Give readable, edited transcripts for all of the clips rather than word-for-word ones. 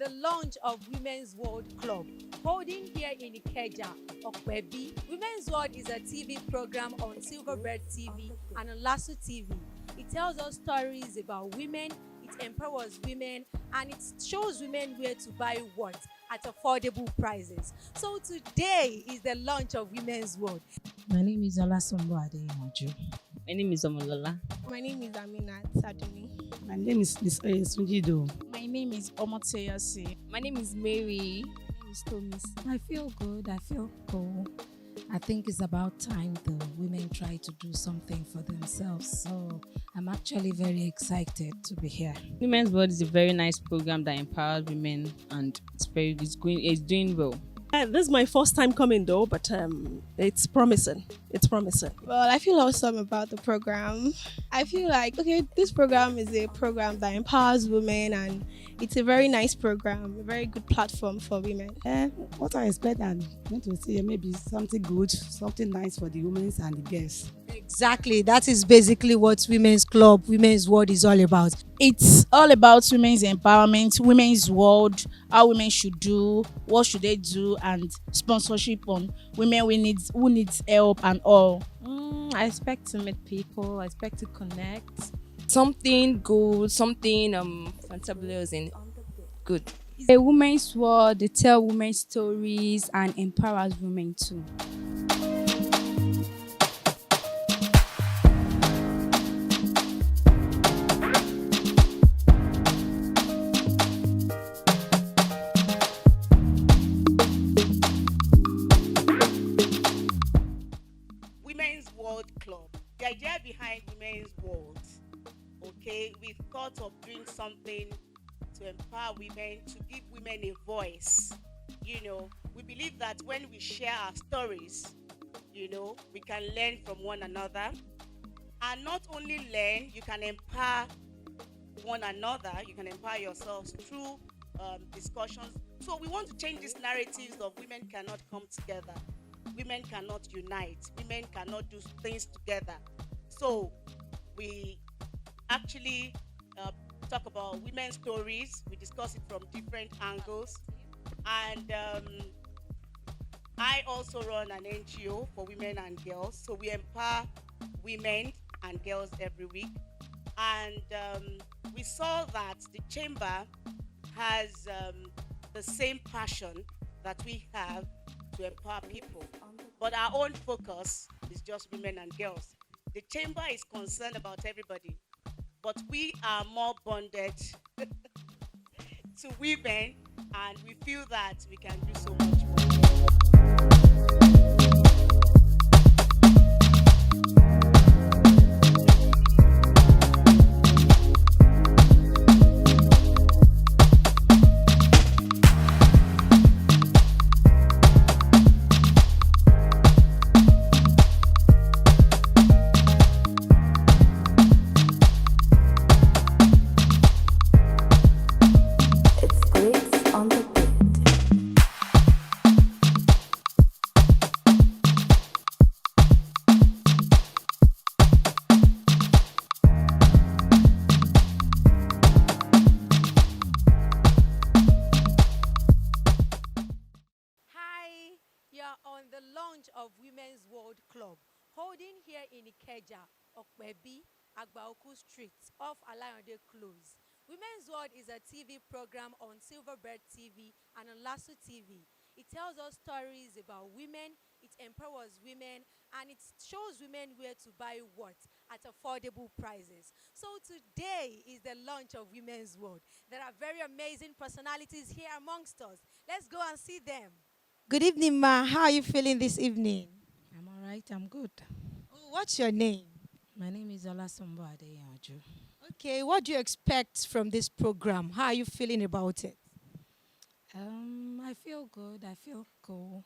the launch of Women's World Club, holding here in Ikeja, Okwebi. Women's World is a TV program on Silverbird TV and on Lasso TV. It tells us stories about women, it empowers women, and it shows women where to buy what at affordable prices. So today is the launch of Women's World. My name is Olasombo Adeyanju. My name is Omolola. My name is Aminat Saduni. My name is Sunjido. My name is Omotoyosi. My name is Mary. My name is Thomas. I feel good. I feel cool. I think it's about time the women try to do something for themselves. So I'm actually very excited to be here. Women's World is a very nice program that empowers women, and it's doing well. This is my first time coming though, but it's promising. It's promising. Well, I feel awesome about the program. I feel like, this program is a program that empowers women, and it's a very nice program, a very good platform for women. What I expect and want to see maybe something good, something nice for the women and the girls. Exactly. That is basically what Women's Club, Women's World is all about. It's all about women's empowerment, women's world, how women should do, what should they do, and sponsorship on women who needs help and all. I expect to meet people. I expect to connect. Something good, something fantabulous and good. A women's world, they tell women's stories and empowers women too. Women's World Club. The idea behind Women's World, we thought of doing something to empower women, to give women a voice. We believe that when we share our stories, we can learn from one another. And not only learn, you can empower one another, you can empower yourselves through discussions. So we want to change these narratives of women cannot come together. Women cannot unite. Women cannot do things together. So we actually talk about women's stories. We discuss it from different angles. And I also run an NGO for women and girls. So we empower women and girls every week. And we saw that the chamber has the same passion that we have to empower people. But our own focus is just women and girls. The chamber is concerned about everybody, but we are more bonded to women, and we feel that we can do so much more. On the launch of Women's World Club, holding here in Ikeja, Okwebi, Agbaoku Street, off Alayande Close. Women's World is a TV program on Silverbird TV and on Lasso TV. It tells us stories about women, it empowers women, and it shows women where to buy what at affordable prices. So today is the launch of Women's World. There are very amazing personalities here amongst us. Let's go and see them. Good evening, ma. How are you feeling this evening? I'm all right. I'm good. Oh, what's your name? My name is Olasombo Adeyanju. Okay, what do you expect from this program? How are you feeling about it? I feel good. I feel cool.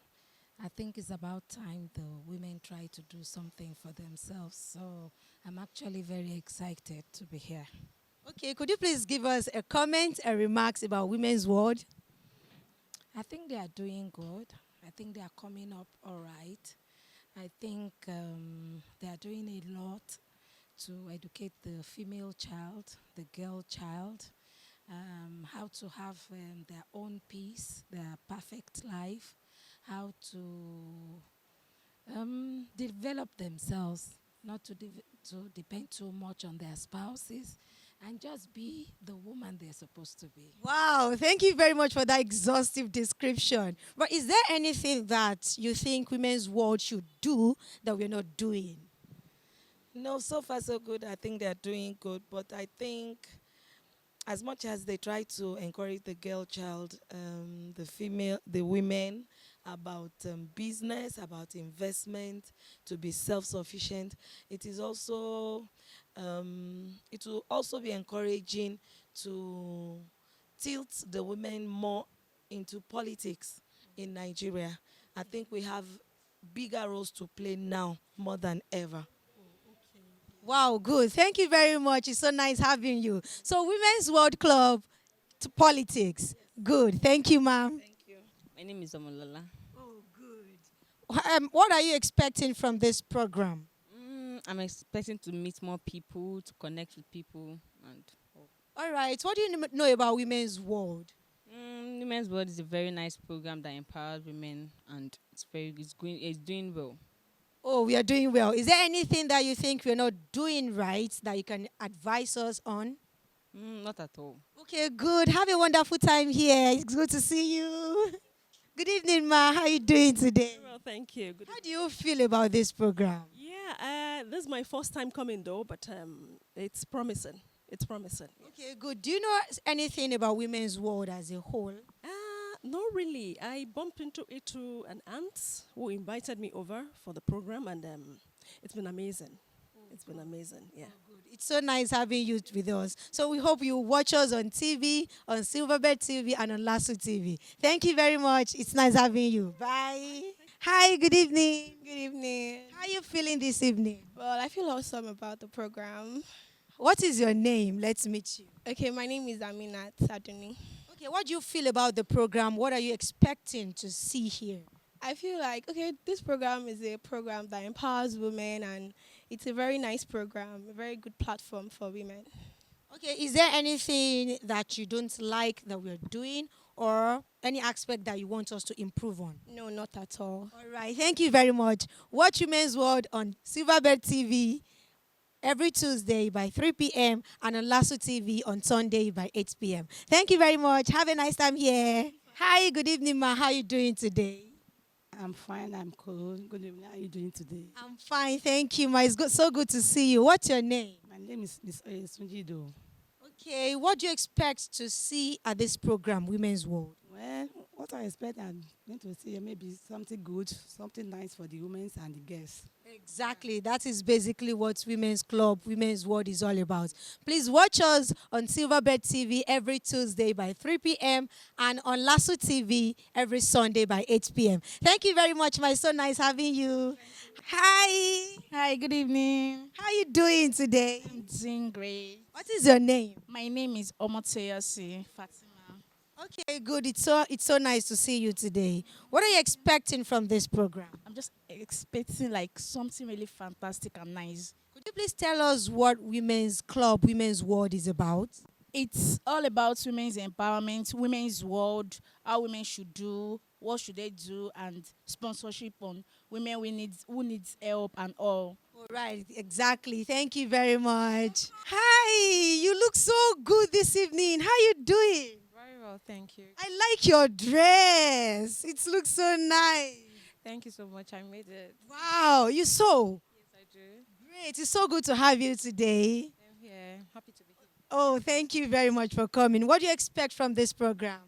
I think it's about time the women try to do something for themselves. So I'm actually very excited to be here. Okay, could you please give us a comment and remarks about Women's World? I think they are doing good. I think they are coming up all right. I think they are doing a lot to educate the female child, the girl child, how to have their own peace, their perfect life, how to develop themselves, not to depend too much on their spouses, and just be the woman they're supposed to be. Wow, thank you very much for that exhaustive description. But is there anything that you think Women's World should do that we're not doing? No, so far so good. I think they're doing good, but I think as much as they try to encourage the girl child, the women about business, about investment, to be self-sufficient, it will also be encouraging to tilt the women more into politics in Nigeria. I think we have bigger roles to play now more than ever. Wow, good. Thank you very much. It's so nice having you. So, Women's World Club to politics. Good. Thank you, ma'am. My name is Omolola. Oh, good. What are you expecting from this program? I'm expecting to meet more people, to connect with people, and All right. What do you know about Women's World? Women's World is a very nice program that empowers women, and it's doing well. Oh, we are doing well. Is there anything that you think we're not doing right that you can advise us on? Not at all. Okay, good. Have a wonderful time here. It's good to see you. Good evening, ma. How are you doing today? Well, thank you. Good. How do you feel about this program? Yeah, this is my first time coming though, but it's promising. It's promising. Okay, good. Do you know anything about Women's World as a whole? Not really. I bumped into it through an aunt who invited me over for the program, and it's been amazing. It's been amazing. Yeah. Good. It's so nice having you with us. So we hope you watch us on TV, on Silverbird TV, and on Lasso TV. Thank you very much. It's nice having you. Bye. Hi, good evening. Good evening. How are you feeling this evening? Well, I feel awesome about the program. What is your name? Let's meet you. Okay, my name is Aminat Saduni. Okay, what do you feel about the program? What are you expecting to see here? I feel like, okay, this program is a program that empowers women, and it's a very nice program, a very good platform for women. Okay, is there anything that you don't like that we're doing, or any aspect that you want us to improve on? No, not at all. All right, thank you very much. Watch Women's World on Silverbird TV every Tuesday by 3 p.m. and on Lasso TV on Sunday by 8 p.m. Thank you very much. Have a nice time here. Hi, good evening, ma. How are you doing today? I'm fine. I'm cool. Good evening. How are you doing today? I'm fine, thank you, ma. It's so good to see you. What's your name? My name is Miss Sunjido. Okay, what do you expect to see at this program, Women's World? Well, what I expect I'm going to see maybe something good, something nice for the women and the girls. Exactly. That is basically what Women's Club, Women's World is all about. Please watch us on Silverbird TV every Tuesday by 3 p.m. and on Lasso TV every Sunday by 8 p.m. Thank you very much, my so nice having you. Hi. Hi, good evening. How are you doing today? I'm doing great. What is your name? My name is Omoteyasi Fatima. Okay, good. It's so nice to see you today. What are you expecting from this program? I'm just expecting like something really fantastic and nice. Could you please tell us what Women's Club, Women's World is about? It's all about women's empowerment, women's world, how women should do, what should they do, and sponsorship on women who needs help and all. All right, exactly. Thank you very much. Hi, you look so good this evening. How you doing? Very well, thank you. I like your dress. It looks so nice. Thank you so much. I made it. Wow, you sew? Yes, I do. Great. It's so good to have you today. I'm here. Happy to be here. Oh, thank you very much for coming. What do you expect from this program?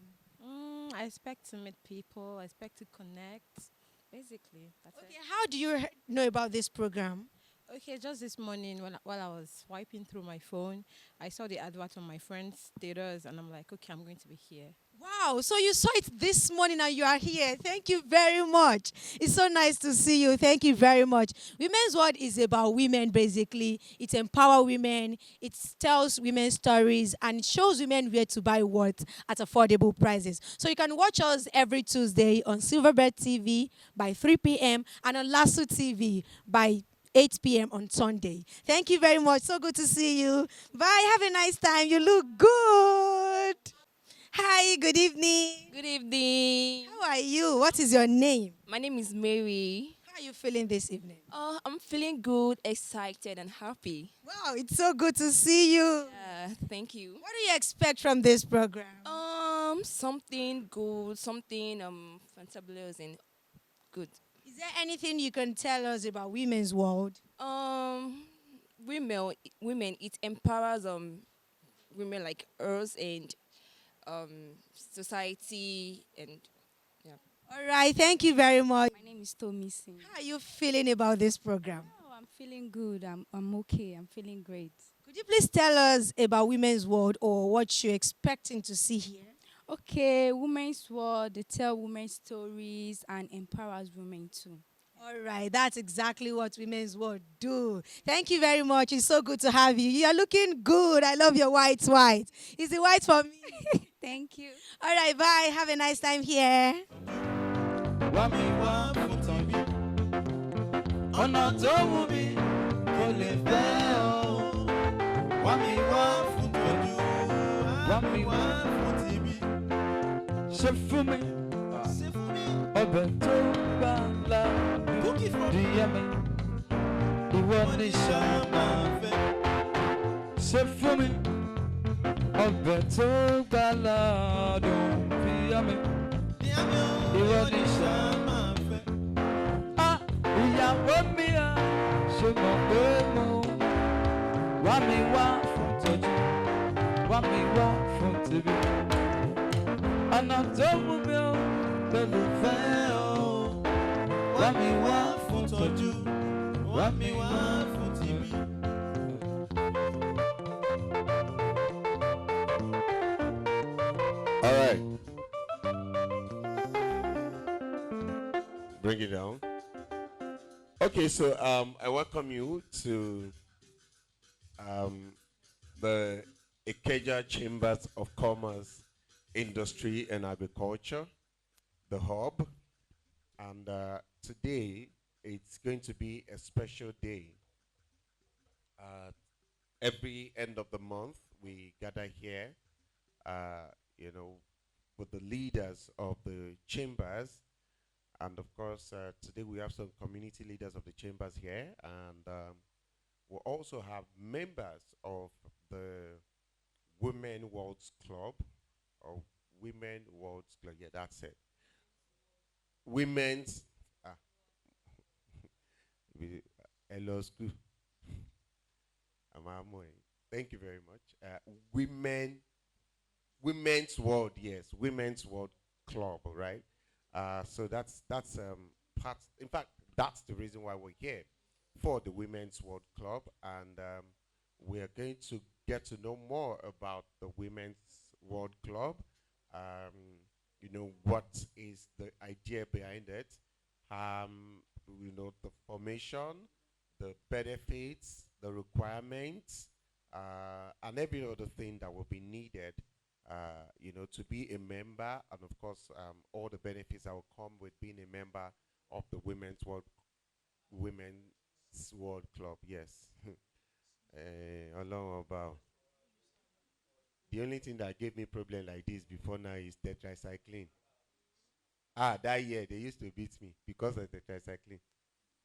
I expect to meet people. I expect to connect. Basically, that's Okay, how do you know about this program? it. Okay, just this morning while I was swiping through my phone, I saw the advert on my friend's status, and I'm like, okay, I'm going to be here. Wow, so you saw it this morning and you are here. Thank you very much. It's so nice to see you. Thank you very much. Women's World is about women, basically. It empowers women, it tells women's stories, and it shows women where to buy what at affordable prices. So you can watch us every Tuesday on Silverbird TV by 3 p.m. and on Lasso TV by 8 p.m. on Sunday. Thank you very much. So good to see you. Bye. Have a nice time. You look good. world. Hi, good evening. Good evening. How are you? What is your name? My name is Mary. How are you feeling this evening? I'm feeling good, excited, and happy. Wow, it's so good to see you. Thank you. What do you expect from this program? Something good, something fantabulous and good. Is there anything you can tell us about Women's World? Women, it empowers women like us and society and yeah. All right, thank you very much. My name is Tommy Singh. How are you feeling about this program? Oh, I'm feeling good. I'm okay. I'm feeling great. Could you please tell us about Women's World or what you're expecting to see here? Okay, Women's World, they tell women stories and empowers women too. All right, that's exactly what Women's World do. Thank you very much. It's so good to have you. You are looking good. I love your white. Is it white for me? Thank you. All right, bye. Have a nice time here. ọbẹ̀ tó bá la díyàmẹ́ ìwọ ní sàmà fẹ́. Ṣé fún mi ọbẹ̀ tó bá la díyàmẹ́ ìwọ ní sàmà fẹ́. Ìyàwó mi à ṣe mọ̀ pé mo wá mi wá fún tọ́jú wá mi wá fún tèmi. Ọ̀nà tó mú mi ò. Wá mi wá fún tọ́jú, wá mi wá fún tìbí. All right. Bring it down. Okay, so I welcome you to the ICCIA Chambers of Commerce, Industry and Agriculture, the hub. And today, it's going to be a special day. Every end of the month, we gather here, with the leaders of the chambers. And of course, today we have some community leaders of the chambers here. And we'll also have members of the Women World's Club, or Women World's Club. Yeah, that's it. Women's hello school. Thank you very much. Women's World, yes, Women's World Club, right? So that's part. In fact, that's the reason why we're here, for the Women's World Club, and we are going to get to know more about the Women's World Club. What is the idea behind it? The formation, the benefits, the requirements, and every other thing that will be needed, to be a member, and of course, all the benefits that will come with being a member of the Women's World Club. Yes. Along about. The only thing that gave me problem like this before now is tetracycline. That year they used to beat me because of tetracycline.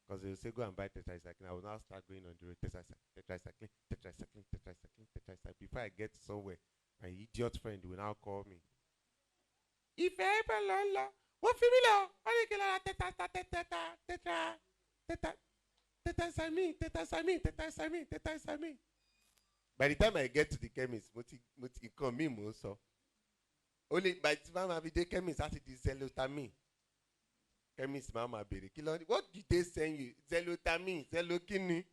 Because they would say, go and buy tetracycline. I will now start going on the road. Tetracycline. Before I get somewhere, my idiot friend will now call me. If I what tetracycline. By the time I get to the chemist, only by the time I be the chemist, I see the xelotamine. Chemist mama bere. What did they send you? Xelotamine, xelokini.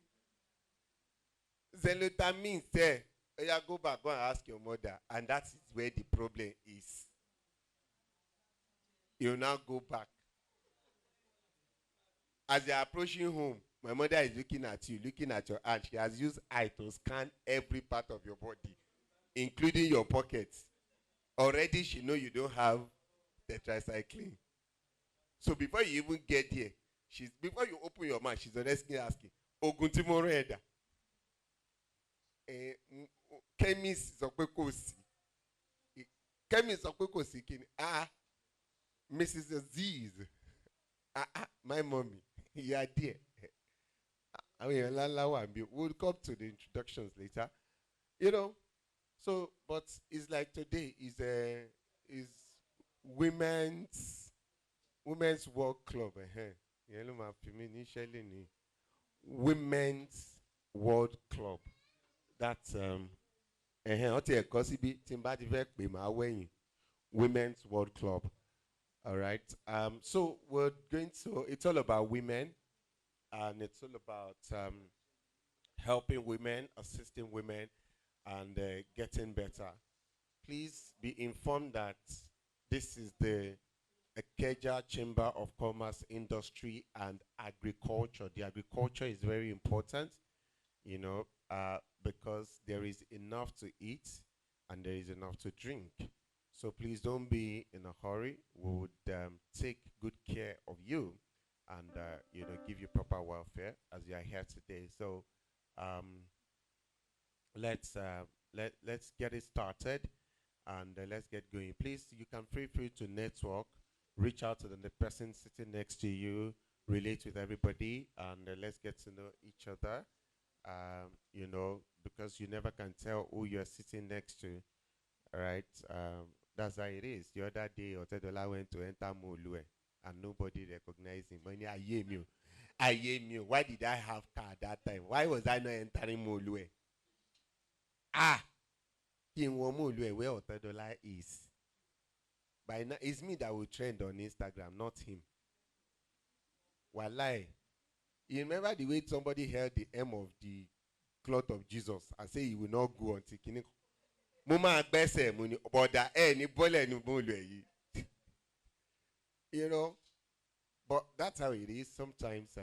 Xelotamine, say. You go back, go and ask your mother, and that is where the problem is. You now go back. As you're approaching home, my mother is looking at you, looking at your hand. She has used eye to scan every part of your body, including your pockets. Already she knows you don't have tetracycline. So before you even get here, before you open your mouth, she's already asking, Oguntimoro Eda. Chemist is Kemi sọ pé kò sí kíni. Mrs. Aziz. My mommy. You are there. We'll come to the introductions later. You know, so but it's like today is women's world club. Ìyẹn ló máa fi mí níṣẹ́ lénìí. Women's World Club. That's wọ́n ti ẹ̀kọ́ síbi tí n bá ti fẹ́ pè máa wẹ̀yìn. Women's World Club. All right. So we're going to. It's all about women, and it's all about helping women, assisting women, and getting better. Please be informed that this is the Ikeja Chamber of Commerce, Industry, and Agriculture. The agriculture is very important, you know, because there is enough to eat and there is enough to drink. So please don't be in a hurry. We would take good care of you and, you know, give you proper welfare as you are here today. So let's get it started and let's get going. Please, you can feel free to network, reach out to the person sitting next to you, relate with everybody, and let's get to know each other. You know, because you never can tell who you're sitting next to. All right. That's how it is. The other day, Otedola went to enter Molue and nobody recognized him. When I hear me. Why did I have car at that time? Why was I not entering Molue? King Molue, where Otedola is. By now, it's me that will trend on Instagram, not him. Wallahi. You remember the way somebody held the hem of the cloth of Jesus and say he will not go until Kini. You know, but that's how it is. Sometimes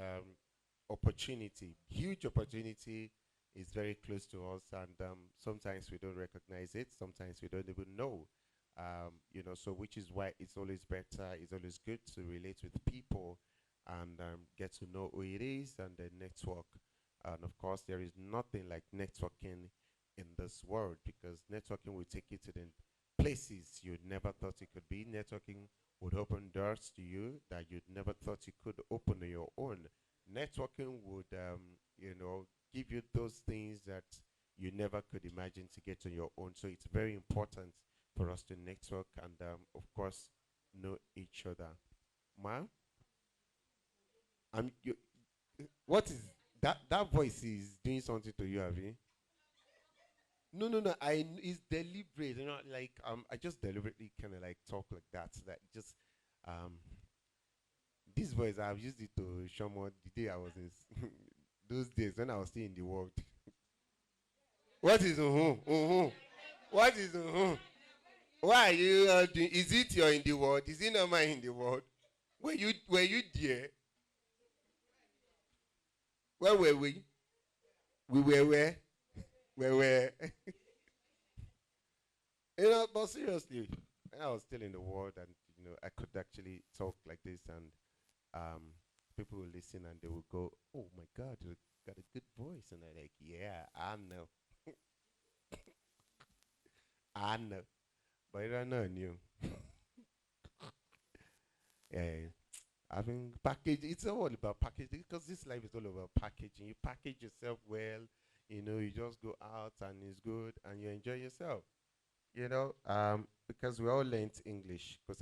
opportunity, huge opportunity is very close to us, and sometimes we don't recognize it. Sometimes we don't even know. You know, so which is why it's always better, it's always good to relate with people and get to know who it is and the network. And of course, there is nothing like networking in this world, because networking will take you to the places you never thought it could be. Networking would open doors to you that you'd never thought you could open on your own. Networking would, you know, give you those things that you never could imagine to get on your own. So it's very important for us to network and, of course, know each other. Ma, what is that? That voice is doing something to you, Avi. No. It's deliberate. You know, like I just deliberately kind of like talk like that. So that just this voice I've used it to show more the day I was in those days when I was still in the world. What is What is Why are you doing? Is it you're in the world? Is it not mine in the world? Were you there? Where were we? We were where? Where were? You know, but seriously, when I was still in the world, and you know, I could actually talk like this, and people will listen and they will go, "Oh my God, you got a good voice," and I'm like, "Yeah, I know, I know," but I don't know you. Yeah, I mean, package. It's all about packaging, because this life is all about packaging. You package yourself well, you know. You just go out and it's good, and you enjoy yourself. You know, because we all learned English. Because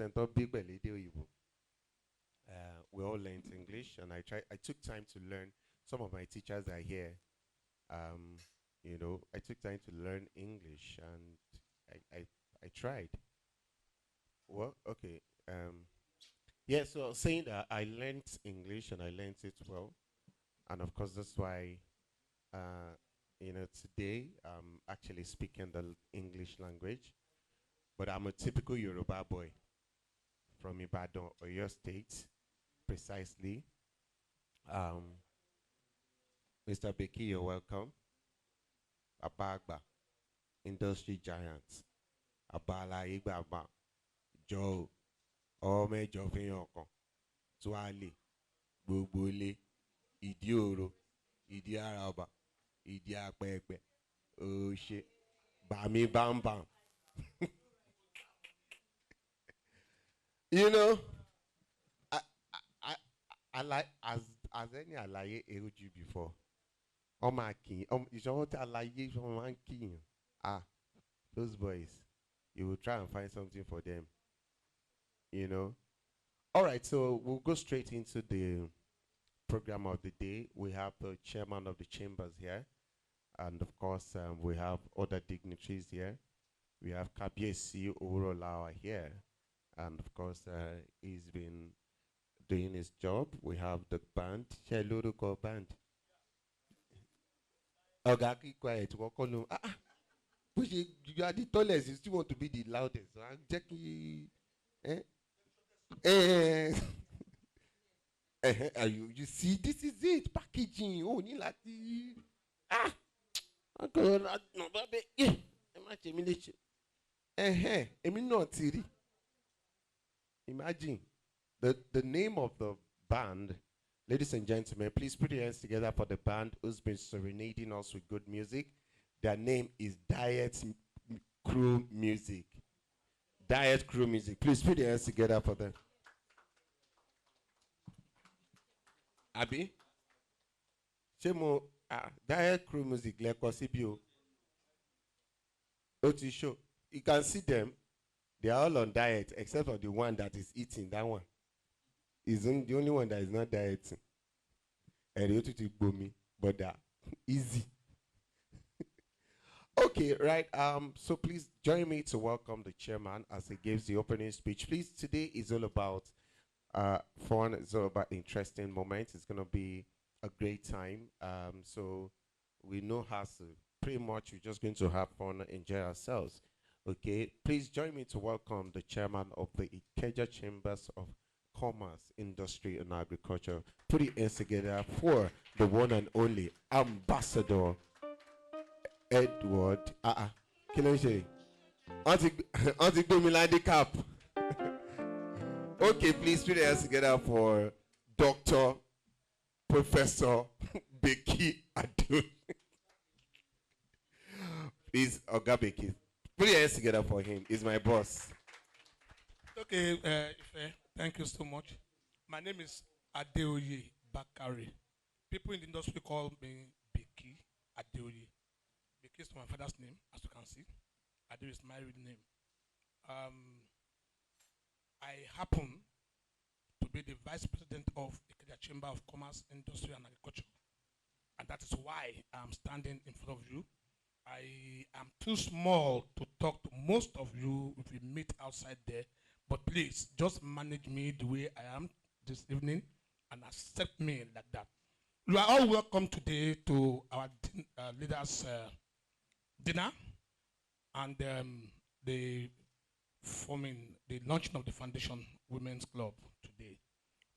we all learned English, and I took time to learn. Some of my teachers are here. You know, I took time to learn English, and I tried. Well, okay. Yeah. So I was saying that I learned English and I learned it well, and of course that's why, uh, you know, today I'm actually speaking the English language. But I'm a typical Yoruba boy from Ibadan, Oyo State, precisely. Um, Mr. Becky, you're welcome. Abagba, industry giants. Abala Igbaba, Joe, Ome Jovinyoko, Twali, Bubuli, Idioro, Idi Araba, Idi Akpekpe, Oshe, Bami Bam Bam. You know, I, I, I like as any àlàyé èrò you before. Ọmọ akin, ìṣọwọ́ tí àlàyé ìṣọwọ́ máa ń kíyàn. Ah, those boys, you will try and find something for them. You know. All right, so we'll go straight into the program of the day. We have the chairman of the chambers here, and of course, we have other dignitaries here. We have Kabiesi Urolawa here, and of course, he's been doing his job. We have the band, Sheluruko band. Oga, keep quiet. Walk on. You are the tallest. You still want to be the loudest. So I'm checking. Eh? Eh? You see, this is it. Packaging. Oh, ni lati. Ah. No, baby. Yeah. Imagine the name of the band, ladies and gentlemen. Please put your hands together for the band who's been serenading us with good music. Their name is Crew Music. Diet Crew Music. Please put your hands together for them. Abi? Shemo Diet Crew Music leko CBO. Oti show. You can see them. They are all on diet except for the one that is eating. That one is the only one that is not dieting. And you to me, but easy. Okay, right. So please join me to welcome the chairman as he gives the opening speech. Please, today is all about fun. It's all about interesting moments. It's gonna be a great time. So we know hassle. Pretty much, we're just going to have fun, enjoy ourselves. Okay, please join me to welcome the chairman of the Ikeja Chambers of Commerce, Industry and Agriculture. Put your hands together for the one and only Ambassador Edward. Can I say? Auntie Miladi Cap. Okay, please put your hands together for Dr. Professor Becky Adu. Please, Oga Becky. Put your hands together for him. He's my boss. Okay, Ife, thank you so much. My name is Adeoye Bakari. People in the industry call me Becky Adeoye. Becky is my father's name, as you can see. Adeoye is my real name. I happen to be the vice president of the Chamber of Commerce, Industry and Agriculture. And that is why I'm standing in front of you. I am too small to talk to most of you if we meet outside there. But please, just manage me the way I am this evening and accept me like that. You are all welcome today to our leaders' dinner and the launching of the Foundation Women's Club today.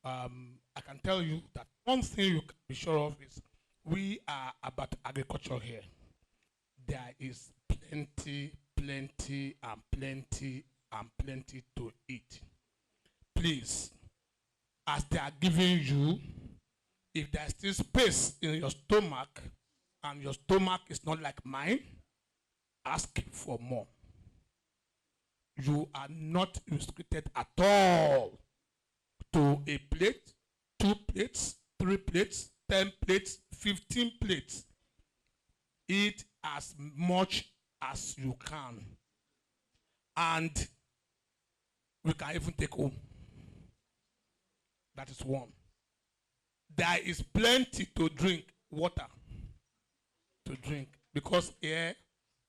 I can tell you that one thing you can be sure of is we are about agriculture here. There is plenty to eat. Please, as they are giving you, if there's still space in your stomach and your stomach is not like mine, ask for more. You are not restricted at all to a plate, 2 plates, 3 plates, 10 plates, 15 plates. Eat as much as you can. And we can even take home. That is one. There is plenty to drink, water to drink, because here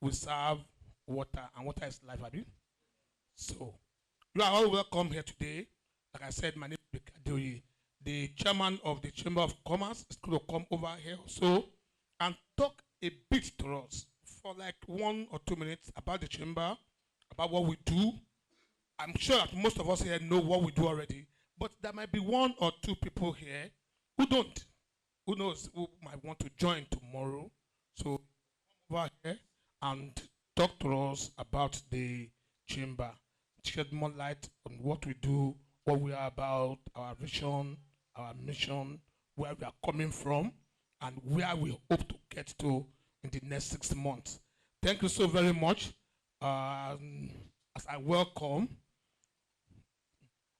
we serve water, and water is life, Abi. So, you are all welcome here today. Like I said, my name is Bekadoyi. The chairman of the Chamber of Commerce is going to come over here also and talk a bit to us for like 1 or 2 minutes about the chamber, about what we do. I'm sure that most of us here know what we do already, but there might be 1 or 2 people here who don't. Who knows who might want to join tomorrow. So come over here and talk to us about the chamber. Shed more light on what we do, what we are about, our vision, our mission, where we are coming from, and where we hope to get to in the next 6 months. Thank you so very much. As I welcome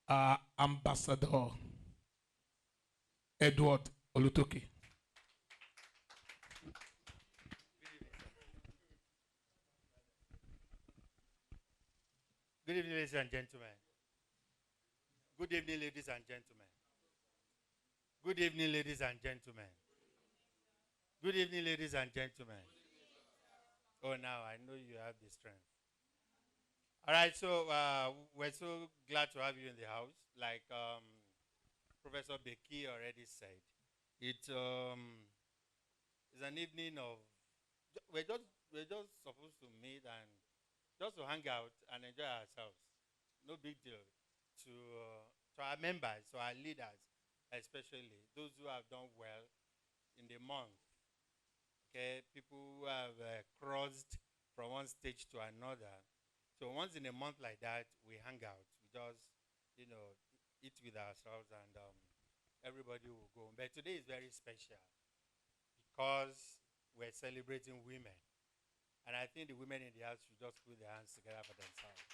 Ambassador Edward Olutoke. Good evening, ladies and gentlemen. Good evening, ladies and gentlemen. Good evening, ladies and gentlemen. Good evening, ladies and gentlemen. Oh, now I know you have the strength. All right, so we're so glad to have you in the house. Like Professor Becky already said, it is an evening of we're just supposed to meet and just to hang out and enjoy ourselves. No big deal. To our members, to our leaders, especially those who have done well in the month. Okay, people who have crossed from one stage to another. So once in a month like that, we hang out. We just, eat with ourselves and everybody will go. But today is very special because we're celebrating women. And I think the women in the house should just put their hands together for themselves.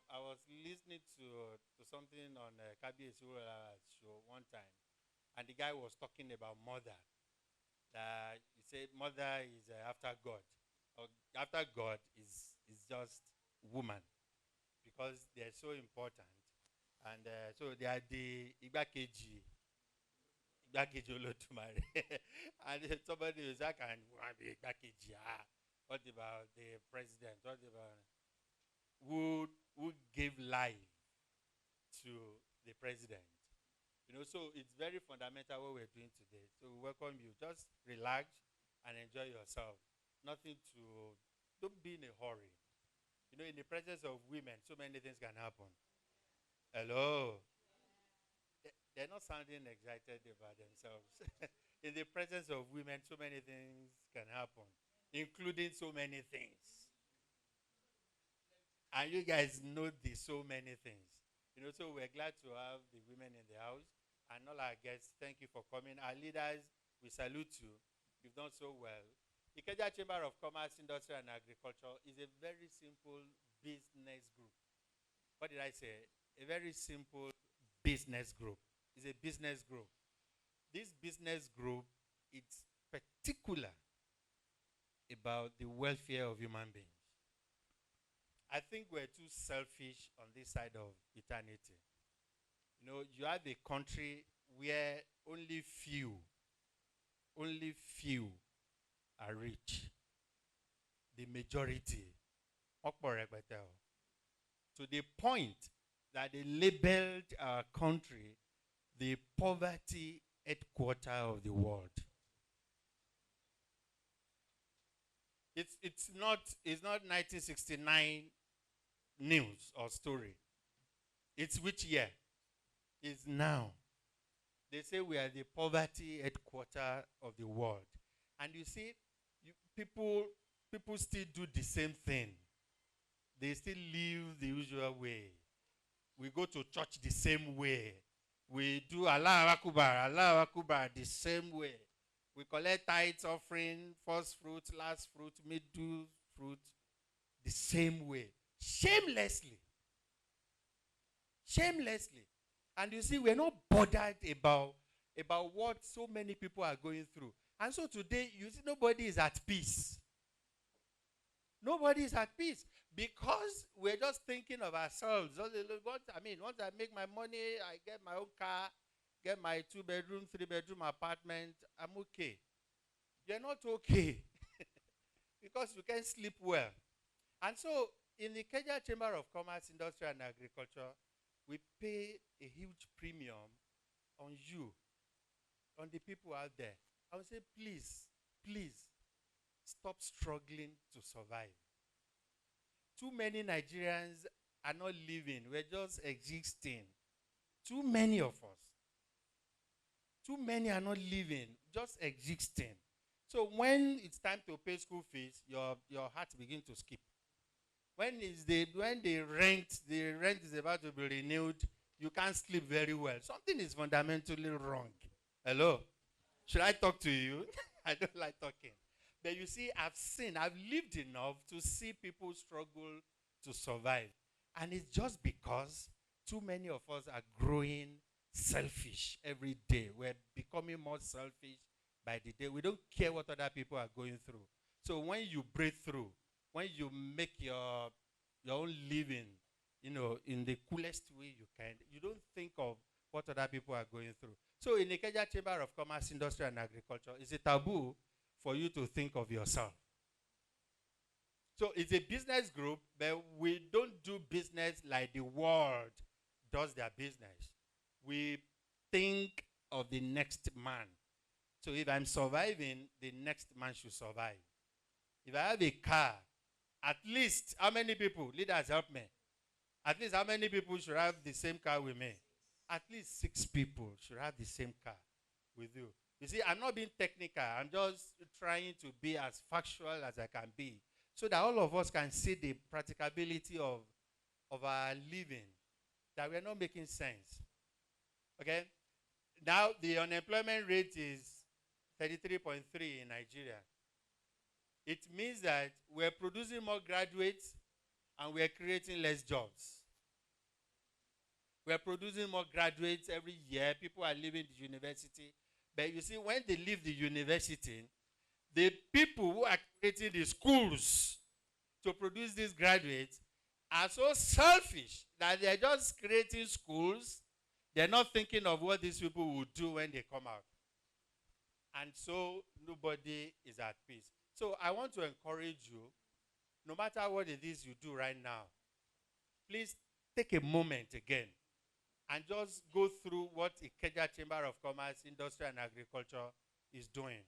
I was listening to something on Kabi Esura's show one time, and the guy was talking about mother. He said mother is after God. Or after God is just woman, because they're so important. And so they are the Igbakeji Olotumare. And somebody was like, "Can be Igbakeji? What about the president? What about who gave life to the president?" So it's very fundamental what we're doing today. So we welcome you. Just relax and enjoy yourself. Nothing to, don't be in a hurry. In the presence of women, so many things can happen. Hello? They're not sounding excited about themselves. In the presence of women, so many things can happen, including so many things. And you guys know so many things. So we're glad to have the women in the house. And all our guests, thank you for coming. Our leaders, we salute you. You've done so well. Ikeja Chamber of Commerce, Industry and Agriculture is a very simple business group. What did I say? A very simple business group. It's a business group. This business group, it's particular about the welfare of human beings. I think we're too selfish on this side of eternity. You have a country where only few are rich. The majority, to the point that they labeled our country the poverty headquarter of the world. It's not 1969 news or story. It's which year? Is now. They say we are the poverty headquarter of the world. And you see, people still do the same thing. They still live the usual way. We go to church the same way. We do Allah Akubar the same way. We collect tithes, offering, first fruit, last fruit, middle fruit, the same way. Shamelessly. And you see, we're not bothered about what so many people are going through. And so today, you see, nobody is at peace. Nobody is at peace because we're just thinking of ourselves. Once I make my money, I get my own car, get my 2-bedroom, 3-bedroom apartment, I'm okay. You're not okay because you can't sleep well. And so, in the Kenya Chamber of Commerce, Industry and Agriculture, we pay a huge premium on you, on the people out there. I would say, please, stop struggling to survive. Too many Nigerians are not living. We're just existing. Too many of us. Too many are not living, just existing. So when it's time to pay school fees, your heart begins to skip. When the rent is about to be renewed, you can't sleep very well. Something is fundamentally wrong. Hello? Should I talk to you? I don't like talking. But you see, I've lived enough to see people struggle to survive. And it's just because too many of us are growing selfish every day. We're becoming more selfish by the day. We don't care what other people are going through. So when you break through, when you make your own living, in the coolest way you can, you don't think of what other people are going through. So in the Ikeja Chamber of Commerce, Industry and Agriculture, it's a taboo for you to think of yourself. So it's a business group, but we don't do business like the world does their business. We think of the next man. So if I'm surviving, the next man should survive. If I have a car, at least how many people, leaders help me, at least how many people should have the same car with me? At least 6 people should have the same car with you. You see, I'm not being technical. I'm just trying to be as factual as I can be so that all of us can see the practicability of our living, that we're not making sense. Okay? Now, the unemployment rate is 33.3 in Nigeria. It means that we're producing more graduates and we're creating less jobs. We're producing more graduates every year. People are leaving the university. But you see, when they leave the university, the people who are creating the schools to produce these graduates are so selfish that they're just creating schools. They're not thinking of what these people will do when they come out. And so nobody is at peace. So I want to encourage you, no matter what it is you do right now, please take a moment again and just go through what Ikeja Chamber of Commerce, Industry and Agriculture is doing.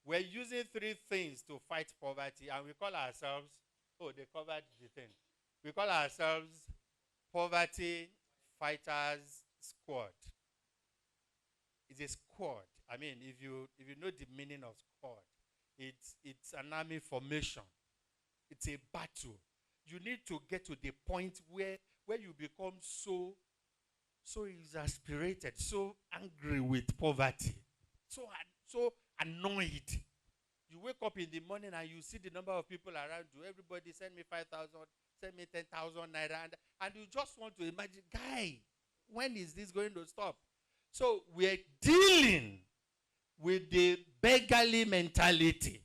We're using 3 things to fight poverty, and we call ourselves, they covered the thing. We call ourselves Poverty Fighters Squad. It's a squad. I mean, if you know the meaning of squad, it's an army formation. It's a battle. You need to get to the point where you become so exasperated, so angry with poverty, so annoyed. You wake up in the morning and you see the number of people around you. Everybody send me 5,000, send me 10,000 naira, and you just want to imagine, guy, when is this going to stop? So we're dealing with the beggarly mentality.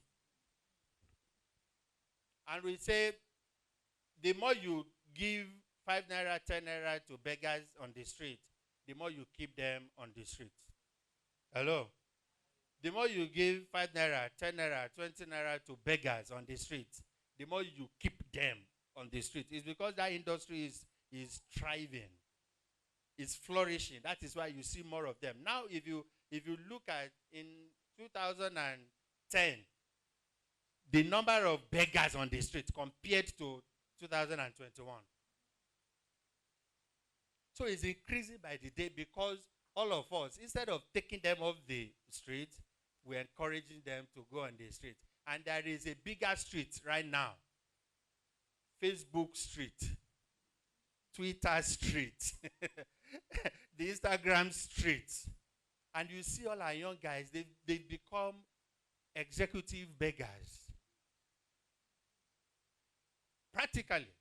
And we say, the more you give 5 naira, 10 naira to beggars on the street, the more you keep them on the street. Hello? The more you give 5 naira, 10 naira, 20 naira to beggars on the street, the more you keep them on the street. It's because that industry is thriving. It's flourishing. That is why you see more of them. Now, if you look at in 2010, the number of beggars on the street compared to 2021. So it's increasing by the day because all of us, instead of taking them off the street, we're encouraging them to go on the street. And there is a bigger street right now. Facebook street. Twitter street. The Instagram street. And you see all our young guys, they've become executive beggars. Practically.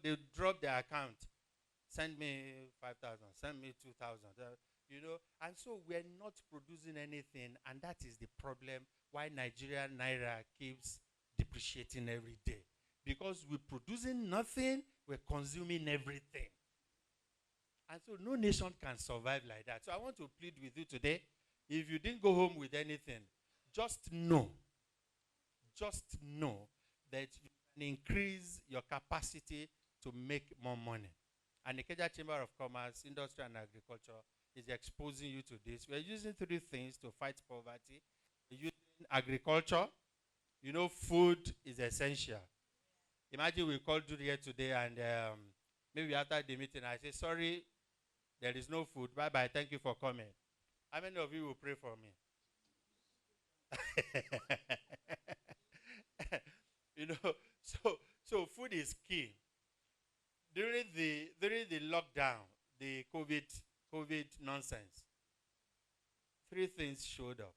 They drop their account. Send me 5,000, send me 2,000. And so we're not producing anything, and that is the problem why Nigerian Naira keeps depreciating every day. Because we're producing nothing, we're consuming everything. And so no nation can survive like that. So I want to plead with you today, if you didn't go home with anything, just know that you can increase your capacity to make more money. And the Ikeja Chamber of Commerce, Industry and Agriculture is exposing you to this. We're using 3 things to fight poverty. We're using agriculture. Food is essential. Imagine we called you here today and maybe after the meeting I say, sorry, there is no food. Bye-bye. Thank you for coming. How many of you will pray for me? So food is key. During the lockdown, the COVID nonsense, 3 things showed up.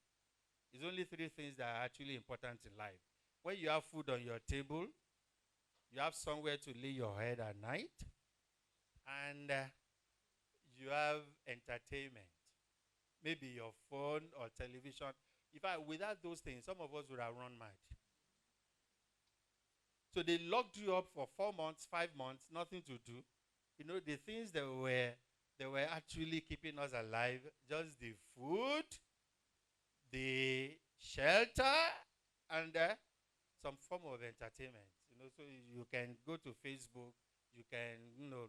It's only 3 things that are actually important in life. When you have food on your table, You have somewhere to lay your head at night. And you have entertainment. Maybe your phone or television. In fact, without those things, some of us would have run mad. So they locked you up for 4 months, 5 months, nothing to do. You know, the things that were actually keeping us alive, just the food, the shelter, and some form of entertainment. You know, so you can go to Facebook, you can,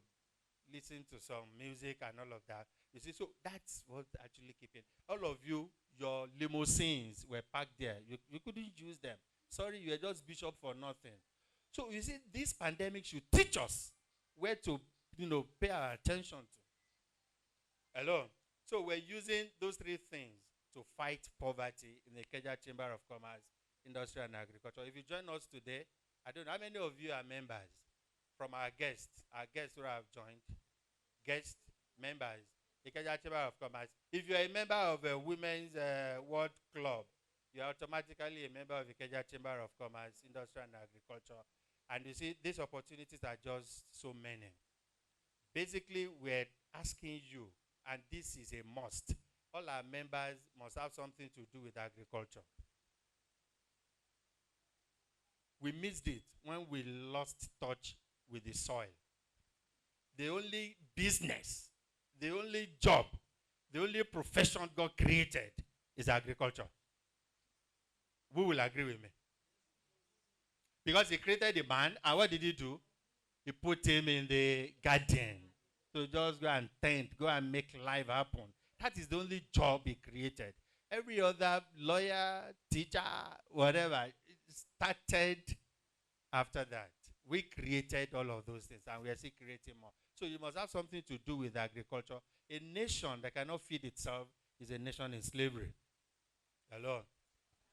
listen to some music and all of that. You see, so that's what actually keeping. All of you, your limousines were parked there. You couldn't use them. Sorry, you were just bishop for nothing. So you see, this pandemic should teach us where to, pay our attention to. Hello? So we're using those three things to fight poverty in the Ikeja Chamber of Commerce, Industry and Agriculture. If you join us today, I don't know how many of you are members from our guests who have joined, guest members, Ikeja Chamber of Commerce. If you're a member of a Women's World Club, you're automatically a member of Ikeja Chamber of Commerce, Industry and Agriculture. And you see, these opportunities are just so many. Basically, we're asking you, and this is a must, all our members must have something to do with agriculture. We missed it when we lost touch with the soil. The only business, the only job, the only profession God created is agriculture. Who will agree with me? Because he created a man, and what did he do? He put him in the garden. So just go and tend, go and make life happen. That is the only job he created. Every other lawyer, teacher, whatever, started after that. We created all of those things, and we are still creating more. So you must have something to do with agriculture. A nation that cannot feed itself is a nation in slavery. Hello?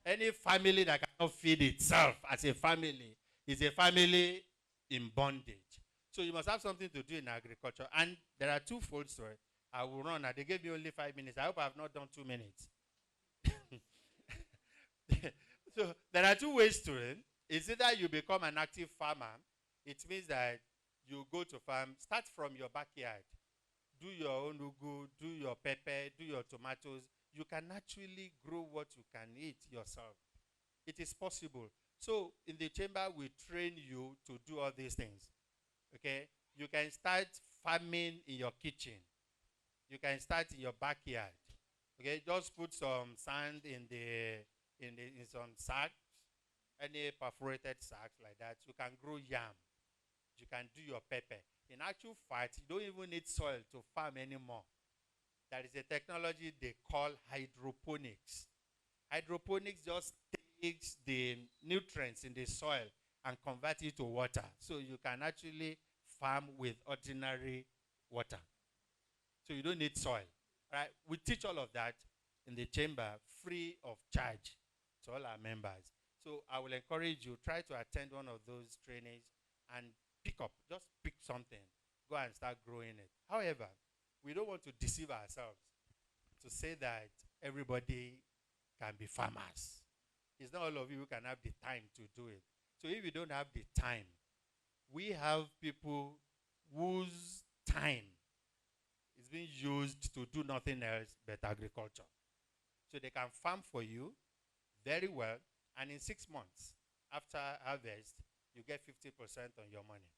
Any family that cannot feed itself as a family is a family in bondage. So you must have something to do in agriculture. And there are two folds to it. I will run. They gave me only 5 minutes. I hope I have not done 2 minutes. So there are two ways to it. It's either you become an active farmer. It means that you go to farm, start from your backyard. Do your own ugu, do your pepper, do your tomatoes. You can actually grow what you can eat yourself. It is possible. So in the chamber, we train you to do all these things. Okay? You can start farming in your kitchen. You can start in your backyard. Okay? Just put some sand in some sacks, any perforated sacks like that. You can grow yam. You can do your pepper. In actual fact, you don't even need soil to farm anymore. There is a technology they call hydroponics. Hydroponics just takes the nutrients in the soil and convert it to water. So you can actually farm with ordinary water. So you don't need soil. Right? We teach all of that in the chamber free of charge to all our members. So I will encourage you, try to attend one of those trainings and just pick something. Go and start growing it. However, we don't want to deceive ourselves to say that everybody can be farmers. It's not all of you who can have the time to do it. So if you don't have the time, we have people whose time is being used to do nothing else but agriculture. So they can farm for you very well, and in 6 months after harvest, you get 50% on your money.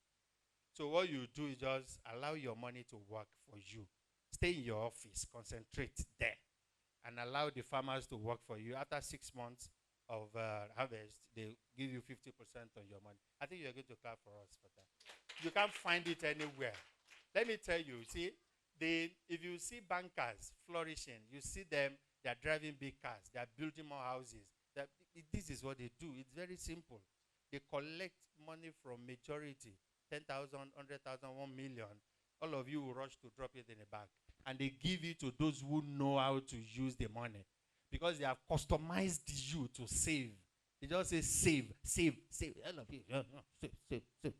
So what you do is just allow your money to work for you. Stay in your office, concentrate there, and allow the farmers to work for you. After 6 months of harvest, they give you 50% on your money. I think you're going to clap for us for that. You can't find it anywhere. Let me tell you, see, if you see bankers flourishing, you see them, they're driving big cars, they're building more houses. This is what they do. It's very simple. They collect money from majority, 10,000, 100,000, 1 million. All of you will rush to drop it in a bank. And they give it to those who know how to use the money. Because they have customized you to save. They just say save, save, save. All of you, save, save, save.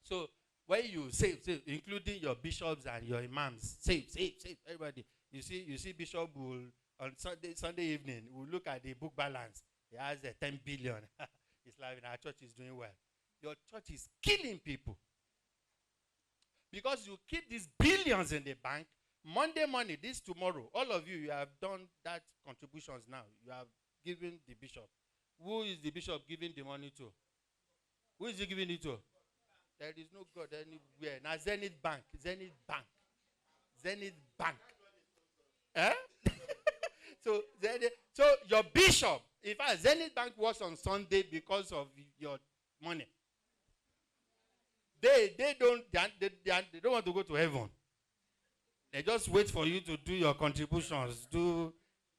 So when you save, including your bishops and your imams, save, save, save, everybody. You see Bishop will, on Sunday evening, will look at the book balance. He has 10 billion. It's like our church is doing well. Your church is killing people. Because you keep these billions in the bank. Monday morning, this tomorrow, all of you have done that contributions now. You have given the bishop. Who is the bishop giving the money to? Who is he giving it to? There is no God anywhere. Now Zenith Bank. Zenith Bank. Zenith Bank. Eh? So your bishop, in fact, Zenith Bank works on Sunday because of your money. They don't want to go to heaven. They just wait for you to do your contributions, do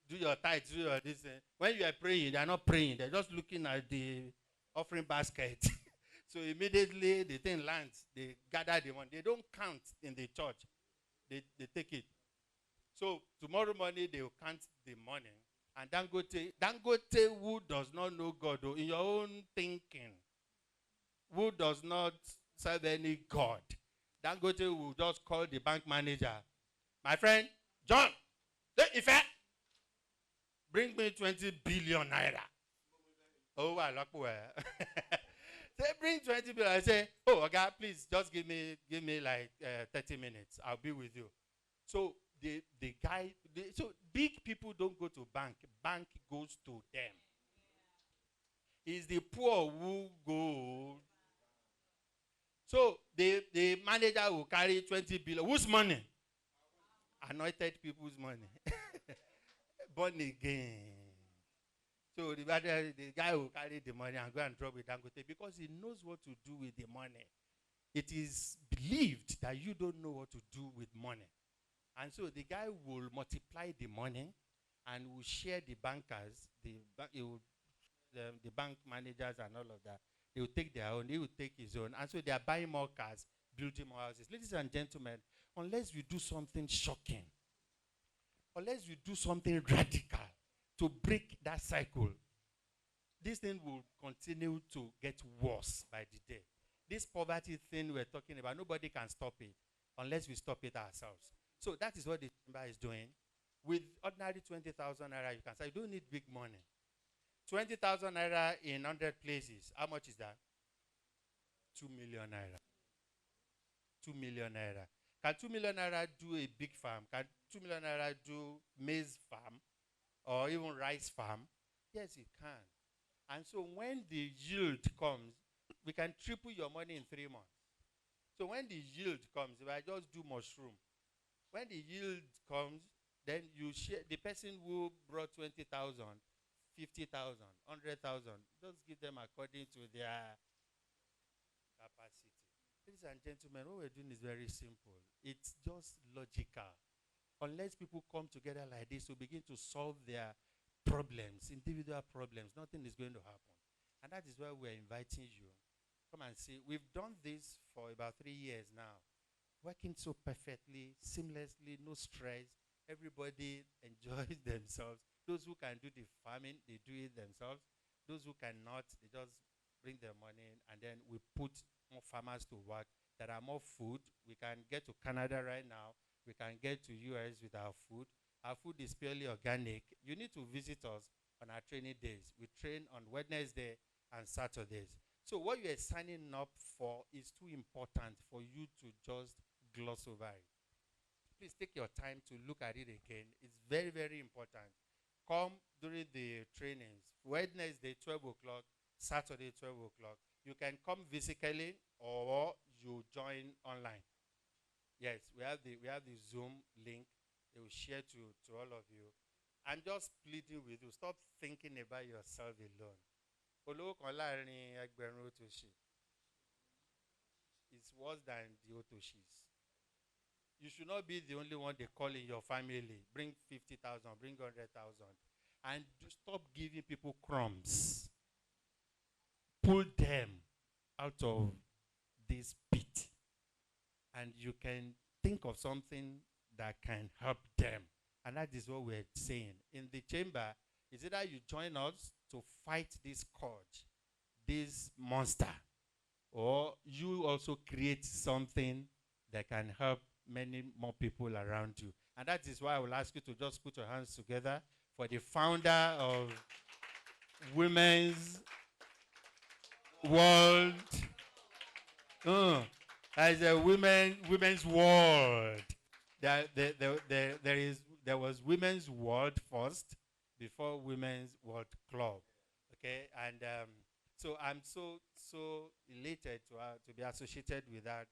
your tithes, do your this. When you are praying, they are not praying. They're just looking at the offering basket. So immediately the thing lands. They gather the money. They don't count in the church. They take it. So tomorrow morning they will count the money. And Dangote, who does not know God, in your own thinking, who does not serve any God, Dangote will just call the bank manager. My friend, John, Ife, bring me 20 billion naira. Oh, I like where. They bring 20 billion. I say, oh, okay, please just give me like 30 minutes. I'll be with you. So the guy, so big people don't go to bank. Bank goes to them. It's the poor who go. So the manager will carry 20 billion. Whose money? Anointed people's money. Born again. So the guy will carry the money and go and drop it Dangote because he knows what to do with the money. It is believed that you don't know what to do with money. And so the guy will multiply the money and will share the bankers, the bank managers and all of that. They will take their own. He will take his own. And so they are buying more cars, building more houses. Ladies and gentlemen, unless we do something shocking, unless we do something radical to break that cycle, this thing will continue to get worse by the day. This poverty thing we're talking about, nobody can stop it unless we stop it ourselves. So that is what the chamber is doing. With ordinary 20,000 naira, you can say, you don't need big money. 20,000 naira in 100 places, how much is that? 2 million naira. 2 million naira. Can 2 million naira do a big farm? Can 2 million naira do maize farm or even rice farm? Yes, it can. And so when the yield comes, we can triple your money in 3 months. So when the yield comes, if I just do mushroom, when the yield comes, then you share the person who brought 20,000, 50,000, 100,000. Just give them according to their capacity. Ladies and gentlemen, what we're doing is very simple. It's just logical. Unless people come together like this to begin to solve their problems, individual problems, nothing is going to happen. And that is why we're inviting you. Come and see. We've done this for about 3 years now. Working so perfectly, seamlessly, no stress. Everybody enjoys themselves. Those who can do the farming, they do it themselves. Those who cannot, they just bring their money in, and then we put more farmers to work. There are more food. We can get to Canada right now. We can get to US with our food. Our food is purely organic. You need to visit us on our training days. We train on Wednesday and Saturdays. So what you are signing up for is too important for you to just gloss over it. Please take your time to look at it again. It's very, very important. Come during the trainings. Wednesday, 12 o'clock. Saturday, 12 o'clock. You can come physically or you join online. Yes, we have the Zoom link. They will share to all of you. I'm just pleading with you. Stop thinking about yourself alone. It's worse than the Otoshis. You should not be the only one they call in your family. Bring 50,000, bring 100,000. And stop giving people crumbs. Pull them out of this pit. And you can think of something that can help them. And that is what we're saying. In the chamber, it's either you join us to fight this scourge, this monster, or you also create something that can help many more people around you. And that is why I will ask you to just put your hands together for the founder of Women's World As a women's world. There was women's world first before women's world club. Okay, and so I'm so elated to be associated with that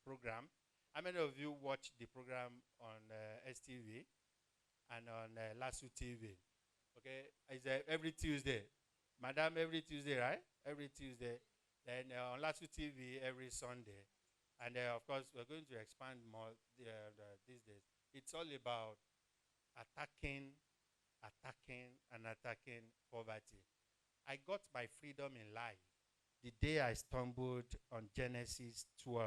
program. How many of you watch the program on STV and on Lasso TV? Okay, it's every Tuesday, Madam, every Tuesday, right? Every Tuesday. Then on Lasso TV every Sunday, and of course we're going to expand more these days. It's all about attacking and attacking poverty. I got my freedom in life the day I stumbled on Genesis 12.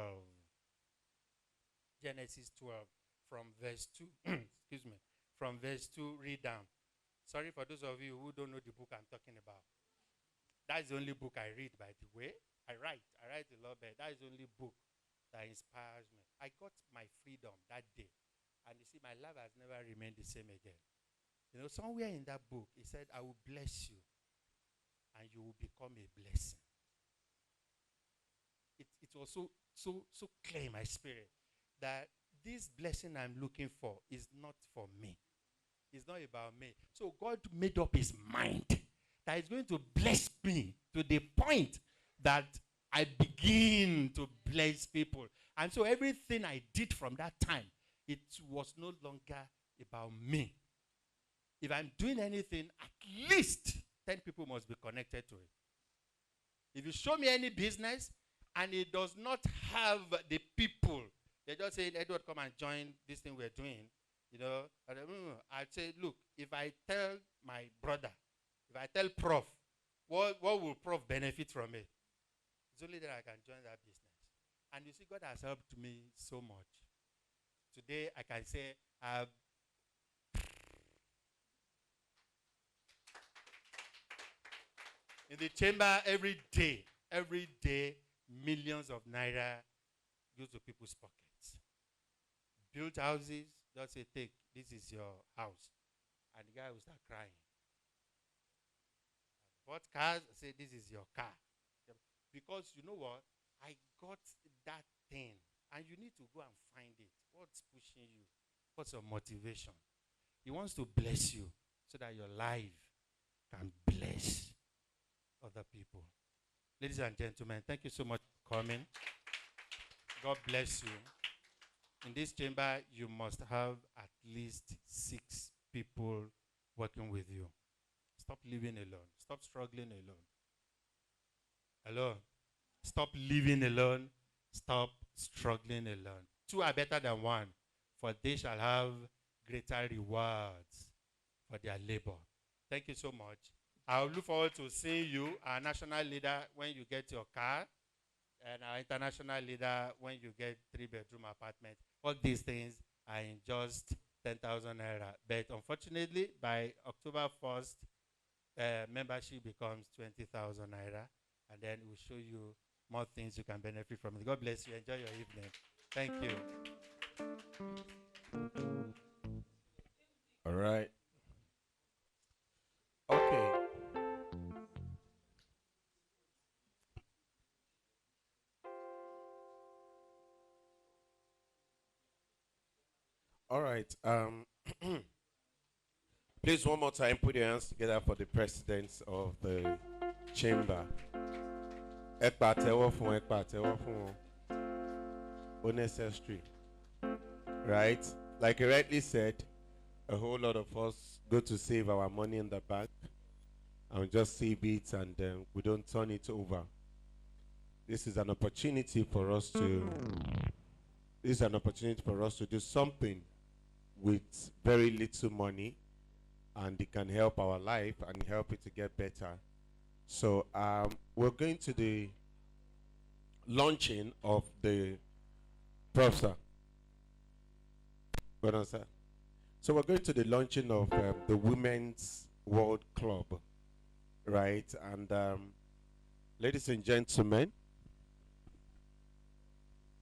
Genesis 12 from verse 2. Excuse me. From verse 2, read down. Sorry for those of you who don't know the book I'm talking about. That's the only book I read, by the way. I write a lot, but that is the only book that inspires me. I got my freedom that day. And you see, my life has never remained the same again. You know, somewhere in that book, it said, I will bless you, and you will become a blessing. It was so clear in my spirit that this blessing I'm looking for is not for me. It's not about me. So God made up his mind that he's going to bless me to the point that I begin to bless people. And so everything I did from that time, it was no longer about me. If I'm doing anything, at least 10 people must be connected to it. If you show me any business and it does not have the people, they're just saying, Edward, come and join this thing we're doing. You know, I'd say, look, if I tell my brother, if I tell Prof, what will Prof benefit from it? It's only that I can join that business. And you see, God has helped me so much. Today, I can say, in the chamber every day, millions of naira go to people's pockets. Built houses, just say, take, this is your house. And the guy will start crying. Bought cars, say, this is your car. Because you know what? I got that thing. And you need to go and find it. What's pushing you? What's your motivation? He wants to bless you so that your life can bless other people. Ladies and gentlemen, thank you so much for coming. God bless you. In this chamber, you must have at least 6 people working with you. Stop living alone. Stop struggling alone. Hello? Stop living alone. Stop struggling alone. 2 are better than 1, for they shall have greater rewards for their labor. Thank you so much. I'll look forward to seeing you, our national leader, when you get your car, and our international leader when you get 3-bedroom apartment. All these things are in just 10,000 naira. But unfortunately, by October 1st, membership becomes 20,000 naira. And then we'll show you more things you can benefit from. God bless you. Enjoy your evening. Thank you. All right. Okay. All right. Please, one more time, put your hands together for the presidents of the chamber. Unnecessary. Right? Like he rightly said, a whole lot of us go to save our money in the bank and we just save it and we don't turn it over. This is an opportunity for us to do something with very little money, and it can help our life and help it to get better. So we're going to the launching of the professor. Well done, sir. So we're going to the launching of the Women's World Club, right? And ladies and gentlemen,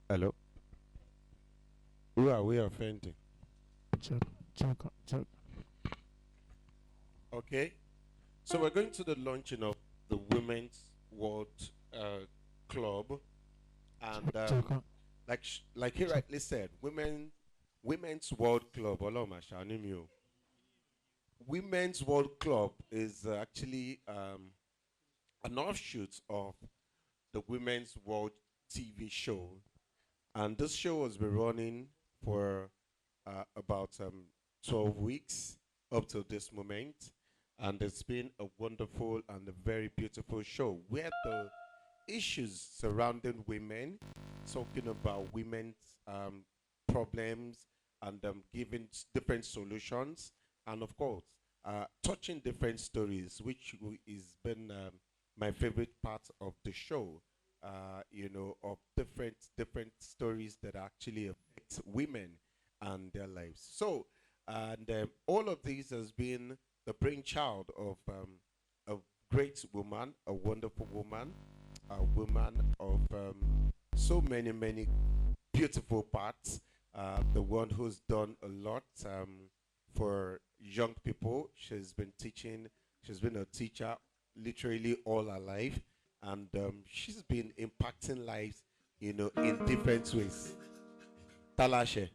hello. Who are we offending? Check. Okay. So we're going to the launching of the Women's World Club, And like he rightly said, Women's World Club. Oloma Shanimio. Women's World Club is actually an offshoot of the Women's World TV show, and this show has been running for about 12 weeks up to this moment, and it's been a wonderful and a very beautiful show where the issues surrounding women, talking about women's problems and giving different solutions, and of course, touching different stories, which is been my favorite part of the show. Of different stories that actually affect women and their lives. So, and all of these has been the brainchild of a great woman, a wonderful woman, a woman of so many beautiful parts. The one who's done a lot for young people. She's been teaching. She's been a teacher literally all her life, and she's been impacting lives, in different ways. Talashe.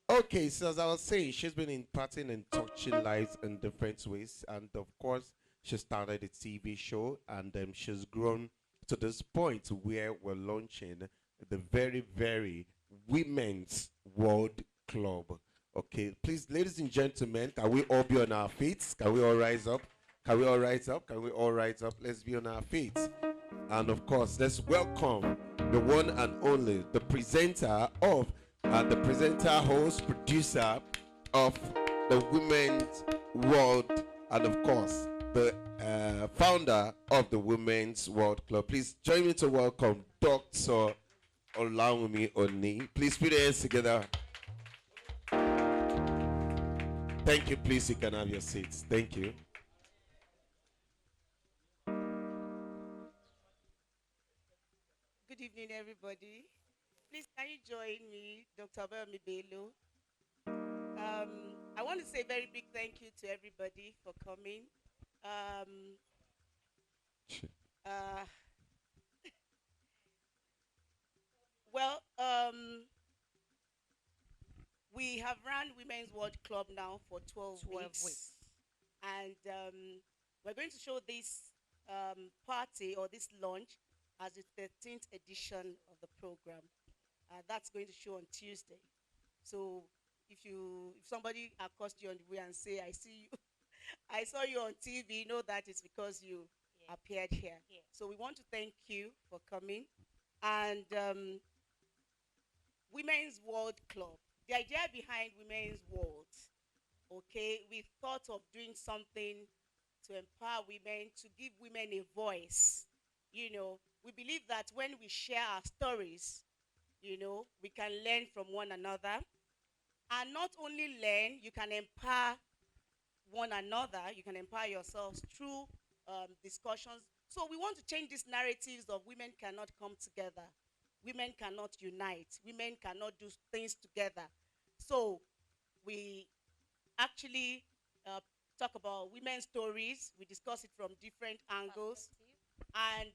Okay, so as I was saying, she's been impacting and touching lives in different ways, and of course, she started a TV show, and she's grown to this point where we're launching the very Women's World Club. Okay, please, ladies and gentlemen, can we all be on our feet? Can we all rise up? Can we all rise up? Can we all rise up? Let's be on our feet. And of course, let's welcome the one and only, the presenter, host, producer of the Women's World, and of course, the founder of the Women's World Club. Please join me to welcome Dr. Olawumi Oni. Please put your hands together. Thank you. Please, you can have your seats. Thank you. Good evening, everybody. Please, can you join me, Dr. Belmi Bello? I want to say a very big thank you to everybody for coming. Uh, well, we have run Women's World Club now for 12 weeks. And we're going to show this party or this launch as the 13th edition of the program. That's going to show on Tuesday. So if somebody accosted you on the way and say, I see you, I saw you on TV, know that it's because you appeared here. So we want to thank you for coming. And Women's World Club. The idea behind Women's World, okay, we thought of doing something to empower women, to give women a voice. We believe that when we share our stories, we can learn from one another. And not only learn, you can empower one another, you can empower yourselves through discussions. So we want to change these narratives of women cannot come together. Women cannot unite. Women cannot do things together. So we actually talk about women's stories. We discuss it from different angles. And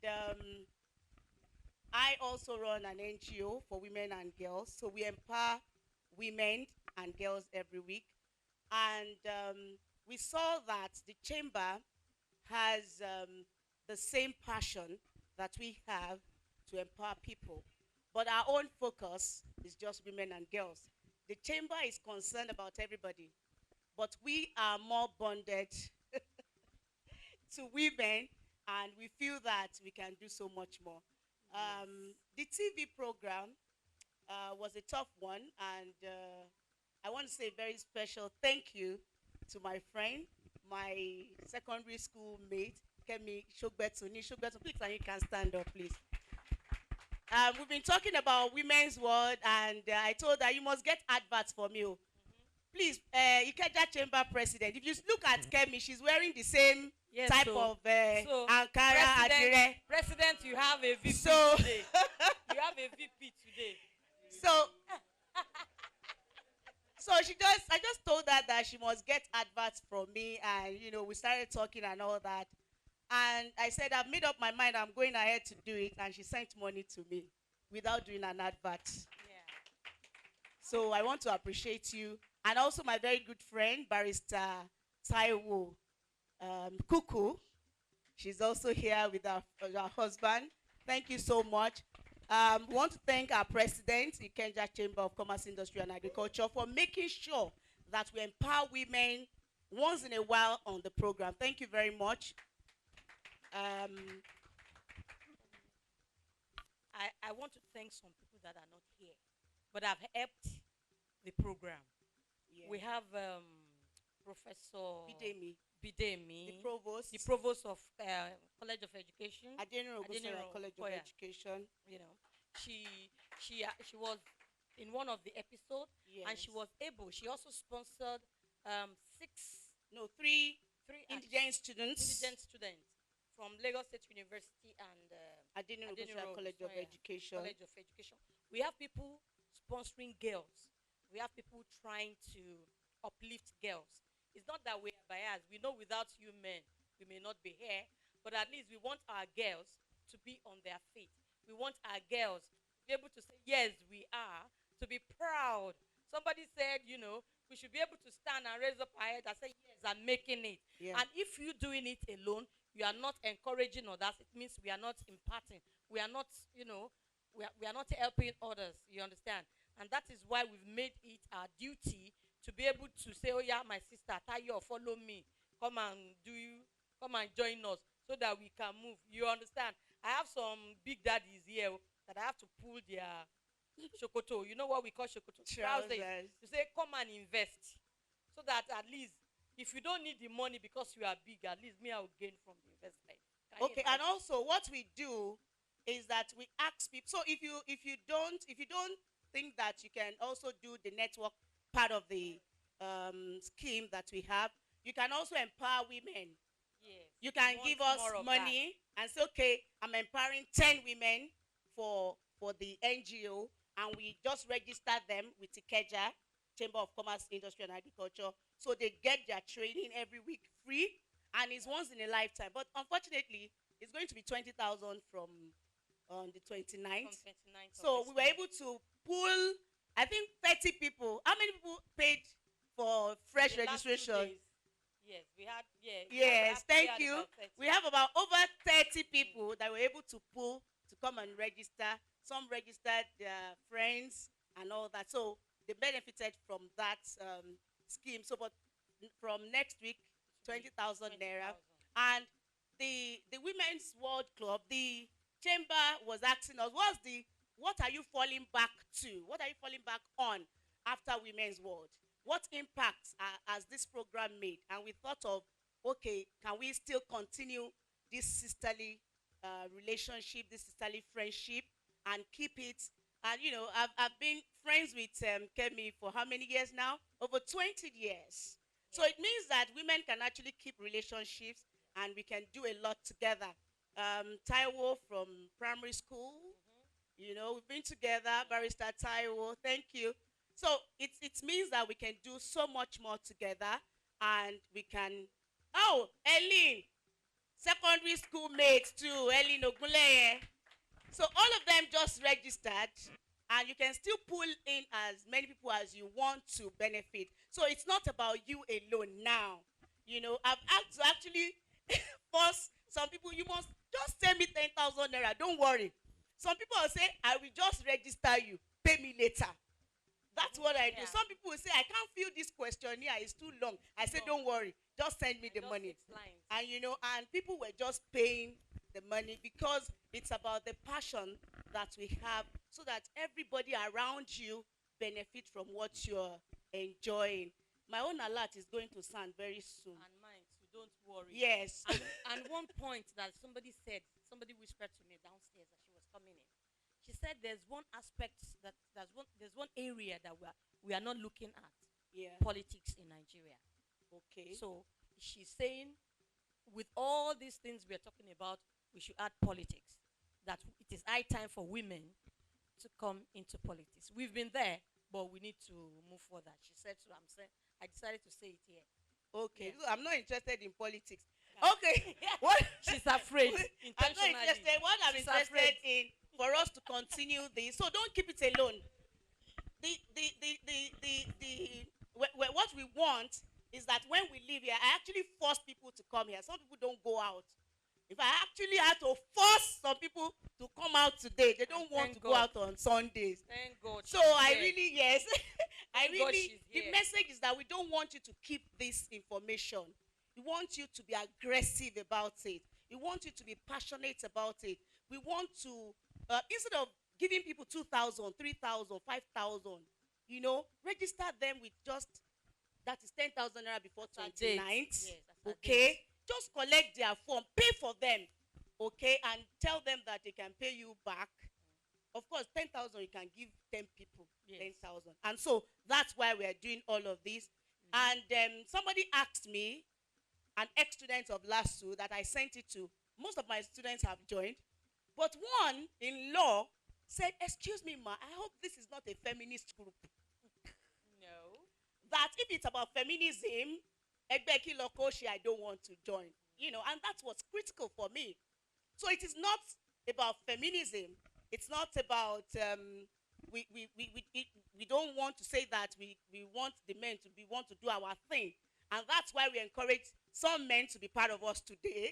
I also run an NGO for women and girls. So we empower women and girls every week. And we saw that the chamber has the same passion that we have to empower people. But our own focus is just women and girls. The chamber is concerned about everybody, but we are more bonded to women, and we feel that we can do so much more. The TV program was a tough one, and I want to say a very special thank you to my friend, my secondary school mate, Kemi Shogbetuni. Shogbetuni, please, and you can stand up, please. We've been talking about Women's World, and I told her you must get adverts for me. Please, Ikeja Chamber President, if you look at Kemi, she's wearing the same type of Ankara Adire. President, you have a VP So, today. You have a VP today. So I just told her that she must get adverts from me, and we started talking and all that. And I said, I've made up my mind, I'm going ahead to do it. And she sent money to me without doing an advert. So I want to appreciate you. And also my very good friend, Barrister Taiwo Kuku. She's also here with her husband. Thank you so much. We want to thank our president, the Kenja Chamber of Commerce, Industry and Agriculture, for making sure that we empower women once in a while on the program. Thank you very much. I want to thank some people that are not here, but have helped the program. Yeah. We have Professor Bidemi, the provost of College of Education, Adeniran Adeniran College of Okoya. Education. You know, she was in one of the episodes, and she was able. She also sponsored three indigent students from Lagos State University and Adeniran College of Education. College of Education. We have people sponsoring girls. We have people trying to uplift girls. It's not that we are biased. We know without you men, we may not be here, but at least we want our girls to be on their feet. We want our girls to be able to say, yes, we are, to be proud. Somebody said, we should be able to stand and raise up our head and say, yes, I'm making it. Yeah. And if you're doing it alone, you are not encouraging others. It means we are not imparting. We are not, we are not helping others. You understand? And that is why we've made it our duty to be able to say, oh yeah, my sister, Tayo, follow me. Come and join us so that we can move. You understand? I have some big daddies here that I have to pull their shokoto. You know what we call shokoto? Trousers. To say, come and invest. So that at least, if you don't need the money because you are big, at least me, I will gain from the investment. Okay, and also what we do is that we ask people. So if you don't think that you can also do the network part of the scheme that we have, you can also empower women. Yes, you can give us money and say, okay, I'm empowering 10 women for the NGO, and we just register them with ICCIA, Chamber of Commerce, Industry and Agriculture, so they get their training every week free, and it's once in a lifetime. But unfortunately, it's going to be 20,000 from on the 29th. So we were able to pull, I think, 30 people. How many people paid for fresh registration? Yes, we had. Yeah. Yes, thank you. We have about over 30 people that were able to pull to come and register. Some registered their friends and all that. So they benefited from that scheme. So, but from next week, 20,000 naira. And the Women's World Club, the chamber was asking us, what are you falling back to? What are you falling back on after Women's World? What impacts has this program made? And we thought of, okay, can we still continue this sisterly relationship, this sisterly friendship, and keep it? And I've been friends with Kemi for how many years now? Over 20 years. So it means that women can actually keep relationships, and we can do a lot together. Taiwo from primary school, we've been together. Barrister Taiwo, thank you. So it means that we can do so much more together, and we can. Oh, Eileen, secondary school mates too, Eileen Ogunleye. So all of them just registered, and you can still pull in as many people as you want to benefit. So it's not about you alone now. I've had to actually force some people. You must just send me 10,000 naira. Don't worry. Some people will say, I will just register you. Pay me later. That's what I do. Some people will say, I can't fill this questionnaire. It's too long. I say, don't worry. Just send me the money. And and people were just paying the money because it's about the passion that we have, so that everybody around you benefit from what you're enjoying. My own alert is going to sound very soon. And mine too, don't worry. Yes. And one point that somebody whispered to me downstairs as she was coming in. She said there's one aspect there's one area that we are not looking at. Yeah. Politics in Nigeria. Okay. So she's saying, with all these things we're talking about, we should add politics. That it is high time for women to come into politics. We've been there, but we need to move further. She said so. I decided to say it here. Okay. Yeah. So I'm not interested in politics. Okay. What? She's afraid. I'm not interested. What I'm She's interested afraid. in for us to continue this. So don't keep it alone. What we want is that when we leave here, I actually force people to come here. Some people don't go out. If I actually had to force some people to come out today, they don't want Thank to go God. out on Sundays. Thank God. So she's I here. really, yes, I Thank God really, she's the here. message is that we don't want you to keep this information. We want you to be aggressive about it. We want you to be passionate about it. We want to, instead of giving people 2,000, 3,000, 5,000, register them with just, that is 10,000 naira before As a date. 29th. Yes, as a Okay? date. Just collect their form, pay for them. Okay? And tell them that they can pay you back. Of course, 10,000, you can give 10 people 10,000. And so that's why we are doing all of this. And somebody asked me, an ex-student of LASU, that I sent it to. Most of my students have joined. But one in law said, excuse me, ma, I hope this is not a feminist group. No. That if it's about feminism, Egbeki Lokoshi, I don't want to join. And that's what's critical for me. So it is not about feminism. It's not about, we don't want to say that we want the men to want to do our thing. And that's why we encourage some men to be part of us today.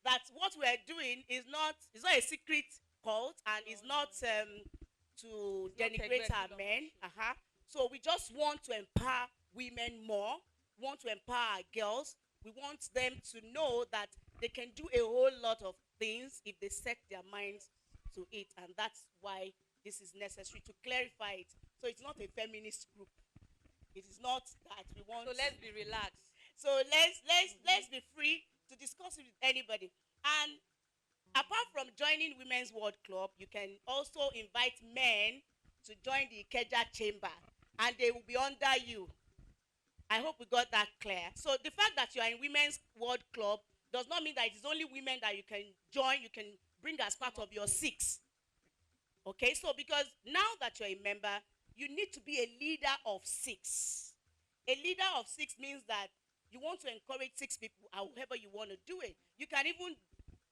That what we are doing is not a secret cult, and is not to denigrate our men. So we just want to empower women more, want to empower our girls. We want them to know that they can do a whole lot of things if they set their minds to it. And that's why this is necessary, to clarify it. So it's not a feminist group. It is not that we want. So let's be relaxed. So let's be free to discuss it with anybody. And apart from joining Women's World Club, you can also invite men to join the Ikeja chamber, and they will be under you. I hope we got that clear. So the fact that you are in Women's World Club does not mean that it is only women that you can join, you can bring as part of your 6. Okay, so because now that you're a member, you need to be a leader of 6. A leader of 6 means that you want to encourage 6 people, however you want to do it. You can even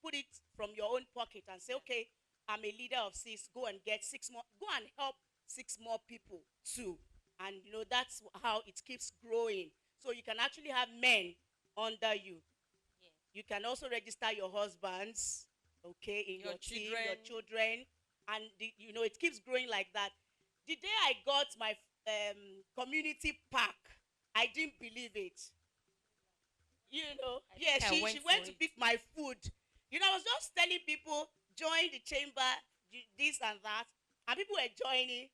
put it from your own pocket and say, okay, I'm a leader of 6, go and get 6 more, go and help 6 more people too. And that's how it keeps growing. So you can actually have men under you. Yes. You can also register your husbands, okay, in your team, your children. And it keeps growing like that. The day I got my community pack, I didn't believe it. She went to pick my food. I was just telling people, join the chamber, this and that. And people were joining.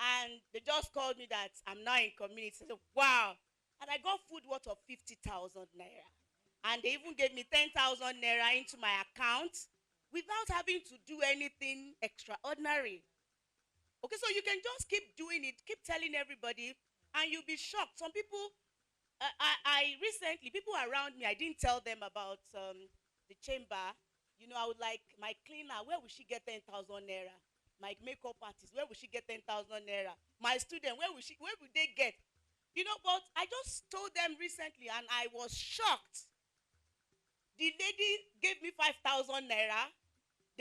And they just called me that I'm now in community. I said, wow. And I got food worth of 50,000 naira. And they even gave me 10,000 naira into my account without having to do anything extraordinary. Okay, so you can just keep doing it, keep telling everybody, and you'll be shocked. Some people, I recently, people around me, I didn't tell them about the chamber. I would like, my cleaner, where will she get 10,000 naira? My makeup artist, where will she get 10,000 naira? My student, where will they get? But I just told them recently, and I was shocked. The lady gave me 5,000 naira,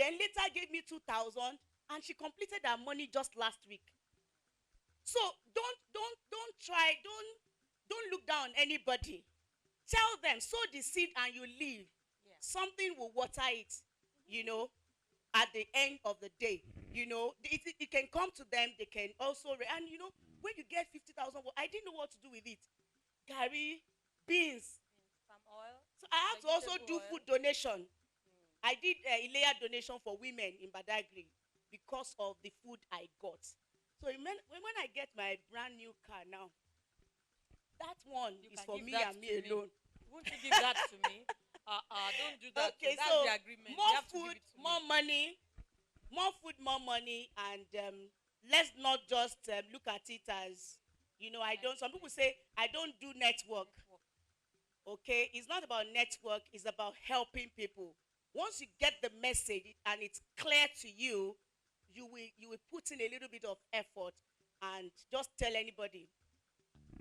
then later gave me 2,000, and she completed her money just last week. So don't try, don't look down on anybody. Tell them, sow the seed and you leave. Yeah. Something will water it, at the end of the day. It can come to them, they can also, and when you get 50,000, I didn't know what to do with it. Gary, beans, palm oil. So I had to also do food donation. I did a layer donation for women in Badagry because of the food I got. So when I get my brand new car now, that one is for me and me alone. Won't you give that to me? Don't do that. Okay, that's so the agreement. more food, more money, more food, more money, and let's not just look at it as, I don't. Some people say I don't do network. Okay, it's not about network. It's about helping people. Once you get the message and it's clear to you, you will put in a little bit of effort and just tell anybody.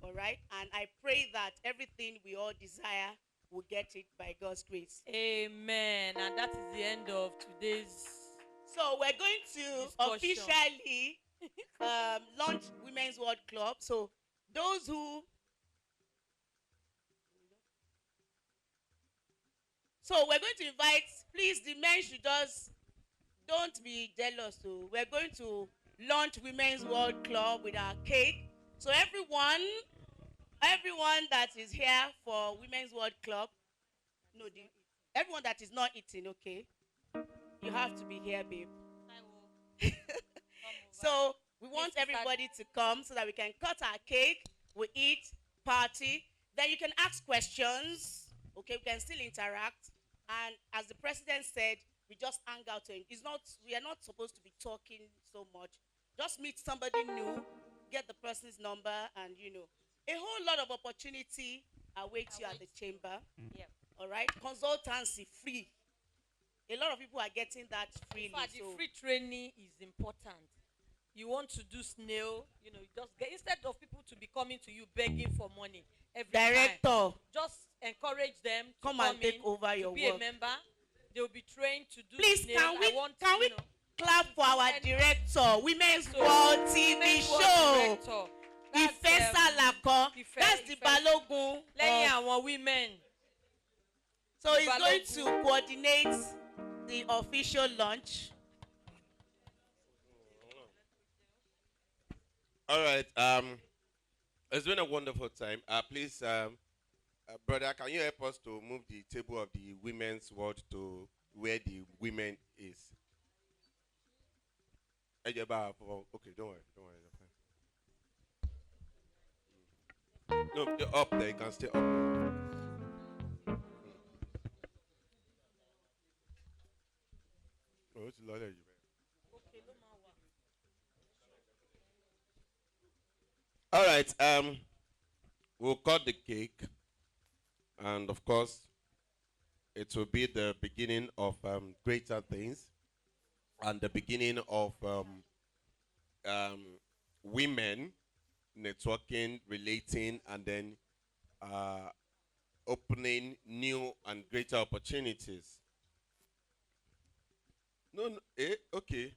All right, and I pray that everything we all desire we'll get it by God's grace. Amen. And that is the end of today's. So we're going to officially launch Women's World Club. So those who we're going to invite, please, the men should just don't be jealous. So we're going to launch Women's World Club with our cake. So everyone that is here for Women's World Club, everyone that is not eating, okay, you have to be here, babe. So we want everybody to come so that we can cut our cake, we eat, party. Then you can ask questions, okay, we can still interact. And as the president said, we just hang out. We are not supposed to be talking so much. Just meet somebody new, get the person's number, and a whole lot of opportunity awaits you at the chamber. Yeah. All right, consultancy free. A lot of people are getting that freely. The free training is important. You want to do snail, you just get, instead of people to be coming to you begging for money every Director, time, just encourage them to come and take over your be work. a member. They will be trained to do Please, snail. can we clap for our director, Women's World TV show? Ife Salako. That's the Balogun. Our women. So he's going to coordinate the official launch. All right. It's been a wonderful time. Please, brother, can you help us to move the table of the Women's World to where the women is? Okay, don't worry. No, you're up there. You can stay up. Oh, it's a lot of you. All right. We'll cut the cake, and of course, it will be the beginning of greater things, and the beginning of women networking, relating, and then opening new and greater opportunities. No, okay.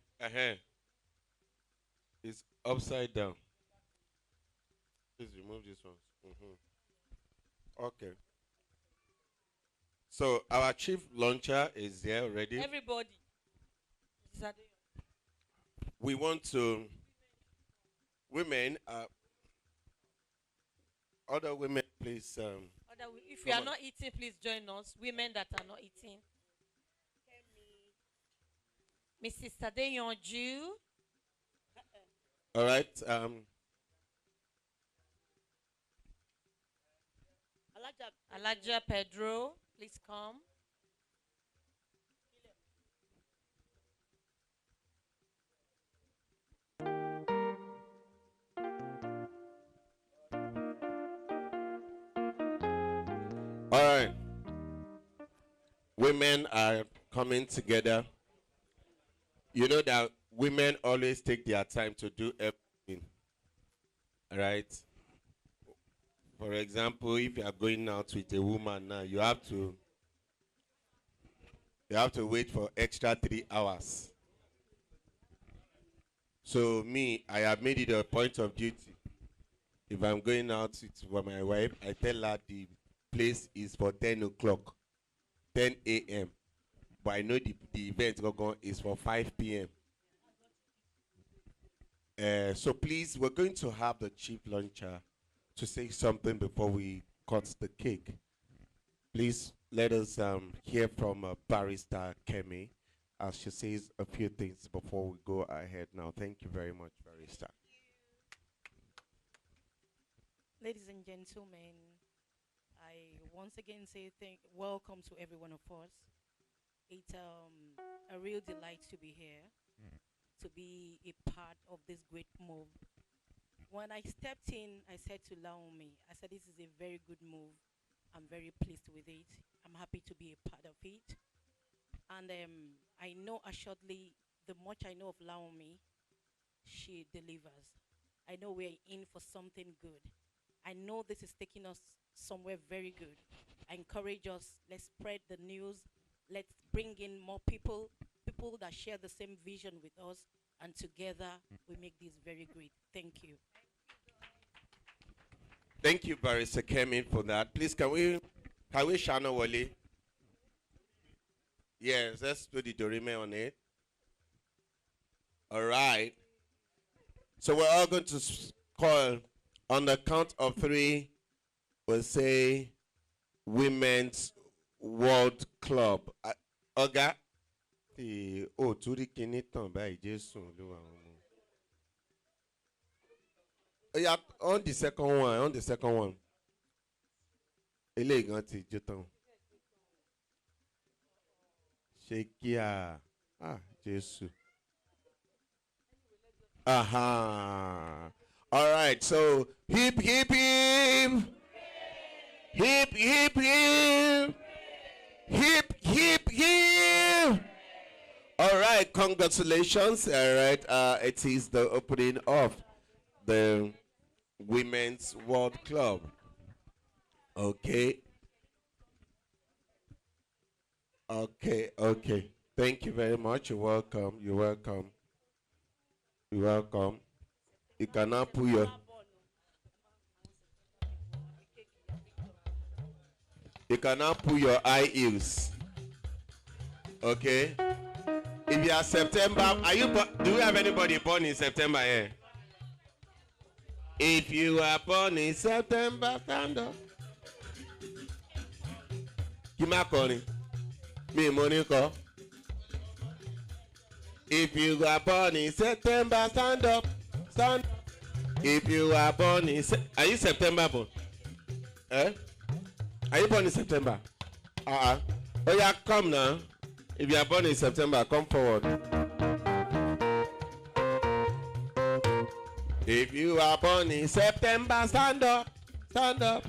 It's upside down. Please remove this one. Okay. So our chief launcher is there already. Everybody. We want to women. Other women, please. If you are not eating, please join us. Women that are not eating. Mrs. Tadeyonju. All right. Alaja Pedro, please come. All right. Women are coming together. You know that women always take their time to do everything. Right? For example, if you are going out with a woman now, you have to wait for extra 3 hours. So me, I have made it a point of duty. If I'm going out with my wife, I tell her the place is for 10 o'clock, 10 a.m. But I know the event is for 5 p.m. So please, we're going to have the chief launcher to say something before we cut the cake. Please let us hear from Barrister Kemi as she says a few things before we go ahead now. Thank you very much, Barrister. Ladies and gentlemen, I once again say welcome to every one of us. It's a real delight to be here, to be a part of this great move. When I stepped in, I said to Laomi, I said, this is a very good move. I'm very pleased with it. I'm happy to be a part of it. And I know assuredly, the much I know of Laomi, she delivers. I know we're in for something good. I know this is taking us somewhere very good. encourage us. Let's spread the news. Let's bring in more people that share the same vision with us, and together we make this very great. Thank you. Thank you, Barrister Kemin, for that. Please, can we Shana Wale? Yes, let's do the Dorime on it. All right. So we're all going to call on the count of 3. We'll say Women's World Club. Oga. Oh, turi kini tan by Jason. Yeah, on the second one. Elegant Jotan. Shekia. Jesus. Aha. All right, so hip, hip, hip. Hip, hip, hip. Hip, hip, hip. All right, congratulations. All right, it is the opening of the Women's World Club. Okay. Thank you very much. You're welcome. You can now put your high heels. Okay. If you are September, do we have anybody born in September here? If you are born in September, stand up. Kima calling? Me Monica. If you are born in September, stand up. Stand. If you are born in are you September born? Eh? Are you born in September? Oh yeah, come now. If you are born in September, come forward. If you are born in September, stand up. Stand up.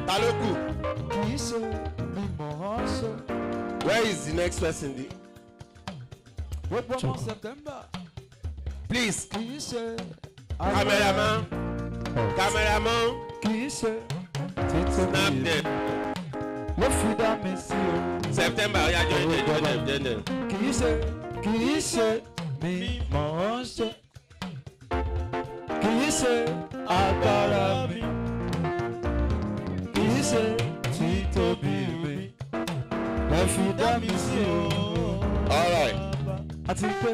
Taloku. Where is the next person? September. Please. Cameraman. Snap them. September, join them. Agbára mi, kìí ṣe títóbi mi, ẹ fi dá mi sí o. All right. Àti pé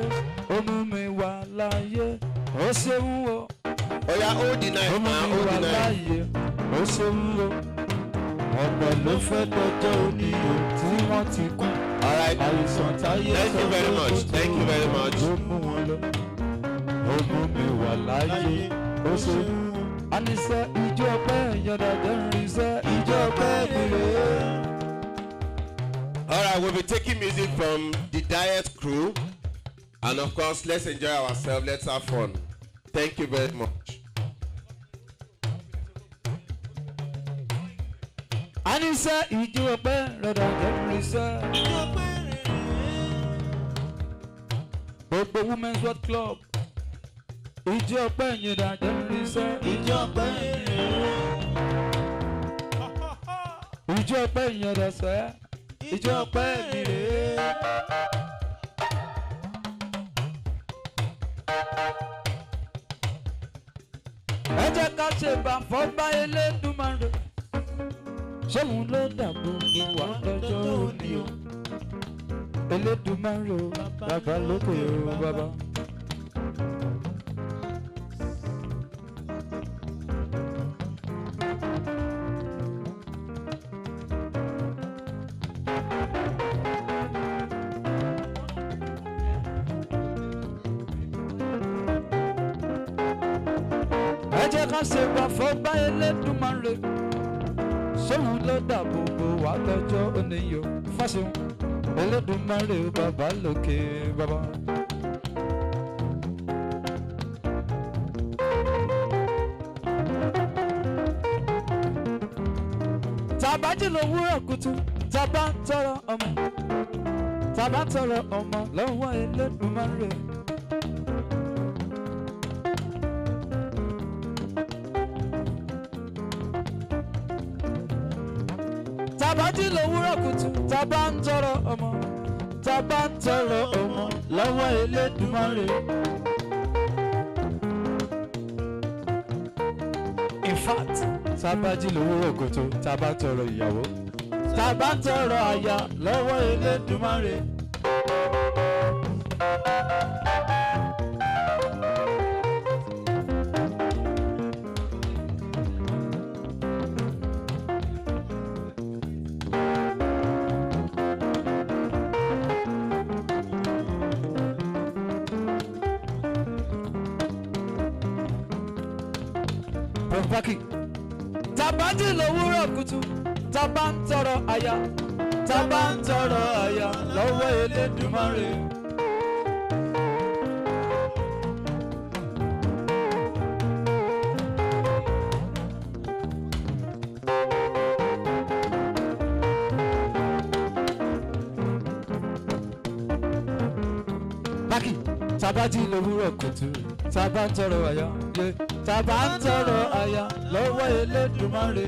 ó mú mi wà láyé, ó ṣeun o. Oya, hold the knife now, hold the knife. Ó ṣeun o. Ọ̀pọ̀ ló fẹ́ dọjọ́ òní o tí wọ́n ti kú. All right. Àìsàn táyé sọ Thank you very much. Thank you very much. Ó mú wọn lọ. Ó mú mi wà láyé, ó ṣeun. Àníṣe ìjọ ọpẹ́ ìyọ̀dà jẹ́rìíṣẹ́ ìjọ ọpẹ́ mi rèé. All right, we'll be taking music from the Diet Crew. And of course, let's enjoy ourselves. Let's have fun. Thank you very much. Àníṣe ìjọ ọpẹ́ ìyọ̀dà jẹ́rìíṣẹ́. Gbogbo Women's World Club. Ìjọ ọpẹ́ ìyọ̀dà jẹ́rìíṣẹ́. Ìjọ ọpẹ́ ìjọ ọpẹ́ ìyọ̀dà sẹ́. Ìjọ ọpẹ́ mi rèé. Ẹ jẹ́ ká ṣe bàfọ́ bá Elédùmarè. Ṣéun ló dàbò wà lọ́jọ́ òní o. Elédùmarè o, bàbá lókè o, bàbá. Ẹ jẹ́ ká ṣe bàfọ́ bá Elédùmarè. Ṣéun ló dàbò bò wá lọ́jọ́ òní o. Fáṣeun Elédùmarè o, bàbá lókè bàbá. Tàbá jí lówùúrọ̀ kùtù, tàbá ń tọrọ ọmọ. tàbá tọrọ ọmọ lọ́wọ́ Elédùmarè. Tàbá jí lówùúrọ̀ kùtù tàbá ń tọrọ ọmọ tàbá ń tọrọ ọmọ lọ́wọ́ Elédùmarè. In fact, tàbá jí lówùúrọ̀ kùtù tàbá tọrọ ìyàwó tàbá ń tọrọ aya lọ́wọ́ Elédùmarè. Paki tàbá jí lówùúrọ̀ kùtù tàbá ń tọrọ aya tàbá ń tọrọ aya lọ́wọ́ Elédùmarè. Paki tàbá jí lówùúrọ̀ kùtù tàbá ń tọrọ aya tàbá ń tọrọ aya lọ́wọ́ Elédùmarè.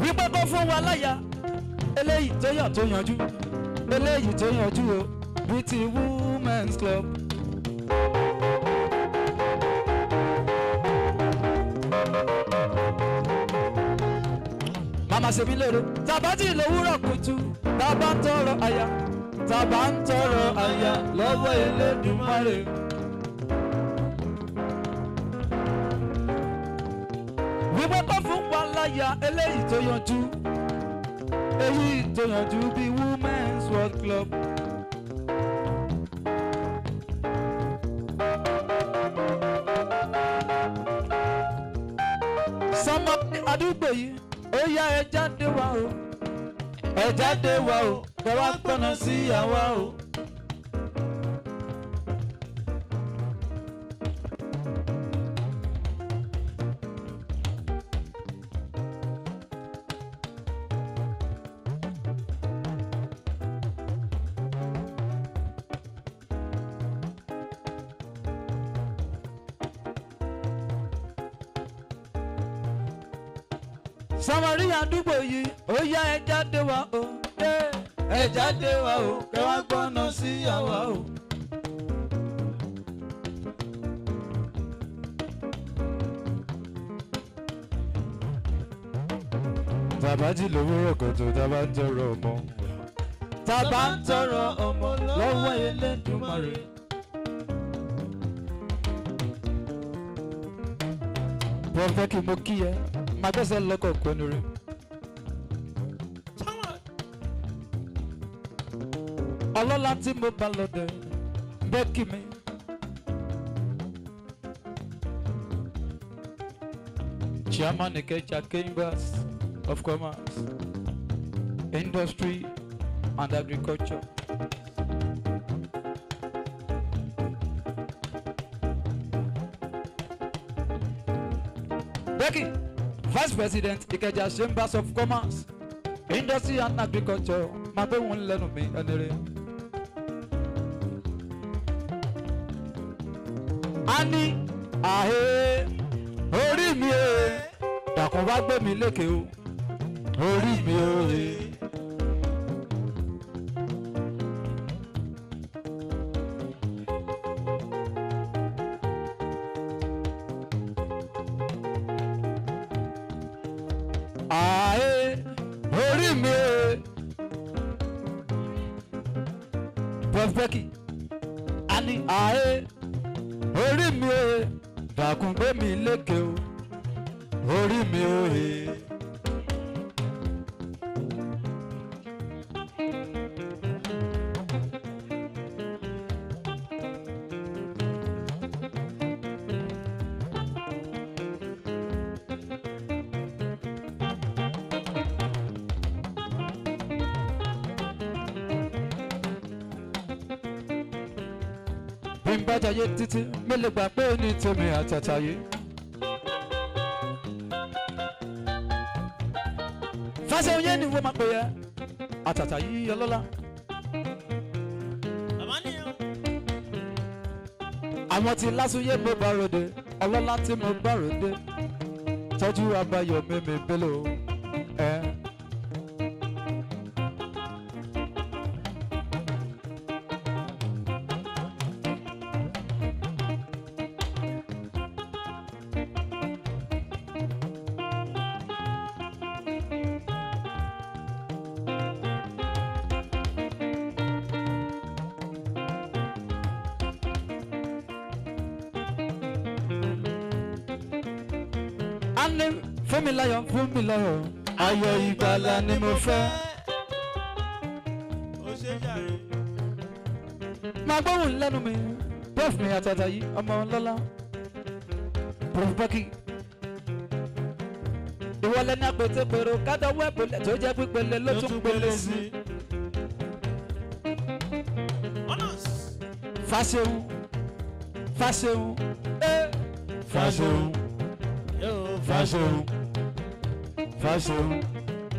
Wípé kó fún wa láya eléyìí tó yàn tó yanjú eléyìí tó yanjú o bíi ti women's club. Màmá ṣe mí lérò tàbá tí lówùúrọ̀ kùtù tàbá ń tọrọ aya tàbá ń tọrọ aya lọ́wọ́ Elédùmarè. Wípé kó fún wa láya eléyìí tó yanjú èyí tó yanjú bíi women's world club. Sọmọ àdúgbò yìí ó yá ẹ jáde wá o ẹ jáde wá o kẹ wá gbọ́nà sí àwa o. Sọmọrí àdúgbò yìí ó yá ẹ jáde wá o ẹ jáde wá o kẹ wá gbọ́nà sí àwa o. Tàbá jí lówùúrọ̀ kùtù tàbá ń tọrọ ọmọ tàbá ń tọrọ ọmọ lọ́wọ́ Elédùmarè. Wọ́n fẹ́ kí mo kí ẹ máa gbẹ́sẹ̀ lọ́kọ̀ pẹ́nu rẹ̀. Ọlọ́lá tí mo bá lọ́dẹ̀ bẹ́ kí mi. Chairman Ikeja Chambers of Commerce, Industry and Agriculture. Becky, Vice President Ikeja Chambers of Commerce, Industry and Agriculture, máa gbé wọn lẹ́nu mi ẹni rẹ̀. A ní àhẹ orí mi o, dàkún wá gbé mi lékè o, orí mi o rè. Orí mi o, Prof Becky, a ní àhẹ orí mi o, dàkún gbé mi lékè o, orí mi o rè. Bí n bá jayé títí mi lè gbà pé ó ní tèmi àtàtàyé. fásẹ̀ oyè ni wọ́n máa pè é àtàtà yìí ọlọ́lá. àwọn tí lásùyé mo bá ròde ọlọ́lá tí mo bá ròde tọ́jú abayọ̀ mímí bélò ẹ̀. Ani fún mi láyọ̀ ayọ̀ ìgbàlà ni mo fẹ́. Máa gbóhùn lẹ́nu mi prof mi àtàtà yìí ọmọ ọlọ́lá prof Bọ́kì. Ìwọlẹ̀ ní àpètèpèrò kádọ́wọ́ ẹ̀bùlẹ̀ tó jẹ́ pípele ló tún pele sí. Fáṣeun Fáṣeun Fáṣeun Fáṣeun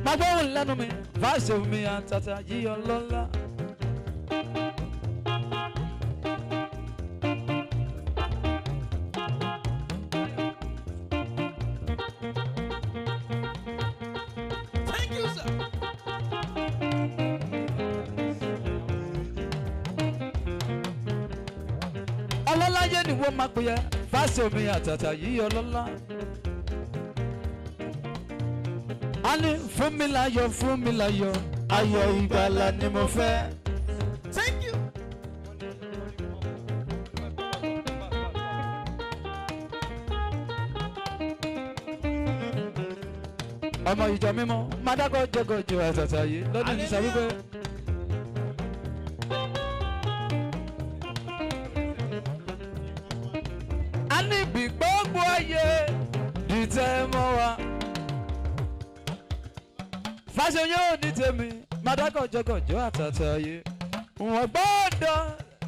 máa gbóhùn lẹ́nu mi Fáṣeun mi àtàtà yìí ọlọ́lá. Thank you, sir. Ọlọ́lá yé ni wọ́n máa pè é Fáṣeun mi àtàtà yìí ọlọ́lá. Ani fún mi láyọ̀ ayọ̀ ìgbàlà ni mo fẹ́. Thank you. Ọmọ ìjọ mímọ́ Mádàkọ̀ jọgọjọ àtàtà yìí lọ́dún ní sọ wípé. A ní bí gbogbo ayé dìtẹ̀ mọ́ wa. Fáṣeun yóò ní tèmi Mádàkọ̀ jọgọjọ àtàtà yìí. Wọ́n gbọ́dọ̀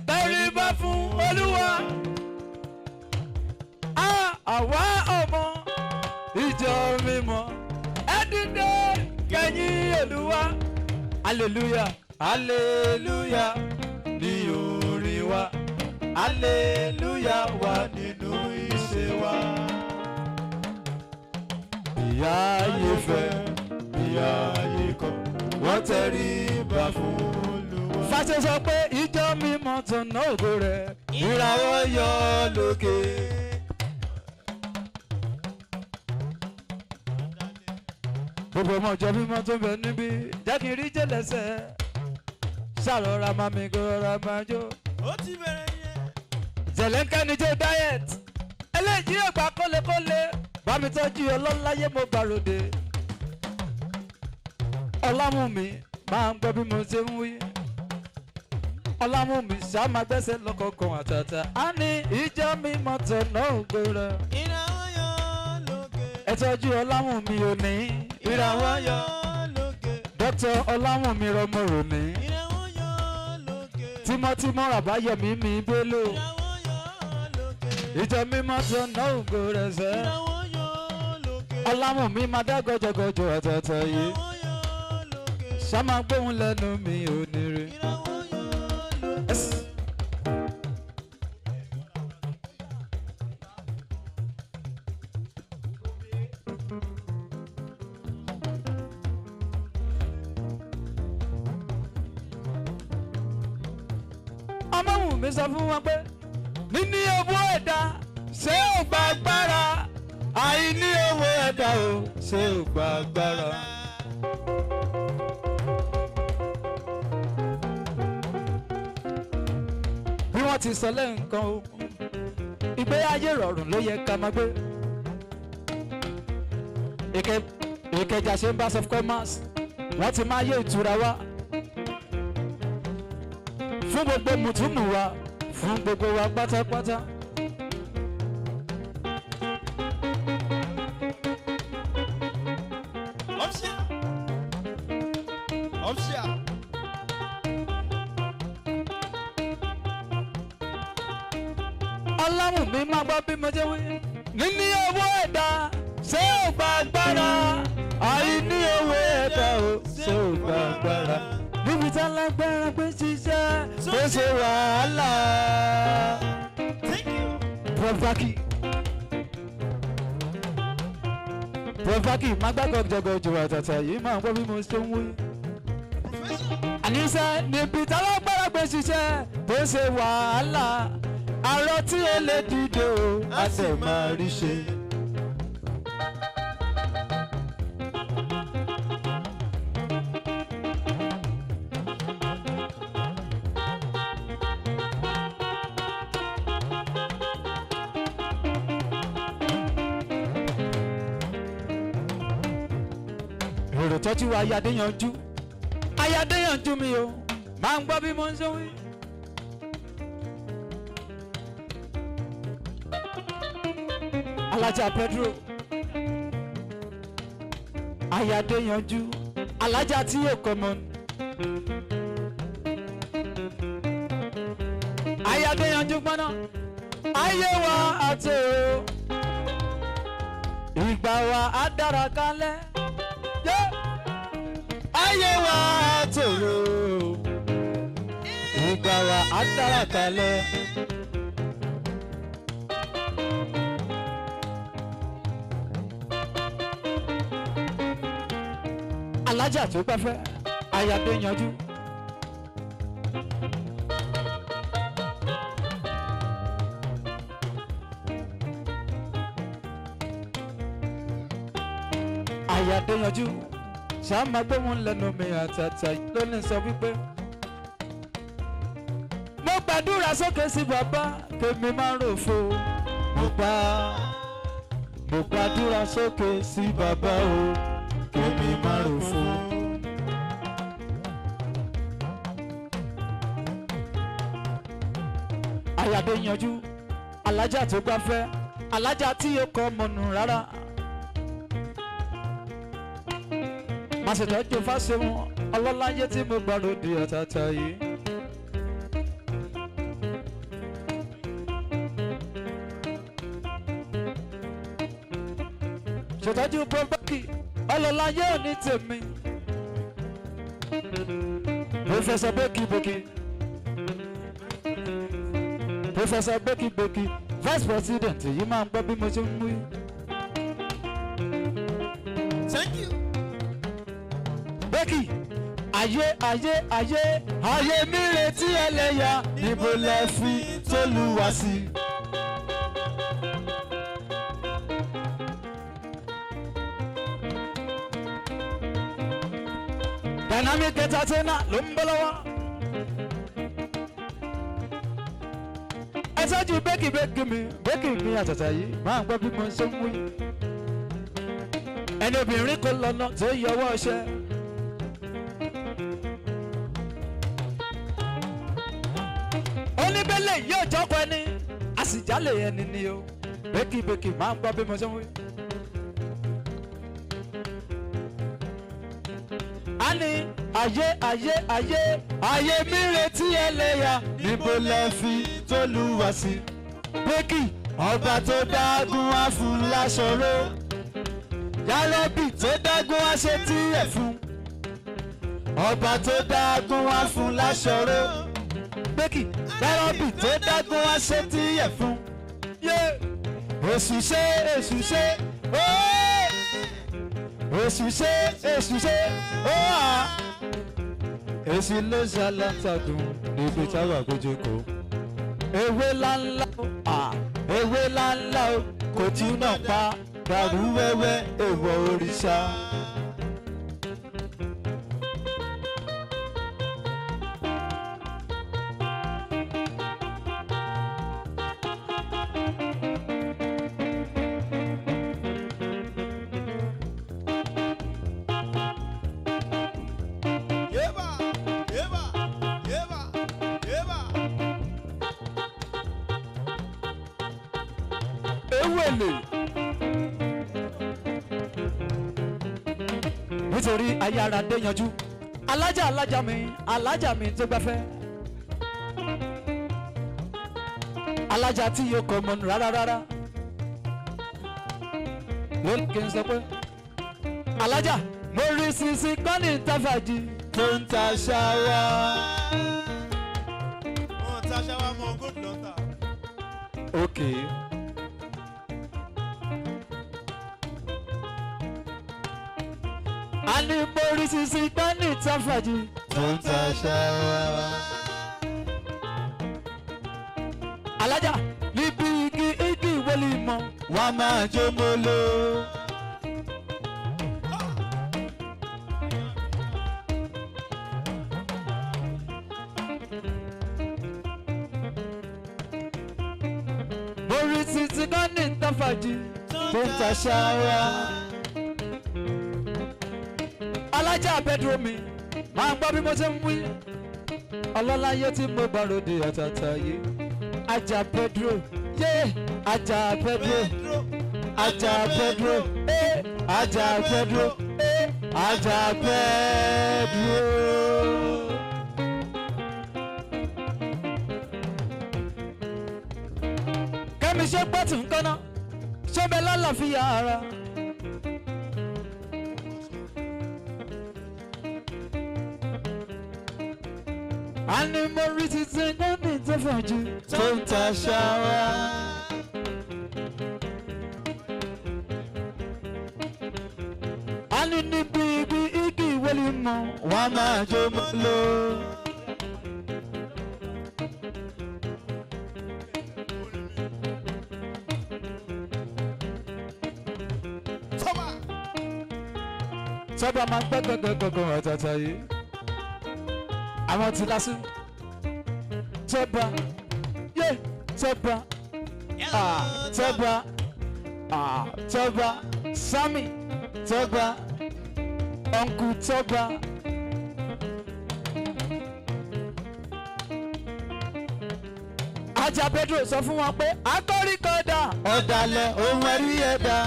tẹríba fún Olúwa. Àwa ọmọ ìjọ mímọ́ ẹ dìde kẹ̀yìn Olúwa. Hallelujah, hallelujah ní orin wa. Hallelujah wà nínú ìṣe wa. Ìyà ayé fẹ́, ìyà ayé kọ̀, wọ́n tẹríba fún Olúwa. Fáṣeun sọ pé ìjọ mímọ́ tọ̀nà ògo rẹ̀ ìràwọ̀ yọ lókè. Gbogbo ọmọ ìjọ mímọ́ tó bẹ níbí jẹ́ kí n rí jẹ́lẹ́sẹ̀ ṣàrọ̀ra máa mi kó rọra máa jó. Ó ti bẹ̀rẹ̀ yẹn. Jẹ̀lẹ́ńkẹ́ ni jó diet eléyìí ògbà kólekóle bá mi tọ́jú ọlọ́láyé mo gbàròdè. Ọlámùmí máa ń gbọ́ bí mo ṣe ń wí. Ọlámùmí ṣá máa gbẹ́sẹ̀ lọ́kọ̀ọ̀kan àtàtà á ní ìjọ mímọ́ tọ̀nà ògo rẹ̀. Ìràwọ̀ yọ lókè. Ẹ tọ́jú Ọlámùmí òní. Ìràwọ̀ yọ lókè. Dr. Ọlámùmí rọmọ ròní. Ìràwọ̀ yọ lókè. Tímọ́tímọ́ Àbáyọ̀mí mi Bello. Ìràwọ̀ yọ lókè. Ìjọ mímọ́ tọ̀nà ògo rẹ̀ sẹ́. Ìràwọ̀ yọ lókè. Ọlámùmí máa dá gọjọgọjọ àtàtà yìí. Ìràwọ̀ yọ lókè. Ṣá máa gbóhùn lẹ́nu mi ò ní rí. Ìràwọ̀ yọ lókè. Ọmọwùmí sọ fún wọn pé níní owó ẹ̀dá ṣé ò gba agbára àìní owó ẹ̀dá o ṣé ò gba agbára. Bí wọ́n ti sọ lẹ́ǹkan o ìgbé ayé rọrùn ló yẹ ká máa gbé. Ìkẹjà Chambers of Commerce wọ́n ti máa yé ìtura wá fún gbogbo mùtúmù wa fún gbogbo wa pátápátá. Ọ̀ṣà. Ọlámùmí máa gbọ́ bí mo jẹ́ wí. Níní owó ẹ̀dá ṣé ò gba agbára àìní owó ẹ̀dá o ṣé ò gba agbára níbi tá lágbára pé ṣiṣẹ́ tó ṣe wàhálà. Provaki má gbàgbọ́ jọgọjọ àtàtà yìí máa ń gbọ́ bí mo ṣe ń wí. Àníṣe níbi tá lágbára pé ṣiṣẹ́ tó ṣe wàhálà àrò tí ó lè dìde o á sì máa rí ṣe. èrò tọ́jú ayádéyanjú ayádéyanjú mi o máa ń gbọ́ bí mo ń ṣe wí. alájà Pedro ayádéyanjú alájà tí yóò kọ́ mọ́ ayádéyanjú gbọ́ná ayé wa àti o ìgbà wa á dára kálẹ̀. Ayé wa tòrò ìgbà wa á dára kalẹ̀. Alájà tó gbafẹ́ ayáde yanjú. Ayáde yanjú. Ṣá máa gbé wọn lẹ́nu mi àtàtà ló ní sọ wípé. Mo gbàdúrà sókè sí bàbá kémi máa rò fo. Mo gbàdúrà sókè sí bàbá o kémi máa rò fo. Ayáde yanjú alájà tó gbáfẹ́ alájà tí yóò kọ́ mọ̀nù rárá. Màṣẹ̀tọ́jú fáṣẹ́wọ̀n ọlọ́láyé tí mo gbàrò di ọ̀tàtà yìí. Ṣètọ́jú pọ́ńpẹ́kì ọlọ́láyé òní tèmi. Pòfẹ́sọ̀ Bẹ́kì Pòfẹ́sọ̀ Bẹ́kì Vice President yìí máa ń gbọ́ bí mo ṣe ń wí. Thank you. Bẹ́kì ayé mi retí ẹlẹ́yà níbo lẹ fi t'Olúwa sí. Dynamic entertainer ló ń bọ́ lọ́wọ́. Ẹ tọ́jú Bẹ́kì mi àtàtà yìí máa ń gbọ́ bí mo ṣe ń wí. Ẹni obìnrin kò lọ́nà tó yọwọ́ ṣẹ́. Oníbẹ̀lẹ̀ yóò jọ́kọ̀ ẹni a sì jálè ẹni ni o. Bẹ́kì máa ń gbọ́ bí mo ṣe ń wí. A ní ayé mi retí ẹlẹ́yà níbo lẹ fi t'Olúwa sí. Bẹ́kì ọba tó dágún wá fún láṣọró. Yálọ́bì tó dágún wá ṣe tí ẹ̀ fún. Ọba tó dágún wá fún láṣọró. Bẹ́kì yálọ́bì tó dágún wá ṣe tí ẹ̀ fún. Èṣù ṣe èsì ló ṣàlàtàdùn níbi táwọn àgbójú kò. Ewé ńláńlá o kò tí náà pa dàrú wẹ́wẹ́ èèwọ̀ òrìṣà. Nítorí ayára dé yanjú alájà mi tó gbafẹ́ alájà tí yóò kọ́ mọ́nu rárá lónìí kí n sọ pé alájà mo rí sisi kọ́ni táfàjì tó ń ta ṣáwá. Wọ́n ta ṣáwá mọ́ good lọ́tà. Okay. a ní mo rí sisi kọ́ni táfàjì tó ń ta ṣáwá. alájà níbi igi ìwọlé mọ wà máa jó mọ́lò. orí títí kan ní ìtàfàjì tó ń ta ṣáwá. alájà bẹ́dúró mi máa ń gbọ́ bí mo ṣe ń wí. ọlọ́láyé tí mo bá ròde àtàtà yìí. ajá Pedro yé ajá Pedro ajá Pedro ajá Pedro ajá Pedro. kẹ́mi ṣe gbọ́tù nǹkan náà ṣé bẹ́ẹ̀ lálàáfíà ara. a ní mo rí títí gbọ́dọ̀ tó fàájì tó ń ta ṣáwá. a ní níbi ibi igi ìwọlé mọ wàá máa jó mọ́ lọ. sọ́ba máa ń gbẹ́ gbẹ́gbẹ́gbẹ́gbẹ́ àtàtà yìí àwọn ti lásù tọ́ba yé tọ́ba tọ́ba tọ́ba sami tọ́ba ọ̀nkù tọ́ba. ajá Pedro sọ fún wọn pé akọ́ríkọ́dà ọ̀dàlẹ̀ ohun ẹ̀rí ẹ̀dá.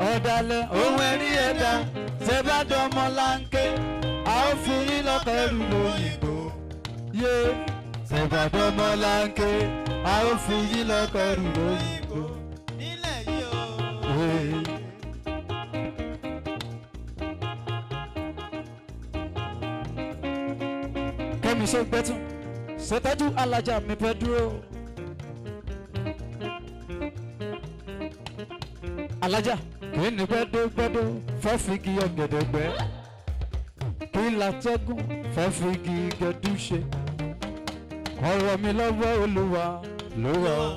ọ̀dàlẹ̀ ohun ẹ̀rí ẹ̀dá ṣe bá dọ́mọ láńké a ó fi yín lọ́kọ̀ ẹrù lóyìnbó. yé ṣe bá dọ́mọ láńké a ó fi yín lọ́kọ̀ ẹrù lóyìnbó. nílẹ̀ yìí o. kẹ́mi ṣe gbẹ́tún ṣètọ́jú alájà mi fẹ́ dúró. alájà kí ni gbẹ́dọ́gbẹ́dọ́ fẹ́ fi igi ọ̀gẹ̀dẹ̀ gbẹ́ kí látẹ́gùn fẹ́ fi igi gẹ̀dú ṣe ọ̀rọ̀ mi lọ́wọ́ Olúwa ló wà ó.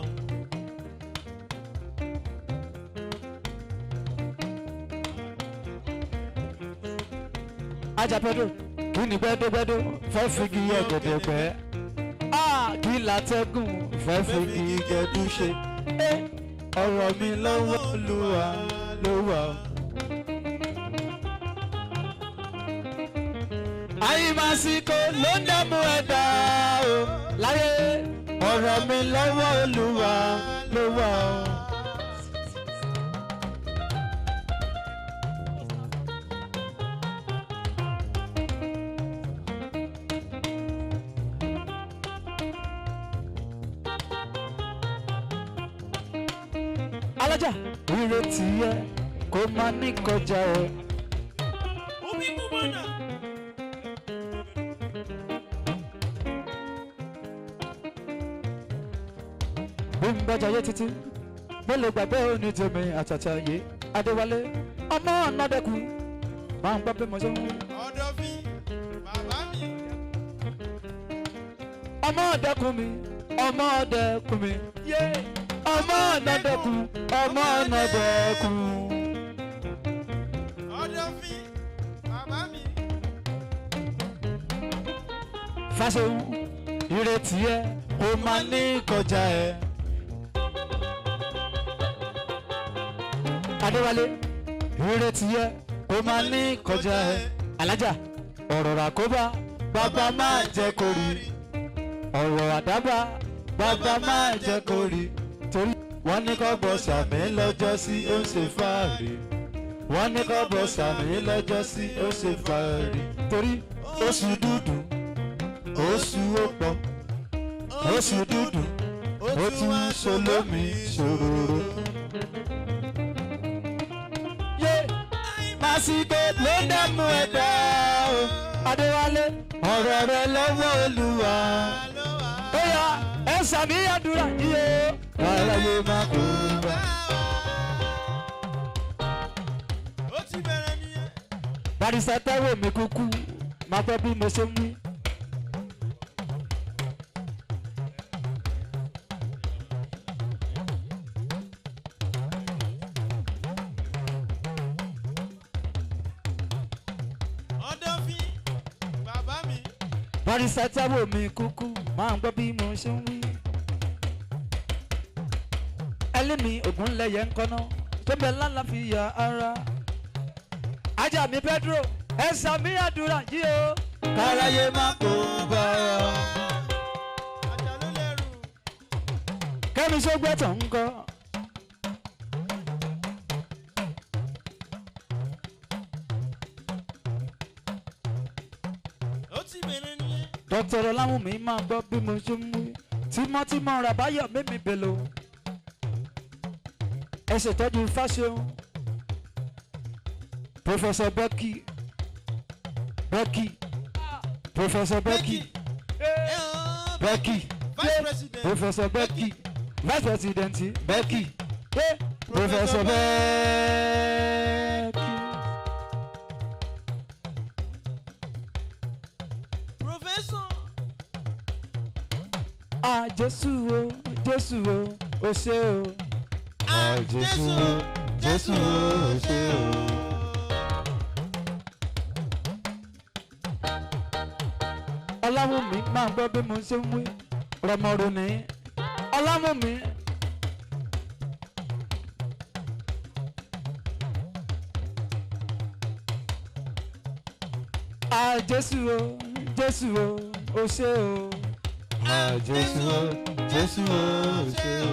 ajá Pedro kí ni gbẹ́dọ́gbẹ́dọ́ fẹ́ fi igi ọ̀gẹ̀dẹ̀ gbẹ́ kí látẹ́gùn fẹ́ fi igi gẹ̀dú ṣe ọ̀rọ̀ mi lọ́wọ́ Olúwa ló wà ó. àyìnbásíkò ló ń dààmú ẹ̀dá o láyé ọ̀rọ̀ mi lọ́wọ́ Olúwa ló wà ó. alájà ìrètí yẹ kó má ní kọjá ẹ. bí n bá jayé títí mo lè gbàgbé òní tèmi àtàtà yìí Adéwálé ọmọ ọ̀nàdẹ́kùn máa ń gbọ́ bí mo ṣe ń wí. ọ̀dọ̀ fi bàbá mi. ọmọ ọ̀dẹ́kùn mi ọmọ ọ̀dẹ́kùn mi ọmọ ọ̀nàdẹ́kùn ọmọ ọ̀nàdẹ́kùn. ọ̀dọ̀ fi bàbá mi. Fáṣọ̀hún ìrètí ẹ kò máa ní kọjá ẹ. Adéwálé ìrètí ẹ kò máa ní kọjá ẹ. Alájà ọ̀rọ̀ ràkóbá bàbá máa jẹ́ kó rí ọ̀rọ̀ àdábà bàbá máa jẹ́ kó rí torí wọ́n ní kọ́ bọ̀ sàmì lọ́jọ́ sí ó ṣe fàárì wọ́n ní kọ́ bọ̀ sàmì lọ́jọ́ sí ó ṣe fàárì torí oṣù dúdú oṣù ọ̀pọ̀ oṣù dúdú ó tún ń ṣolómi ṣòróró. Màsíkò ló ń dẹ́mu ẹ̀dá o Adéwálé ọ̀rọ̀ rẹ lọ́wọ́ Olúwa ó yá ẹ sàmì àdúrà yìí o aráyé má kó bá. ó ti bẹ̀rẹ̀ nìyẹn. Barrister Táíwò mi kúkú máa gbọ́ bí mo ṣe ń wí. Ọ̀dọ̀fin bàbá mi. Barrister Táíwò mi kúkú máa ń gbọ́ bí mo ṣe ń wí. Ẹlẹ́mi Ògúnlẹ̀yẹ ń kọ́ná tó bẹ lálàáfíà ara. Ajá mi Pedro ẹ sàmì àdúrà yìí o káráyé má kó bá ọ. Kẹ́mi Sógbẹ́tàn ń kọ́. ó ti bẹ̀rẹ̀ nìyẹn. Dr. Ọlámùmí máa gbọ́ bí mo ṣe ń wí. Tímọ́tímọ́ Ràbáyọ̀ mímí bèlò. Ẹ ṣètọ́jú Fáṣeun. Professor Becky. Professor Becky. Vice President. Professor Becky. Vice President Becky. Professor Becky. Professor. Jésù o, Jésù o, o ṣé o. Jésù o, Jésù o, o ṣé o. Ọlámùmí máa gbọ́ bí mo ṣe ń wí. Rọmọrò ní Ọlámùmí. Jésù o, Jésù o, o ṣé o. Jésù o, Jésù o, o ṣé o.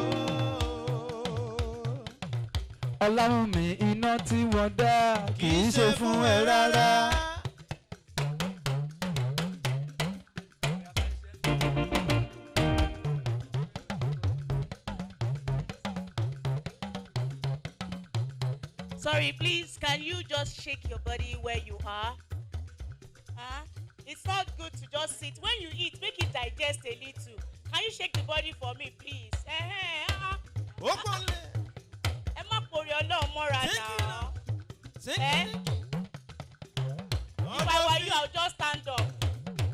Ọlámùmí iná tí wọ́n dá kì í ṣe fún ẹ rárá. Sorry, please, can you just shake your body where you are? Huh? It's not good to just sit. When you eat, make it digest a little. Can you shake the body for me, please? Ẹ má pòrí Ọlọ́run mọ́ra now. If I were you, I would just stand up.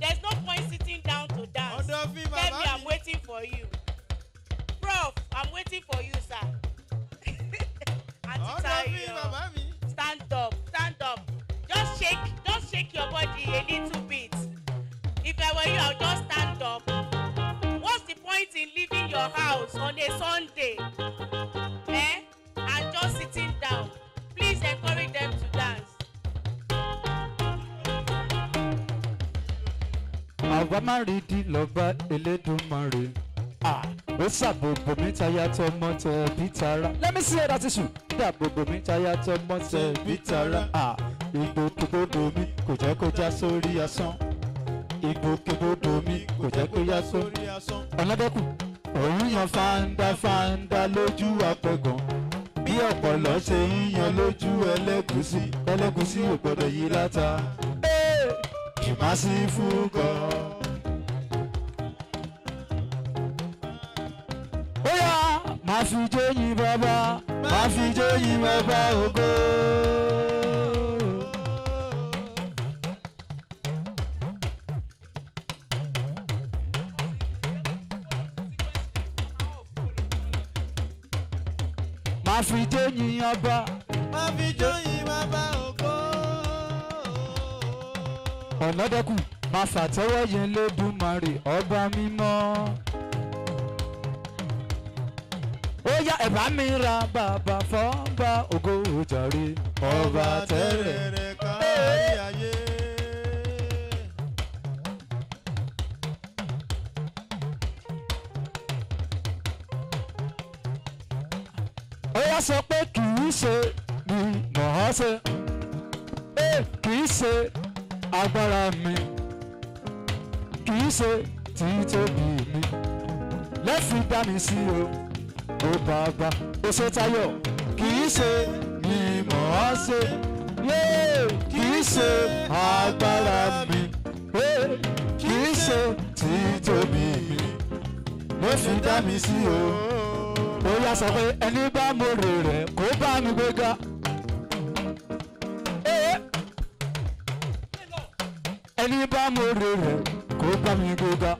There's no point sitting down to dance. Tell me I'm waiting for you. Prof, I'm waiting for you, sir. Stand up, stand up. Just shake your body a little bit. If I were you, I would just stand up. What's the point in leaving your house on a Sunday? And just sitting down. Please encourage them to dance. Àwa máa rí di lọ́ba Elédùmarè. Ó ṣàbòbò mi táyà tọmọ tẹ bí tara. Let me see that issue. Dàbòbò mi táyà tọmọ tẹ bí tara. Ìgbòkègbodò mi kò jẹ́ kó já sórí asán. Ìgbòkègbodò mi kò jẹ́ kó já sórí asán. Ọ̀nàdẹ́kù òun yan fáńdá lójú apẹ̀gàn. Bí ọ̀pọ̀lọ́ ṣe ń yan lójú ẹlẹ́gùsí ò gbọ́dọ̀ yí láta. Kìmásí fún gan. Máa fi jóyin bàbá, máa fi jóyin bàbá ògo. Máa fi jóyin ọba. Máa fi jóyin bàbá ògo. Ọ̀nàdẹ́kù máa fàtẹ́wọ́ yẹn lódùmarè ọba mímọ́. Ó yá ẹ bá mi ra bàbá fọ́nbà ògo jàre ọba tẹ́rẹ̀. ó yá sọ pé kì í ṣe mi mọ̀ ọ́ ṣe kì í ṣe agbára mi kì í ṣe títóbi mi lẹ́sìn dá mi sí o ó bàbá ó ṣe tayọ̀ kì í ṣe mi mọ̀ ọ́ ṣe kì í ṣe agbára mi kì í ṣe títóbi mi lẹ́sìn dá mi sí o ó yá sọ pé ẹni bá mòrè rẹ̀ kó bá mi gbéga. ẹni bá mòrè rẹ̀ kó bá mi gbéga.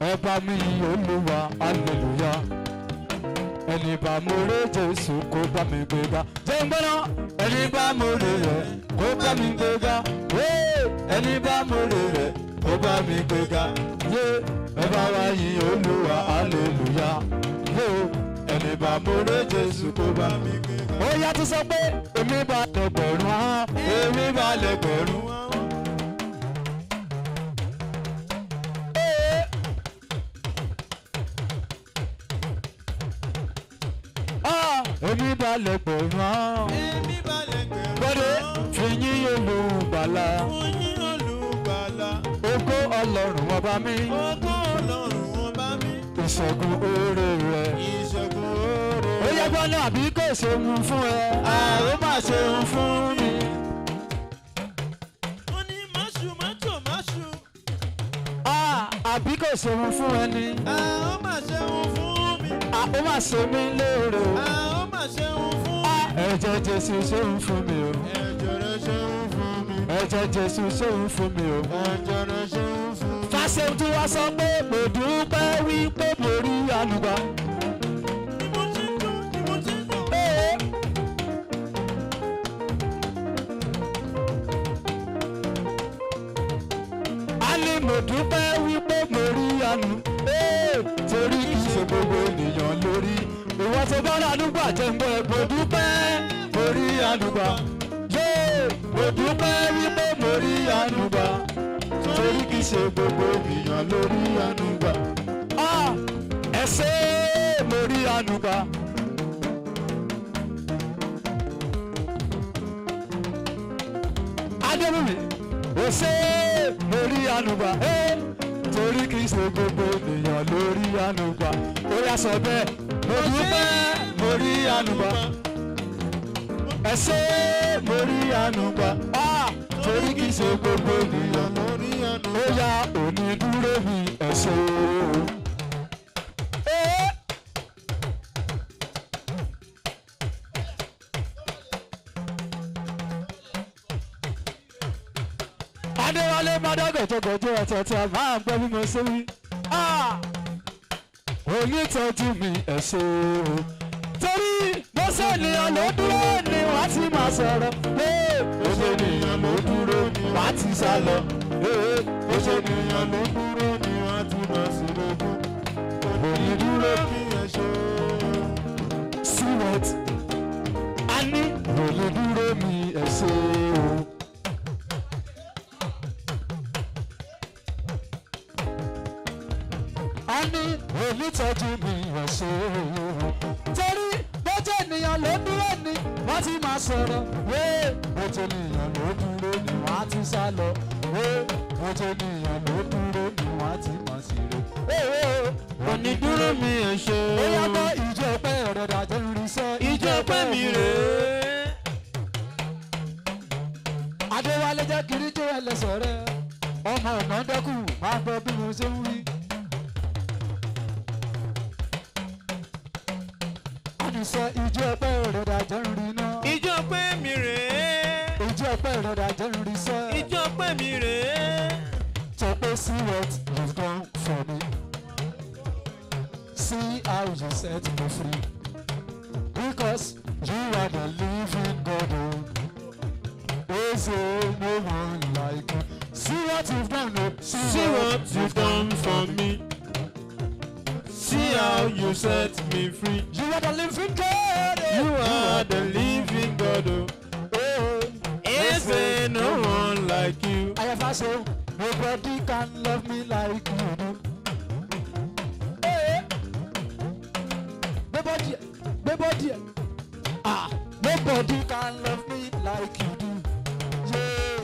ẹ bá mi yìn Olúwa hallelujah. ẹni bá mòrè Jésù kó bá mi gbéga. jẹ́ ń gbọ́ná ẹni bá mòrè rẹ̀ kó bá mi gbéga. ẹni bá mòrè rẹ̀ kó bá mi gbéga. ẹ bá wa yìn Olúwa hallelujah. ẹni bá mòrè Jésù kó bá mi gbéga. ó yá tún sọ pé èmi bá lẹ́gbẹ̀rún ahọ́n èmi bá lẹ́gbẹ̀rún ahọ́n. èmi bá lẹ́gbẹ̀rún ahọ́n. èmi bá lẹ́gbẹ̀rún ahọ́n. gbọ́dọ̀ fi yìn Olùgbàlà. fún yín Olùgbàlà. ògo Ọlọ́run ọba mi. ògo Ọlọ́run ọba mi. ìṣẹ́gun oore rẹ̀. ìṣẹ́gun oore rẹ̀. ó yẹ gbọ́dọ̀ àbí kò ṣeun fún ẹ. ó mà ṣeun fún mi. ó ní máṣu mọ́tò máṣu. àbí kò ṣeun fún ẹ ni. ó mà ṣeun fún mi. ó mà ṣe mí lóore. ó mà ṣeun fún mi. ẹ̀jẹ̀ Jésù ṣeun fún mi o. ẹ̀jẹ̀ rẹ̀ ṣeun fún mi. ẹ̀jẹ̀ Jésù ṣeun fún mi o. ẹ̀jẹ̀ rẹ̀ ṣeun fún mi. fásitì tí wọ́n sọ pé mo dúpẹ́ wípé mo rí àlùbá. ni mo ti dùn ni mo ti dùn. a ní mo dúpẹ́ wípé mo rí àánú. torí kì í ṣe gbogbo ènìyàn lórí. ìwọ tó bá lánú gbà jẹ́ ń bọ́ ẹ mo dúpẹ́ mo rí àánú gbà. mo dúpẹ́ wípé mo rí àánú gbà. torí kì í ṣe gbogbo ènìyàn lórí àánú gbà. ẹ ṣé mo rí àánú gbà. adébùnmi ó ṣé mo rí àánú gbà. torí kì í ṣe gbogbo ènìyàn lórí àánú gbà. ó yá sọ bẹ́ẹ̀ mo dúpẹ́ mo rí àánú gbà. ẹ ṣé mo rí àánú gbà. torí kì í ṣe gbogbo ènìyàn lórí àánú gbà. ó yá òní dúró mi ẹ ṣé o. adéwálé mádàgọ̀jọ̀gọ̀jọ̀ ọ̀tọ̀ọ̀tọ̀ máa ń gbọ́ bí mo ṣe wí. onítọ́jú mi ẹ ṣé o. torí bó ṣe ènìyàn ló dúró ni wàá ti máa sọ̀rọ̀. bó ṣe ènìyàn ló dúró ni wàá ti sá lọ. bó ṣe ènìyàn ló dúró ni wàá ti máa sí lógún. onídúró mi ẹ ṣé o. see what? a ní onídúró mi ẹ ṣé o. a ní onítọ́jú mi ẹ ṣé o. torí bọ́jọ́ ènìyàn ló dúró ni wọ́n ti máa sọ̀rọ̀. bọ́jọ́ ènìyàn ló dúró ni wọ́n á ti sá lọ. bọ́jọ́ ènìyàn ló dúró ni wọ́n á ti máa sì rè. onídúró mi ẹ ṣé o. ó yàtọ̀ ìjọ ọpẹ́ ọ̀rọ̀ dàjẹ́ irinṣẹ́. ìjọ ọpẹ́ mi rèé. adéwálé jẹ́ kiri jó ẹlẹ́sọ̀ rẹ̀ ọmọ ọ̀nà dẹ́kù máa gbọ́ bí mo ṣe ń wí. sọ ìjọ ọpẹ́ ìrọ̀dà jẹ́ ń rí náà. ìjọ ọpẹ́ mi rèé. ìjọ ọpẹ́ ìrọ̀dà jẹ́ ń rí sẹ́. ìjọ ọpẹ́ mi rèé. sọ pé see what you've done for me. see how you set me free. because you are the living God. There's no one like you. See what you've done. See what you've done for me. See how you set me free. You are the living God. You are the living God. Is there no one like you? I have asked you, nobody can love me like you do. Nobody body. Nobody can love me like you do. Yeah,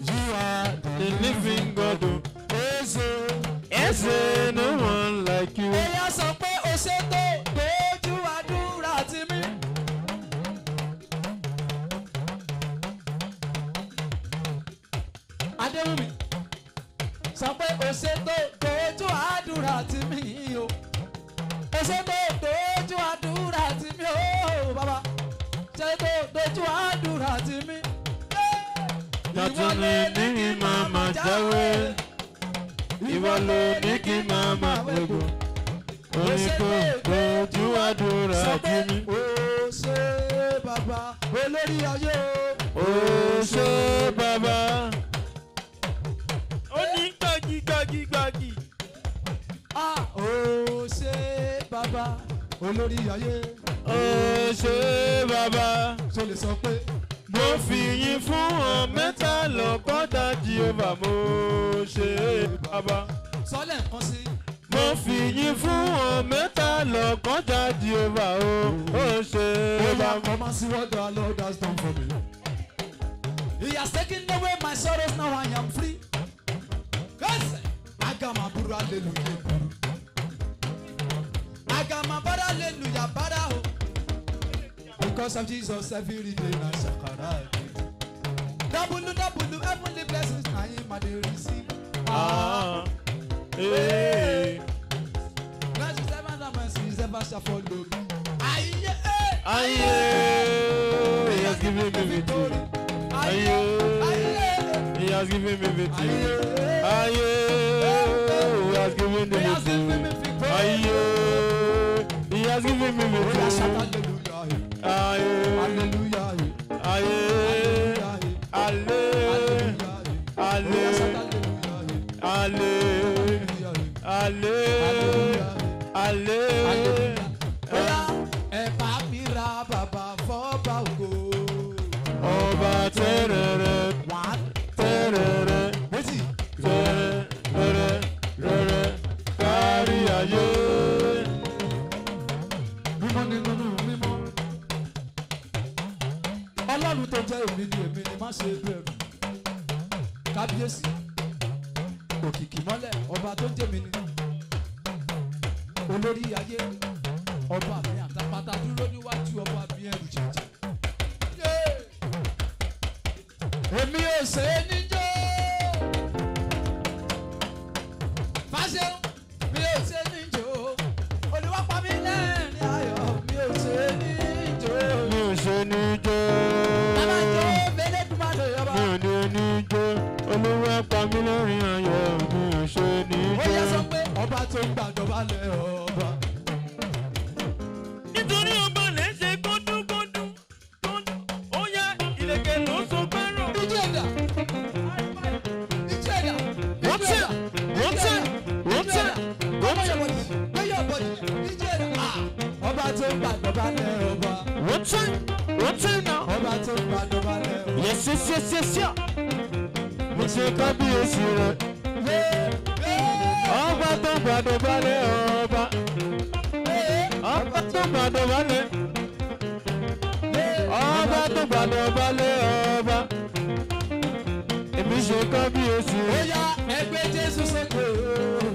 you are the living God. Eze, no one like you. Ẹ̀yà sọ pé o ṣe tó dojú àdúrà tì mí. Adéwùmí sọ pé o ṣe tó dojú àdúrà tì mí o. O ṣe tó dojú àdúrà tì mí o bàbá. Ṣe tó dojú àdúrà tì mí. Ìwọlé ní kí màmá jáwé. Ìwọ ló ní kí màmá gbogbo. Oníkó dojú àdúrà tì mí. O ṣe bàbá olórí ayé o. O ṣe bàbá. Ó ní gbàgì. O ṣe bàbá olórí ayé. O ṣe bàbá. Ṣo lè sọ pé. Mo fi yín fún ọ mẹ́ta lọ́kọ́dá Jehovah mo ṣe bàbá. Sọ́lẹ̀ nǹkan sí. Mo fi yín fún ọ mẹ́ta lọ́kọ́dá Jehovah ó ṣe bàbá. Come and see what the Lord has done for me. He has taken away my sorrows, now I am free. Yes, I got my buru hallelujah. I got my bada hallelujah, bada ho. Because of Jesus, every day I shakara. Double, heavenly blessings, I am at the receive. Hey. Blessings, heaven and mercies, ever shall follow me. Aye. He has given me victory. Aye. He has given me victory. Aye. He has given me victory. Aye. He has given me victory. Hallelujah. Ẹ bá mi ra bàbá fọ́ba ògo. Ọba tẹ́rẹ̀rẹ̀ tẹ́rẹ̀rẹ̀ tẹ́rẹ̀rẹ̀ kárí ayé. Mímọ́ nínú mímọ́. Ọlọ́run tó jẹ́ èmi ni má ṣe bẹ̀rù. Kábíyèsí òkìkí mọ́lẹ̀ ọba tó jẹ́ mi ni. Olórí ayé ọba mi àtàpàtà dúró níwájú ọba mi ẹrù jẹjẹ. Èmi ò ṣe é níjó. Fáṣẹ́ mi ò ṣe é níjó. Olúwa pa mí lẹ́rìn ayọ̀ mi ò ṣe é níjó. Mi ò ṣe é níjó. Bàbá jó bẹ́lẹ̀ tó máa lò yọba. Mi ò ní níjó. Olúwa pa mí lẹ́rìn ayọ̀ mi ò ṣe é níjó. Ó yẹ sọ pé ọba tó ń gbàjọba lẹ ọba. Nítorí ọba lè ṣe kódúkódú. Ó yẹ ìlẹ̀kẹ̀ ló so fẹ́ràn. Ìjẹ́dà. Ọba tó ń gbàjọba lẹ ọba. Wọ́n náà. Ọba tó ń gbàjọba lẹ ọba. Yẹ́sẹ̀. Mo ṣe kábíyèsí rẹ̀. Ọba tó ń gbàjọba lẹ ọba. Ọba tó ń gbàjọba lẹ. Ọba tó ń gbàjọba lẹ ọba. Èmi ṣe kábíyèsí rẹ̀. Ó yá ẹgbẹ́ Jésù sókè o.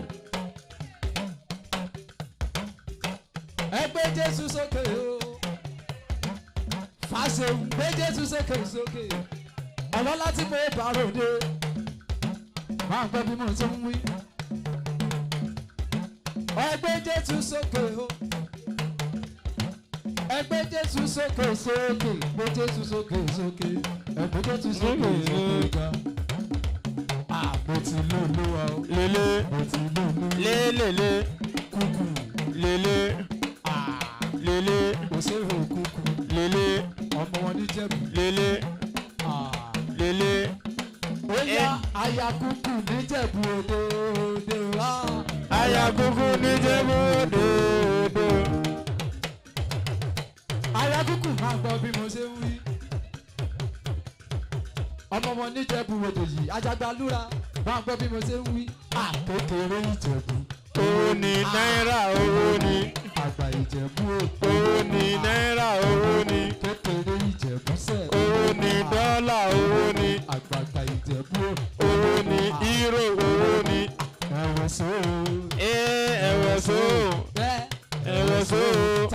Ẹgbẹ́ Jésù sókè o. Fàṣẹ gbé Jésù sókè. Ọlọ́lá tí mo bá ròde. Máa gbọ́ bí mo ti ń wí. Ẹgbẹ́ Jésù sókè o. Ẹgbẹ́ Jésù sókè. Gbé Jésù sókè. Ẹgbẹ́ Jésù sókè ga. Mo ti lò lówà o. Lélẹ̀. Mo ti lò lówà. Lélẹ̀. Kúkú. Lélẹ̀. Lélẹ̀. Òṣèré kúkú. Lélẹ̀. Ọmọ wọn ní Jẹ̀bú. Lélẹ̀. Lélẹ̀. Ó yá ayakuku níjẹ̀bú òde wá. Ayakuku níjẹ̀bú òde. Ayakuku máa gbọ́ bí mo ṣe ń wí. Ọmọ wọn níjẹ̀bú òde yìí Ajagbalúra máa gbọ́ bí mo ṣe ń wí. Àkékeré Ìjẹ̀bú. Owó ni náírà owó ni. Àgbà Ìjẹ̀bú òde. Owó ni náírà.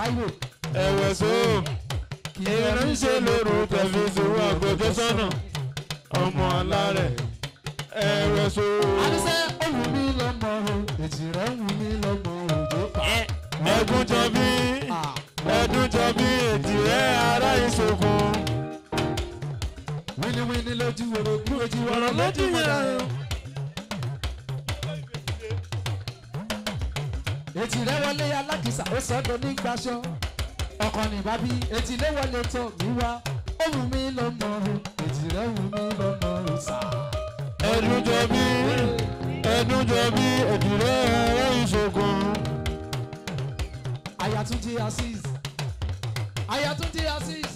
Táíwò ẹ̀wẹ̀ so ìrìn ń ṣe lóru tẹ̀fíìsì wà gbogbo sọ́nà ọmọ alárẹ̀ ẹ̀wẹ̀ so. àdìsẹ́ òwú mi lọ́mọ o ètì rẹ̀ ń wù mí lọ́mọ òjò pa. ẹ̀dùn jọ bí ètì rẹ̀ ará ìṣòkun. wíníwíní lójú wòrò kú ojú ọ̀rọ̀ lójú yẹn. ètì rẹ̀ wọlé alákìsà ó sọ́dọ̀ nígbàṣọ ọkàn ní bábí ètì rẹ̀ wọlé tó mi wá ó wù mí lọ́mọ o ètì rẹ̀ wù mí lọ́mọ o sà. ẹ̀dùn jọ bí ètì rẹ̀ ará ìṣòkun. Ayatunji Azeez.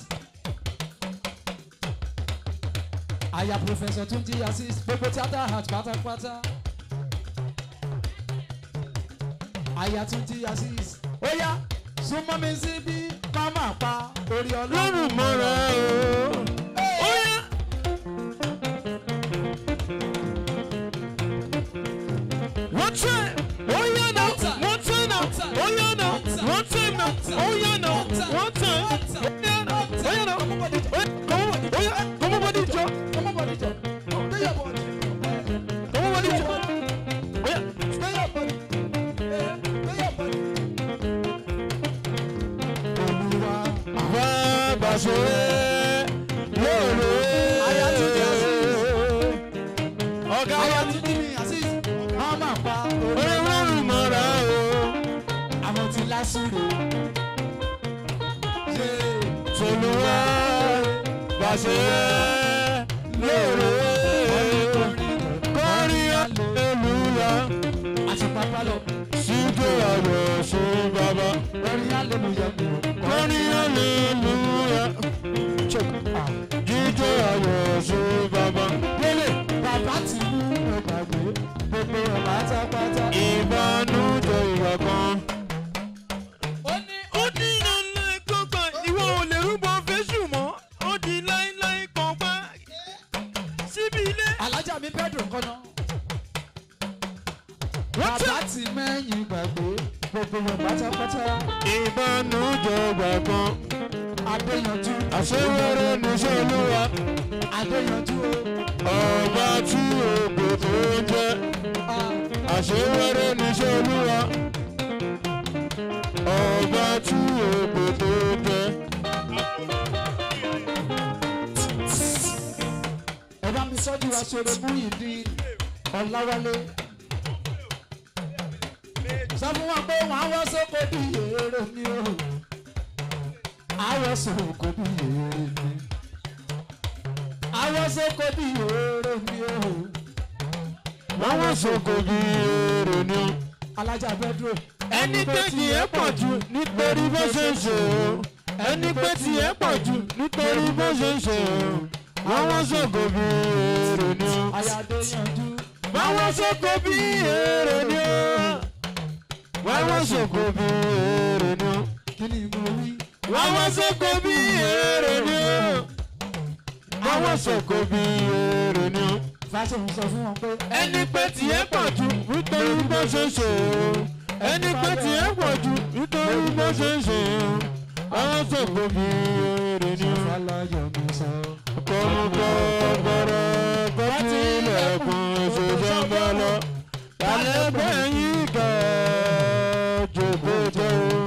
Aya Professor Tunji Azeez. Gbogbo theatre art pátápátá. Ayatunji Azeez. Oya, súnmọ́ mi síbí, máma pa orí ọlọ́run mọ́ra o. Oya. One time. Oya now. One time now. Oya now. One time now. Oya now. One time. Oya now. Oya now. Come on, body jump. Come on, body jump. Stay your body. Come on, body jump. Oya, stay your body. Stay your body. Olúwa bá ṣe lóore. Ayatunji Azeez. Ọ̀gá Ayatunji Azeez. Mama pa olórí mọ́ra o. Àwọn ti lásìrò. Tolúwa bá ṣe lóore. Kọrin aleluya. Àti pápá lọ. Síjó ayọ̀ ṣe bàbá. Kọrin aleluya. Kọrin aleluya. Jíjó ayọ̀ ṣe bàbá. Délé bàbá ti mú ẹgbàgbé gbogbo ẹ̀ pátápátá. Ìbànújẹ́ ìwà kan. Ó ní ìlànà ẹ̀kọ́ gbà ìwọ ò lè rúbọ fésù mọ́. Ó di láíláí kan pa síbi ilé. Alájà mi bẹ́ẹ̀ dùn kọ́nà. Bàbá ti mẹ́yìn gbàgbé gbogbo ẹ̀ pátápátá. Ìbànújẹ́ ìwà kan. Adéyanjú. Àṣewéré níṣẹ́ olúwa. Adéyanjú o. Ọba tí ògbò tó jẹ́. Àṣewéré níṣẹ́ olúwa. Ọba tí ògbò tó jẹ́. Ẹ bá mi sọ́jú aṣọ́rò Muyideen Ọláwálé. Sọ fún wọn pé wọ́n á wọ́ sóko bí èrè mi o. Àwọn sóko bí èrè mi. Àwọn sóko bí èrè mi o. Àwọn sóko bí èrè mi o. Alájà Pedro. Ẹni pé tiẹ̀ pọ̀ jù nítorí bó ṣe ń ṣe o. Ẹni pé tiẹ̀ pọ̀ jù nítorí bó ṣe ń ṣe o. Àwọn sóko bí èrè mi o. Ayáde yanjú. Àwọn sóko bí èrè mi o. Àwọn sóko bí èrè mi o. Kí ni mo wí? Àwọn sóko bí èrè ni o. Àwọn sóko bí èrè ni o. Fásitì sọ fún wọn pé. Ẹni pé tiẹ̀ pọ̀ jù nítorí bó ṣe ń ṣe o. Ẹni pé tiẹ̀ pọ̀ jù nítorí bó ṣe ń ṣe o. Àwọn sóko bí èrè ni o. Kọ̀ọ̀kọ̀ gbọ́dọ̀ bọ́ tí ilẹ̀kùn ṣoṣo ń bọ́ lọ. Kálẹ̀ gbẹ̀yìn kẹ́ jòkó jẹ́ o.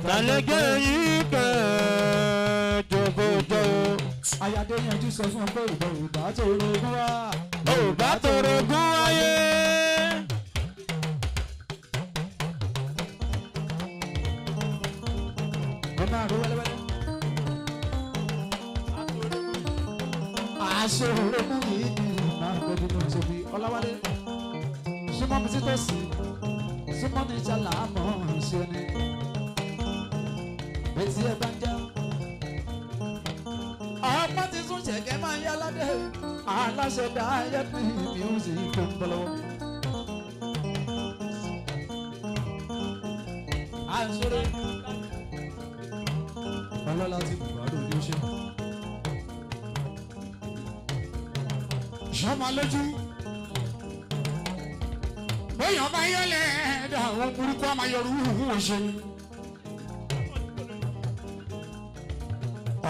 Tàlẹ́gẹ́ yìí kẹ́ jòkòjò. Ayáde yanjú sọ fún ọ pé ìbá tó rogún wá. Òbá tó rogún wáyé. Ó máa ro wẹ́lẹ́wẹ́lẹ́. Aṣọ orogún yìí ni máa gbọ́ bí mo ṣe fi Ọláwálé. Súnmọ́ mi títọ́ sí. Súnmọ́ mi ìjàlá mọ́ ṣe ni. Etí ẹ bá ń já. Ọmọ ti sún ṣẹ̀kẹ́ máa ń yá ládé. Aláṣẹ dá ayé pín music tó ń bọ̀ lọ́wọ́. sórí. ọlọ́lá ti bùbárò ní ó ṣe. sọmọ lójú bóyá ọba yẹlẹ ẹdá àwọn burúkú amáyọrù wọn ṣe ni.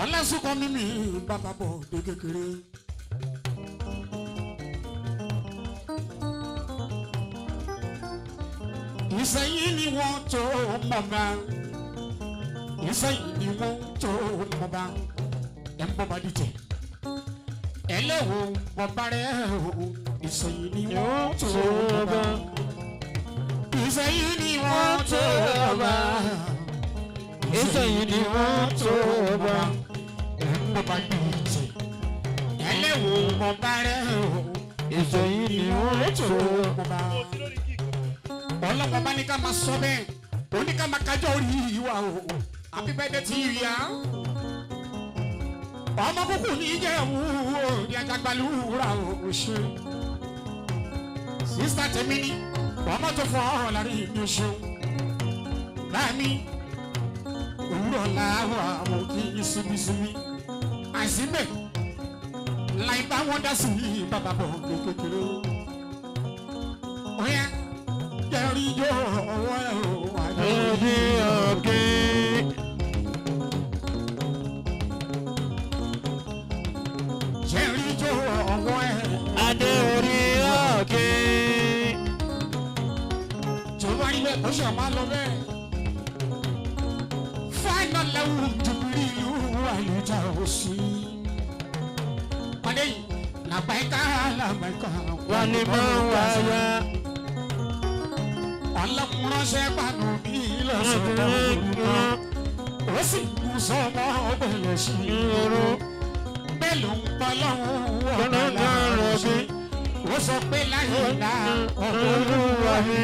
ọlásùnkọ mímì bàbá bọ̀ dé kékeré. ìsẹ̀yìn ni wọ́n tó mọ̀ bá ìsẹ̀yìn ni wọ́n tó mọ̀ bá ẹ̀ ń bọ́ bá dìtẹ̀ ẹlẹ́wọ̀ bọ̀bá rẹ̀ o ìsẹ̀yìn ni wọ́n tó mọ̀ bá ìsẹ̀yìn ni wọ́n tó mọ̀ bá ìsẹ̀yìn ni wọ́n tó mọ̀ bá ẹ̀ ń bọ́ bá dìtẹ̀ ẹlẹ́wọ̀ bọ̀bá rẹ̀ o ìsẹ̀yìn ni wọ́n tó mọ̀ bá ọlọ́pàá bá ní ká máa sọ bẹ́ẹ̀ ó ní ká máa kájọ́ orí ìwà o happy birthday to you ya ọmọ kúkú ní ìjẹ̀wò ní ajagbalúra o ṣe sísá tèmi ní ọmọ tó fọ́ láàrin ní oṣù láàmì òwúrọ̀ làwọn àwọn kì í sinmi àìsíbẹ̀ láì bá wọn dá sí bàbá bọ̀ kékeré ó yẹ. Jerry Joe, Eddie okay. Jerry Joe, Adéorí okay. Jọba ilé ọ̀ṣọ́ máa lọ bẹ́ẹ̀. Final level jubili àlùjá òsì. Pàdé yìí, làbáyíká. Wọ́n ní mọ́ wáyà. Ọlọ́kùnránṣẹ́ pàdé bí lọ́sọ̀rọ̀ ó sì kú sọ́mọ́ ọ̀bẹ̀lẹ̀ sí oró bẹ́ẹ̀ ló ń pa lọ́hùn ọ̀bẹ̀lẹ̀ rọ̀bí ó sọ pé láyé ńlá olúwa mi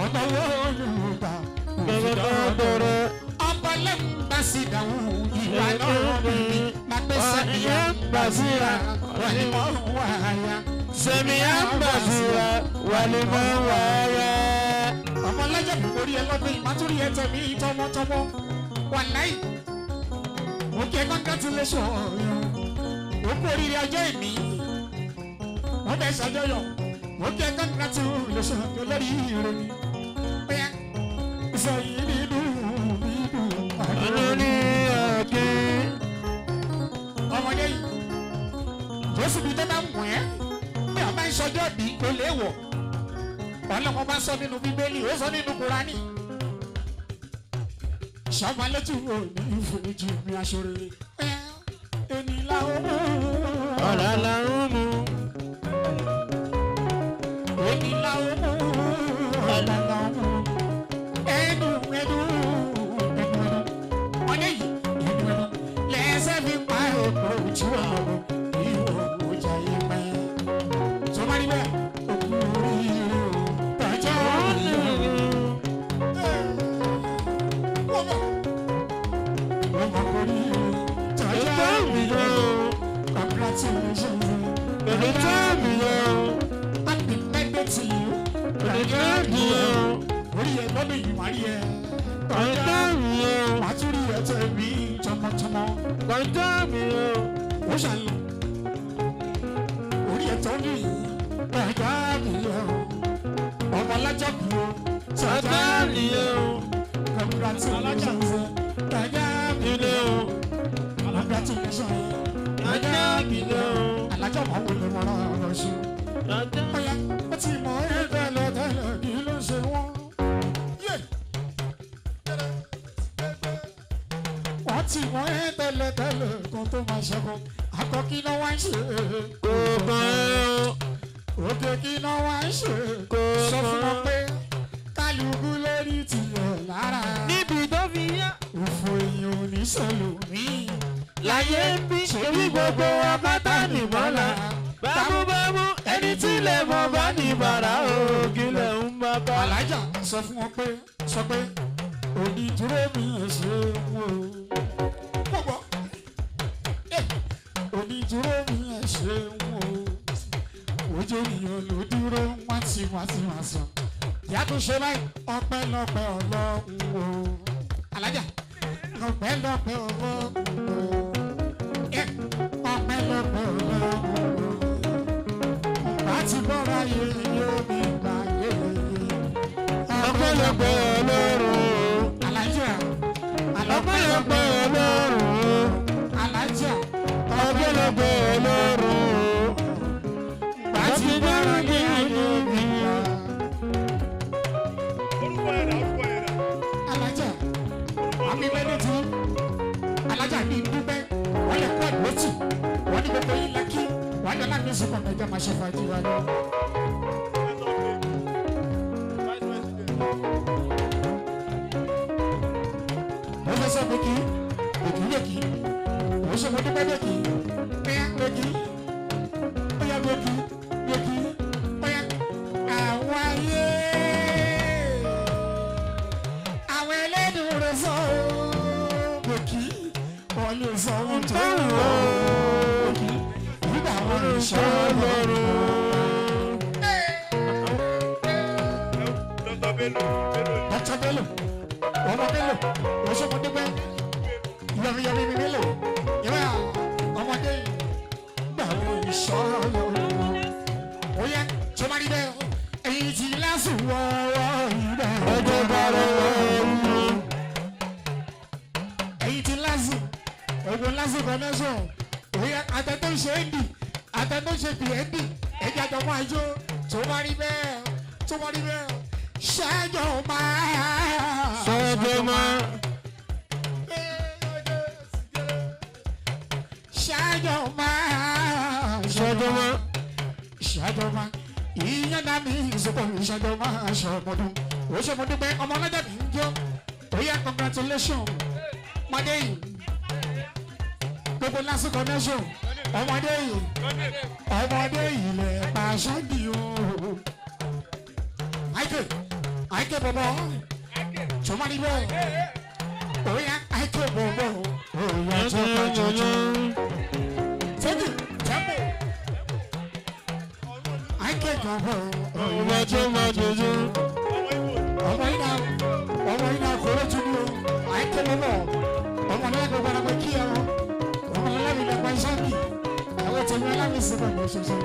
ọ̀dọ́wọ́ olùgbà òfìdọ́dọ́rọ́ ọ̀bọ̀lẹ̀ ń bá sí dáhùn ìwà náà bí mágbésẹ́ ìyá ń gbà síra wàlẹ̀ mọ́ wáyà sẹ́miyà ń gbà síra wàlẹ̀ mọ́ wáyà. ọmọ lọ́jọ́ orí ẹ lọ́dún ìmátúrí ẹ tẹ̀mí tọmọtọmọ wà láì mo kí ẹ congratulation ó kú oríire ọjọ́ ìní wọ́n bẹ̀ ṣàjọyọ̀ mo kí ẹ congratulation lórí ire ni bóyá sọ yìí nínú olórí ọ̀kẹ́. ọmọdé yìí jésù bíi tó bá mú ẹ bí wọn bá ń ṣọjọ́ bí kò léèwọ̀ ọlọ́wọ́ bá sọ nínú bíbélì ó sọ nínú kúránì ṣọba létí òní ìforíjì mi aṣọre ẹni làwọn mú ọ̀la làwọn mú ẹni làwọn mú ọ̀la làwọn mú ẹnu ọdẹ yìí ẹnu lẹ́sẹ̀ fi pa èkó ojú ọ̀rọ̀ ìwọ ọjà yìí pẹ́ tó bá rí bẹ́ẹ̀ òkú oríire o. Orí ẹ lọ́dún yìí máa rí ẹ. Kọ̀ǹtà mi o. Màá tún rí ẹtọ ẹ̀mí tọmọtọmọ. Kọ̀ǹtà mi o. Ó ṣàlù. Orí ẹtọ ní kọ̀ǹtà mi o. Ọmọ alájà mi o. Kọ̀ǹtà mi o. Congratulations. Kọ̀ǹtà mi o. Congratulations. Kọ̀ǹtà mi o. Alájà máa wọlé mọ́ra ọ̀rọ̀ ṣe. Ọ̀ya ó ti mọ ẹ́ tẹ́lẹ̀ tẹ́lẹ̀ kí ló ṣe wọ́n. Wọ́n ti mọ ẹ́ tẹ́lẹ̀ tẹ́lẹ̀ kan tó máa ṣẹ́kọ̀ọ́. Akọ kí náà wá ń ṣe. Kò kàn án. Òkè kí náà wá ń ṣe. Kò kàn án. Sọ fún wọn pé kálukú lórí tiẹ̀ lára. Níbi tó fi yá. Òfò èèyàn ò ní sọ̀lọ̀ mí. Láyé ń bí ṣebí gbogbo apáta nìmọ́lá. Bámúbámú ẹni tí lè mọ bá ní bàrà ògì lẹ̀ ń bá bá. Alájà sọ fún wọn pé sọ pé onídúró mi ò ṣe wò ó. Gbogbo onídúró mi ò ṣe wò ó. Ojú ènìyàn ló dúró wántí. ìyá tó ṣe báyìí ọpẹ́lọpẹ́ Ọlọ́run o alájà ọpẹ́lọpẹ́ Ọlọ́run o ọpẹ́lọpẹ́ Ọlọ́run o láti bọ́ra yẹ yóò mi gbà yẹ ọpẹ́lọpẹ́ Ọlọ́run o alájà ọpẹ́lọpẹ́ Ọlọ́run o alájà ọpẹ́lọpẹ́ Ọlọ́run o láti bọ́ra yẹ yóò mi gbà. Alájà àmì mẹ́rin tí alájà ní dúpẹ́ wọ́n lè kó àdúrótì wọ́n ní gbogbo yín lẹ́kí wọ́n ní ọlọ́run sí pọ̀nà ìjọba ṣe fàájì wa ni. mo fẹ́ sọ bèkì lèkì mo ṣe mo dúpẹ́ bèkì bóyá bèkì bóyá bèkì bóyá àwọn ayé. Àwọn ẹlẹ́dùn rẹ̀ sọ bèkì wọ́n lè sọ ohun tó wù ọ́ nígbà wọn lè ṣọ́ lọ́rùn. Dr. Bello ọmọ Bello wọ́n ṣe mo dúpẹ́ yọmiyọmi mi Bello yẹ́wà ọmọdé nígbà wọn lè ṣọ́ lọ́rùn. Ó yẹ tó má rí bẹ́ẹ̀ èyí tí lásù wọ́ọ́rọ́ yìí bẹ́ẹ̀. Ọjọ́ bá rẹ̀ wọ́n. Èyí tí lásù ogun lásù connection ó yẹ àtẹ̀tẹ̀ ṣe é dì àtẹ̀tẹ̀ ṣe bì é dì ẹ̀jẹ̀ àjọ máa jó tó má rí bẹ́ẹ̀ tó má rí bẹ́ẹ̀ ṣáájọ́ máa. Ṣáájọ́ máa. Ṣáájọ́ máa. Ṣáájọ́ máa. Ṣáájọ́ máa. Ìyẹn náà mi ìsopọ̀ ìṣáájọ́ máa ṣe ọmọdún. Ó ṣe mo dúpẹ́ ọmọ ọlọ́jà mi ń jó. Ó yẹ congratulations. Ọmọdé yìí. Gbogbo lásìkò connection. Ọmọdé yìí. Ọmọdé yìí lè pa ṣáàgì o. Àìkè bọ̀bọ̀. Jọmọ́ni bẹ́ẹ̀. Ó yẹ àìkè bọ̀bọ̀. Ó yẹ jọba jọjọ. Tẹ́lẹ̀ tẹ́lẹ̀. Àìkè bọ̀bọ̀. Ó yẹ jọba jọjọ. Ọmọ yìí náà kórè tún ní o. Àìkè bọ̀bọ̀. Ọmọ náà kò gbọdọ̀ pé kí ẹ o. Ọmọ náà mi lè pa ṣáàgì. Àwọn tèmi alámísí kan ní oṣooṣù.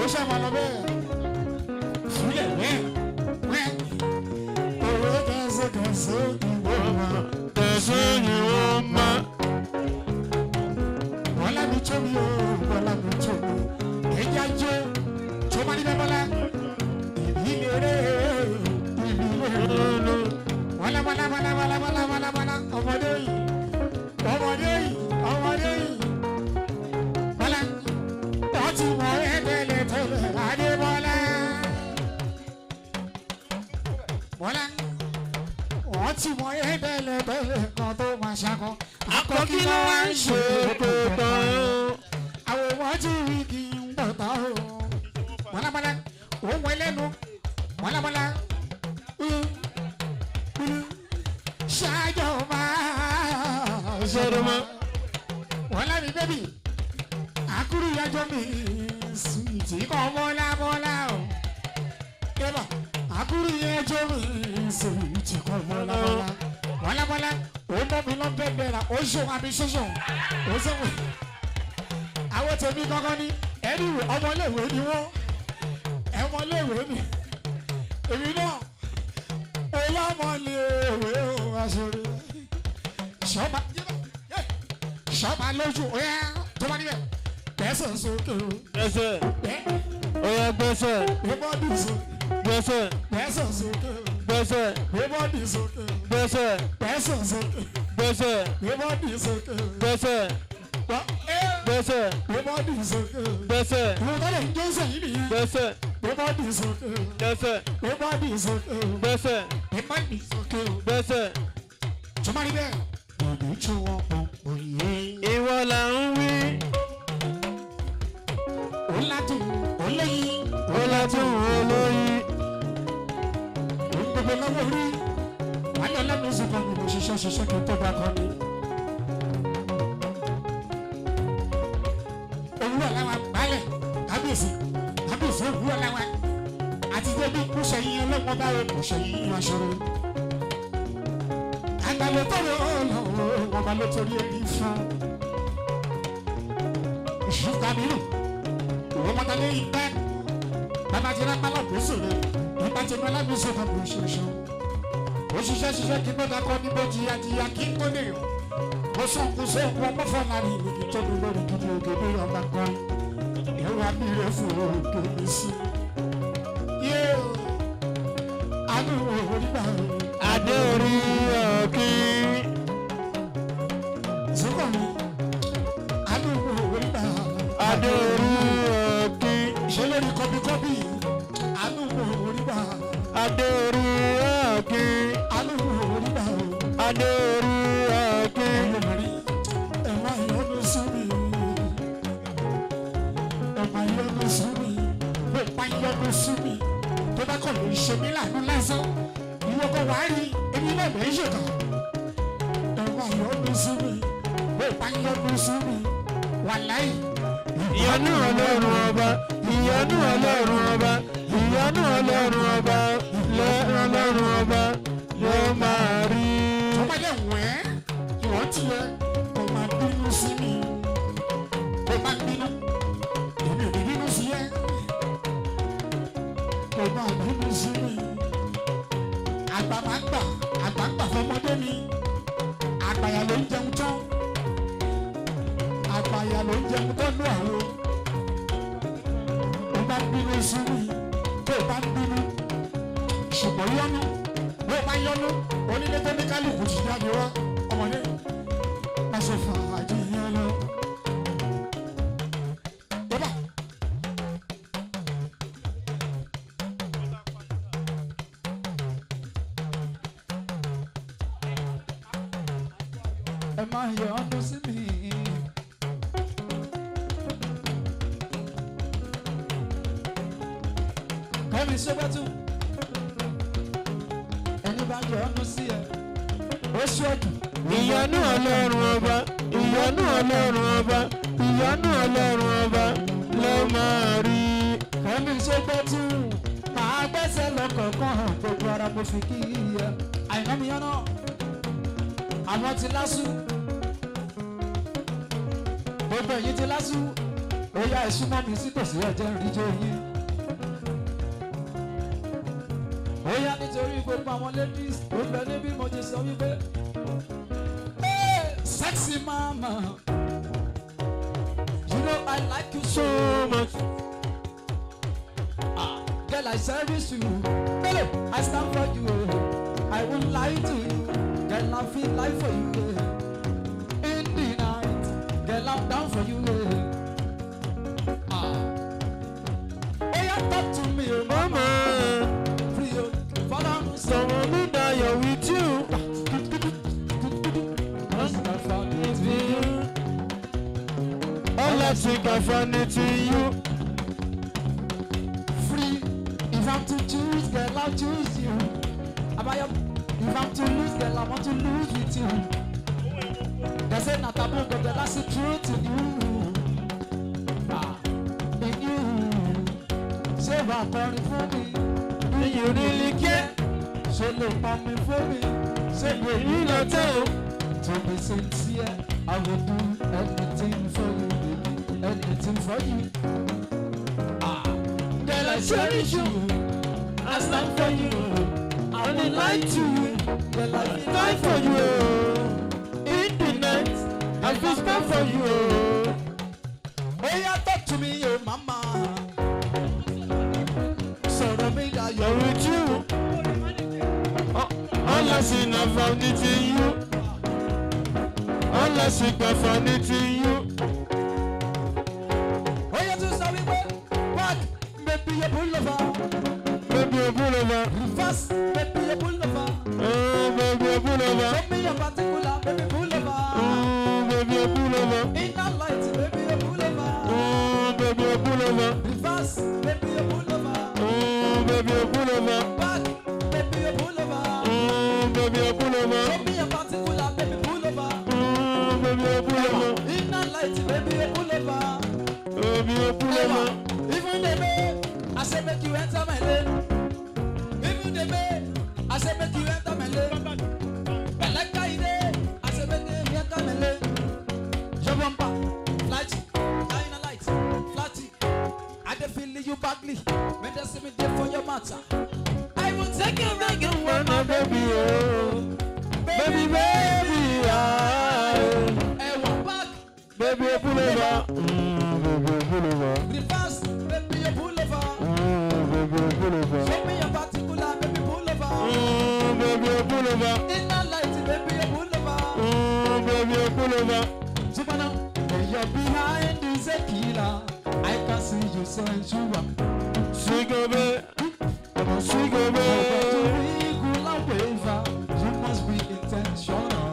Ó ṣàmàlà bẹ́ẹ̀. Fúlẹ̀ bẹ́ẹ̀. Kẹsàn-án ni wọ́n máa. Bọ́lá mi tó mi o, Bọ́lá mi tó mi. Ẹja jẹ́ tó máa ní bẹ́ẹ̀ bọ́lá. Ìbílẹ̀ bọ́lá bọ́lá bọ́lá bọ́lá bọ́lá bọ́lá bọ́lá ọmọdé yìí ọmọdé yìí ọmọdé yìí bọ́lá wọ́n ti mọ ẹgbẹ́lẹ̀ tẹ́lẹ̀ adé bọ́lá. Bọ́lá wọ́n ti mọ ẹgbẹ́lẹ̀ tẹ́lẹ̀ kan tó máa ṣakọ. Akọ́kí ló wá ń ṣe pépà o. Àwọn wọ́n ti rí kí n gbọ̀tà o. Bọ́lá bọ́lá òun wọ ẹlẹ́nu bọ́lá bọ́lá. Ṣáájọ́ máa ṣòro mọ́. Wọ́n lábí bébì. Àkúrú yájọ́ mi sùìtì kọ́ bọ́lá bọ́lá o. Yẹ́bà àkúrú yájọ́ mi sùìtì kọ́ bọ́lá bọ́lá. Bọ́lá bọ́lá ó mọ́ mi lọ bẹ́ẹ̀ bẹ́ẹ̀ la ó ṣòwò àbí ṣoṣò ó sẹ́wọ̀n. Àwọn tèmi kankan ní ẹni ọmọléèwé ni wọ́n. Ọmọléèwé ni èmi náà. Ọlọ́mọléèwé o aṣọ́rẹ́. Ṣọ́ba lójú ọ̀yá tó bá níbẹ̀. Gbẹ́sẹ̀ sókè o. Gbẹ́sẹ̀. Ọ̀yá gbẹ́sẹ̀. Gbẹ́bọ́dì sókè. Gbẹ́sẹ̀. Gbẹ́sẹ̀ sókè o. Gbẹ́sẹ̀. Gbẹ́bọ́dì sókè o. Gbẹ́sẹ̀. Gbẹ́sẹ̀ sókè. Gbẹ́sẹ̀. Gbẹ́bọ́dì sókè o. Gbẹ́sẹ̀. Gbẹ́sẹ̀. Gbẹ́bọ́dì sókè o. Gbẹ́sẹ̀. Ìwọ tó lè ń jó sẹ́yìn nìyẹn. Gbẹ́sẹ̀. Gbẹ́bọ́dì sókè o. Gbẹ́sẹ̀. Gbẹ́bọ́dì sókè o. Gbẹ́sẹ̀. Gbẹ́bọ́dì sókè o. Gbẹ́sẹ̀. Jọmọ́ni bẹ́ẹ̀. Bòbí tí wọ́n pọ̀ òye. Ìwọ là ń wí. Ó ládùn ó léyìn. Ó ládùn ó lóyìn. Ó ń gbogbo lọ́wọ́ rí. Wọ́n lọ lẹ́nu ìsìnkú mi kò ṣiṣẹ́ kí n tó bá kọ́ ni. Òwúrọ̀ làwọn gbálẹ̀ kábíyèsí òwúrọ̀ làwọn àti jẹjẹ Bébí kò ṣẹ̀yìn ọlọ́wọ́n bá rẹ̀ kò ṣẹ̀yìn aṣọ́rẹ́. Àgbàlẹ̀ tọ̀rọ̀ ọlọ́wọ́ wọn bá ló torí ẹni fún. Ìṣúká mìíràn, ìwọ́n mọ́ta lẹ́yìn pẹ́. Bàbá ti rá pálọ̀ gbèsè rẹ̀, ìbá ti mọ́ lágbèsè kan bó ṣe ṣe. Ó ṣiṣẹ́ kí bọ́dà kọ́ ní bó jìyà kí n tó lè yàn. Mo sọ kó sọ òkú ọmọ fọlá rí ìlú tó dùn lórí gidi ògèdè ọba kan. Ẹ̀rọ abíire fún òkè mi sí. Yéé àánú orí bá rẹ̀. Adé orí ọ̀kí. Sọ́kọ̀ mi, àánú orí bá rẹ̀. Adé orí ọ̀kí. Ṣé lórí kọ́bíkọ́bí? Àánú orí bá rẹ̀. Adé orí ọ̀kí. Àánú orí bá rẹ̀. Adé orí ọ̀kí. Ẹ máa yọnu sí mi. Ẹ máa yọnu sí mi. Ẹ máa yọnu sí mi. Tó bá kọ̀ ló ń ṣe mí láàánú lásán. Ìwọ kò wá rí èmi náà lè ṣe kàn. Ẹ máa yọnu sí mi. Ẹ máa yọnu sí mi. Wàláì. Ìyọ́nú Ọlọ́run ọba, ìyọ́nú Ọlọ́run ọba, ìyọ́nú Ọlọ́run ọba, Ọlọ́run ọba ló máa rí. Tó bá dẹ̀ wẹ́, ìwọ́n ti yẹ kó máa bínú sí mi. Kó máa bínú, èmi ò ní bínú sí ẹ. Kó máa bínú sí mi. Àgbà máa gbà, àgbà gbà fọmọdé mi. Àgbàyà ló ń jẹun tán. Àgbàyà ló ń jẹun tán ní àwọn. Ó bá bínú sí mi, tó bá bínú. Ṣùgbọ́n yọ́nú, bó bá yọ́nú, onílé tó ní kálukú ti jáde wá. Ọmọdé, má ṣe fà ájì yẹn lọ. Bọ́dà. Ẹ máa yọnu sí mi. Kẹ́mi Sọ́gbẹ́tù. Ẹni bá yọnu sí ẹ, ó ṣọ́ọ̀dù. Ìyọ́nú Ọlọ́run ọba, ìyọ́nú Ọlọ́run ọba, ìyọ́nú Ọlọ́run ọba ló máa rí. Kẹ́mi Sọ́gbẹ́tù. Màá gbẹ́sẹ̀ lọ́kọ̀ọ̀kan gbogbo ara mo fi kí ẹ. Àìná mi yọ́nà. Àwọn ti lásù. Gbogbo ẹ̀yin ti lásù. Ó yá ìsúnmọ́ mi sí tòsí ẹ̀jẹ̀ ìrìnjẹ́ yín. Ó yá nítorí gbogbo àwọn ladies ó bẹ níbí mo ti sọ wípé. Sexy mama, you know I like you so much. Girl, I service you. Baby, I stand for you. I won't lie to you. Girl, I feel life for you. In the night, girl, I'm down for you. Oh, yeah, talk to me, mama. Free you, follow me. Someone who die with you. All I think I find it in you. Free, if I'm to choose, girl, I'll choose you. If I'm to lose, girl, I want to lose with you. They say not taboo, but girl, that's the truth in you. In you. Say what calling for me. Do you really care? Say look for me for me. Say will you not tell? To be sincere, I will do anything for you, baby. Anything for you. Girl, I cherish you. I stand for you. I only lie to you. Girl, I die for you. In the night, I will stand for you. Oh yeah, talk to me, oh mama. Sorrow me that You're with you. All I see, I found it in you. All I see, I found it in you. Oh yeah, to sorry, what? Maybe a pullover. Baby, a pullover. Fast, maybe a pullover. Oh, baby, a pullover. Show me a particular, baby pullover. Oh, baby, a pullover. In the light, baby a pullover. Oh, baby, a pullover. Fast, baby a pullover. Oh, baby, a pullover. Back, baby a pullover. Oh, baby, a pullover. Show me a particular, baby pullover. Oh, baby, a pullover. In the light, baby a pullover. Baby, a pullover. Even the day I say make you enter my lane. I say make you enter my lane. I like how you dey. I say make you enter my lane. Your bumper, flighty, light, flatty. I dey feel you badly. When they see me there for your matter, I will take you back and when my baby oh, baby baby ah. Hey, one back, baby pull over, baby pull over. Reverse, baby you pull over, baby pull over. Show me your particular, baby pull over, baby pull over. Inner light, baby you pull over, baby you pull over. Supana, when you're behind is a killer. I can see you sensual. Sigobe, Sigobe. You must be intentional.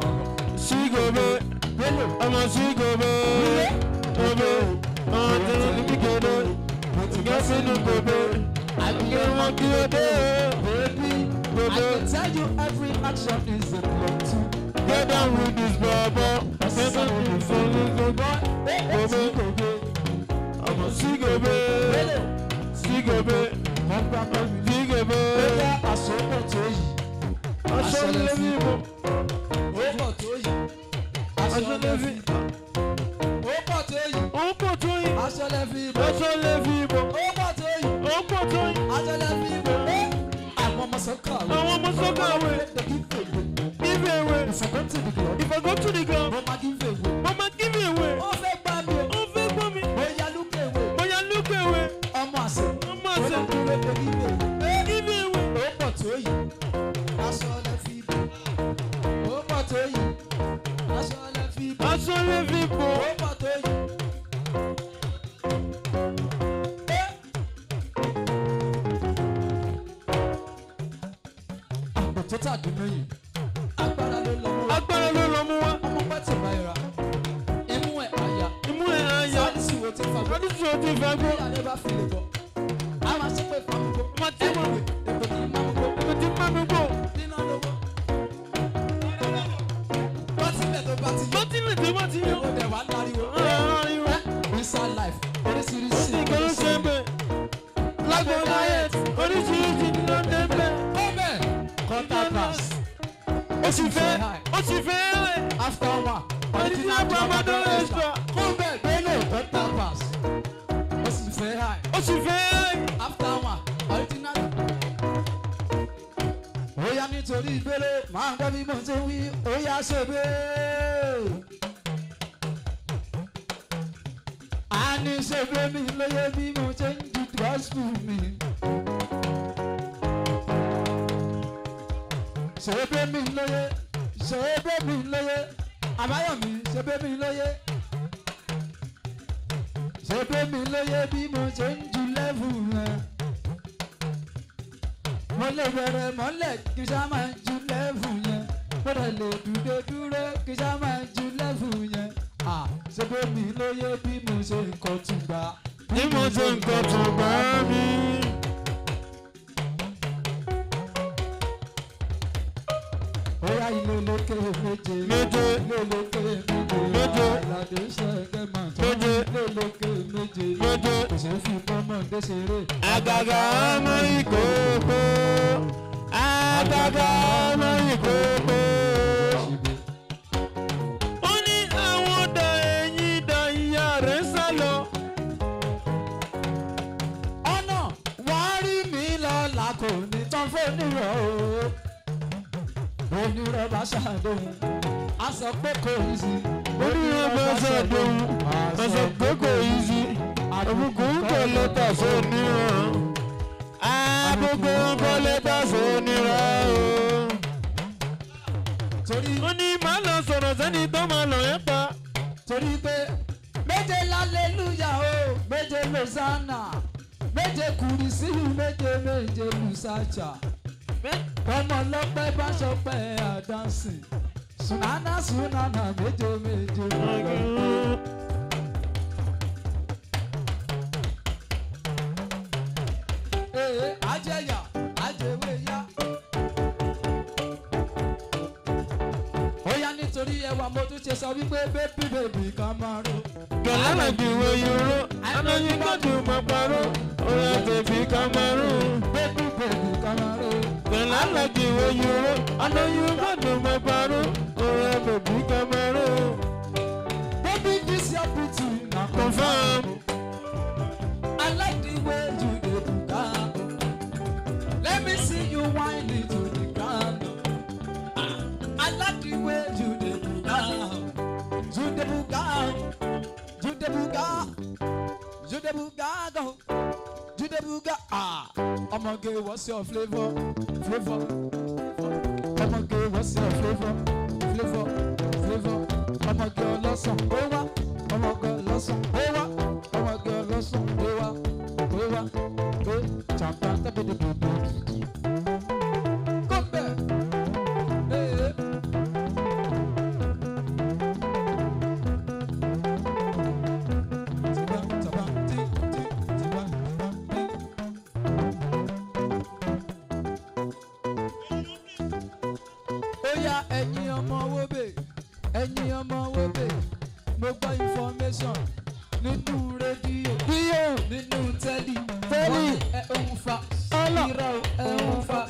Sigobe, I'm a Sigobe. Gobe, I'm a Sigobe. I can't want you there, baby. I can tell you every action is a plot. Get down with this baba. Get down with this baba. I'm a Sigobe, Sigobe, Sigobe. I saw what to you. I saw the people. What to you? I saw the people. What to you? What to you? I saw the people. I saw the people. What to you? What to you? I saw the people. I want my soccer. I want my soccer. Give away. If I go to the club, if I go to the club, Mama give away. Mama give away. Oh, fake baby. Oh, fake baby. Agbára ló lọ mú wá. Ọmọ pẹ́tì báyìí imú ẹ̀ àyà. Imú ẹ̀ àyà. Sádìsì wo ti fagbó. Sádìsì wo ti fagbó. Bí alẹ́ bá fi lè bọ̀. A máa ṣe pé fagbó. Ọmọ tí mo wè. Èpè tí má mi gbó. Èpè tí má mi gbó. Dínà lówó. Bọ́tílẹ̀ tó bá ti yọ. Bọ́tílẹ̀ tó bá ti yọ. Èwo dẹ̀ wá láriwo. Láriwo. Inside life. Oríṣiríṣi. Ìkọlù ṣe bẹ̀. Lágbo diet. Oríṣiríṣi ni ló dé bẹ̀. Ó bẹ̀. Contact pass. Ó sì fẹ́ after one original Bramado extra come back bello better pass ó sì fẹ́ after one original. Ó yá nítorí ìbéèrè máa ń gbọ́ bí mo ṣe wí ó yá ṣe bẹ́ẹ̀. A ní ṣe bẹ́ẹ̀ mi lóye bí mo ṣe ń ju gospel mi. Ṣebí mi lóye, ṣebí mi lóye, Àbáyọ̀mí ṣebí mi lóye. Ṣebí mi lóye bí mo ṣe ń ju lẹ́fù rẹ̀. Mo lè bẹ̀rẹ̀ mọ́lẹ̀ kí sá máa ju lẹ́fù yẹn. Mo lè dúdé dúró kí sá máa ju lẹ́fù yẹn. Ṣebí mi lóye bí mo ṣe ń kọ́ tùgbà. Bí mo ṣe ń kọ́ tùgbà mi. Oya ilé lókè méje ilé lókè méje aládé sẹ́gẹ̀ máa tọ́ ilé lókè méje kò ṣe fi bọ́mọdé ṣeré. Àgàgà ọmọ ìkókó àgàgà ọmọ ìkókó. Ó ní àwọn da ẹyin da ìyá rẹ̀ sá lọ. Ọ̀nà wàá rí mi lọ́la kò ní tán fún nírọ̀ o. Onírọ̀ bá ṣàdéhùn, a sọ pé kò yí sí. Onírọ̀ bá ṣàdéhùn, a sọ pé kò yí sí. Àbùkù ń kọ́ lẹ́tà sónírọ̀. Àbùkù ń kọ́ lẹ́tà sónírọ̀ o. Torí ó ní màá lọ sọ̀rọ̀ sẹ́ni tó máa lọ yẹn pa. Torí pé méje lálẹ́lúyà o, méje lọ́sánà, méje kùrìsì, méje méje lùsàchà. Ọmọ ọlọ́pẹ́ bá ṣọpẹ́ àdánsìn sùnánà sùnánà méje méje lọ́pẹ́. Ee ajẹyà ajẹwé yá. Ó yá nítorí ẹwà mo tún ṣe sọ wípé bébí bèbí kan máa ro. Gẹ̀lẹ́ lè bí wo yòró, ànáyí gbọ́dọ̀ máa parọ́. Ó yá bèbí kan máa ro. Bébí bèbí kan máa ro. I know you got no my baro. Oh yeah, baby, camera. Baby, this your beauty, now Confirm. I like the way you do that. Let me see you wind it to the ground. I like the way you do that. You the buga, you the buga, you the buga, go. You the buga. I'ma get what's your flavor, flavor. I'ma get what's your flavor, flavor, flavor. I'ma get lost on over. I'ma get lost on over. I'ma get lost on over. Champion, the baby. Come back. Hey. Oya ẹ̀yin ọmọ wóbè, ẹ̀yin ọmọ wóbè, mo gbọ́ information nínú rédíò, nínú tẹ́lì, ẹ̀ ń fa irọ́ ẹ̀ ń fa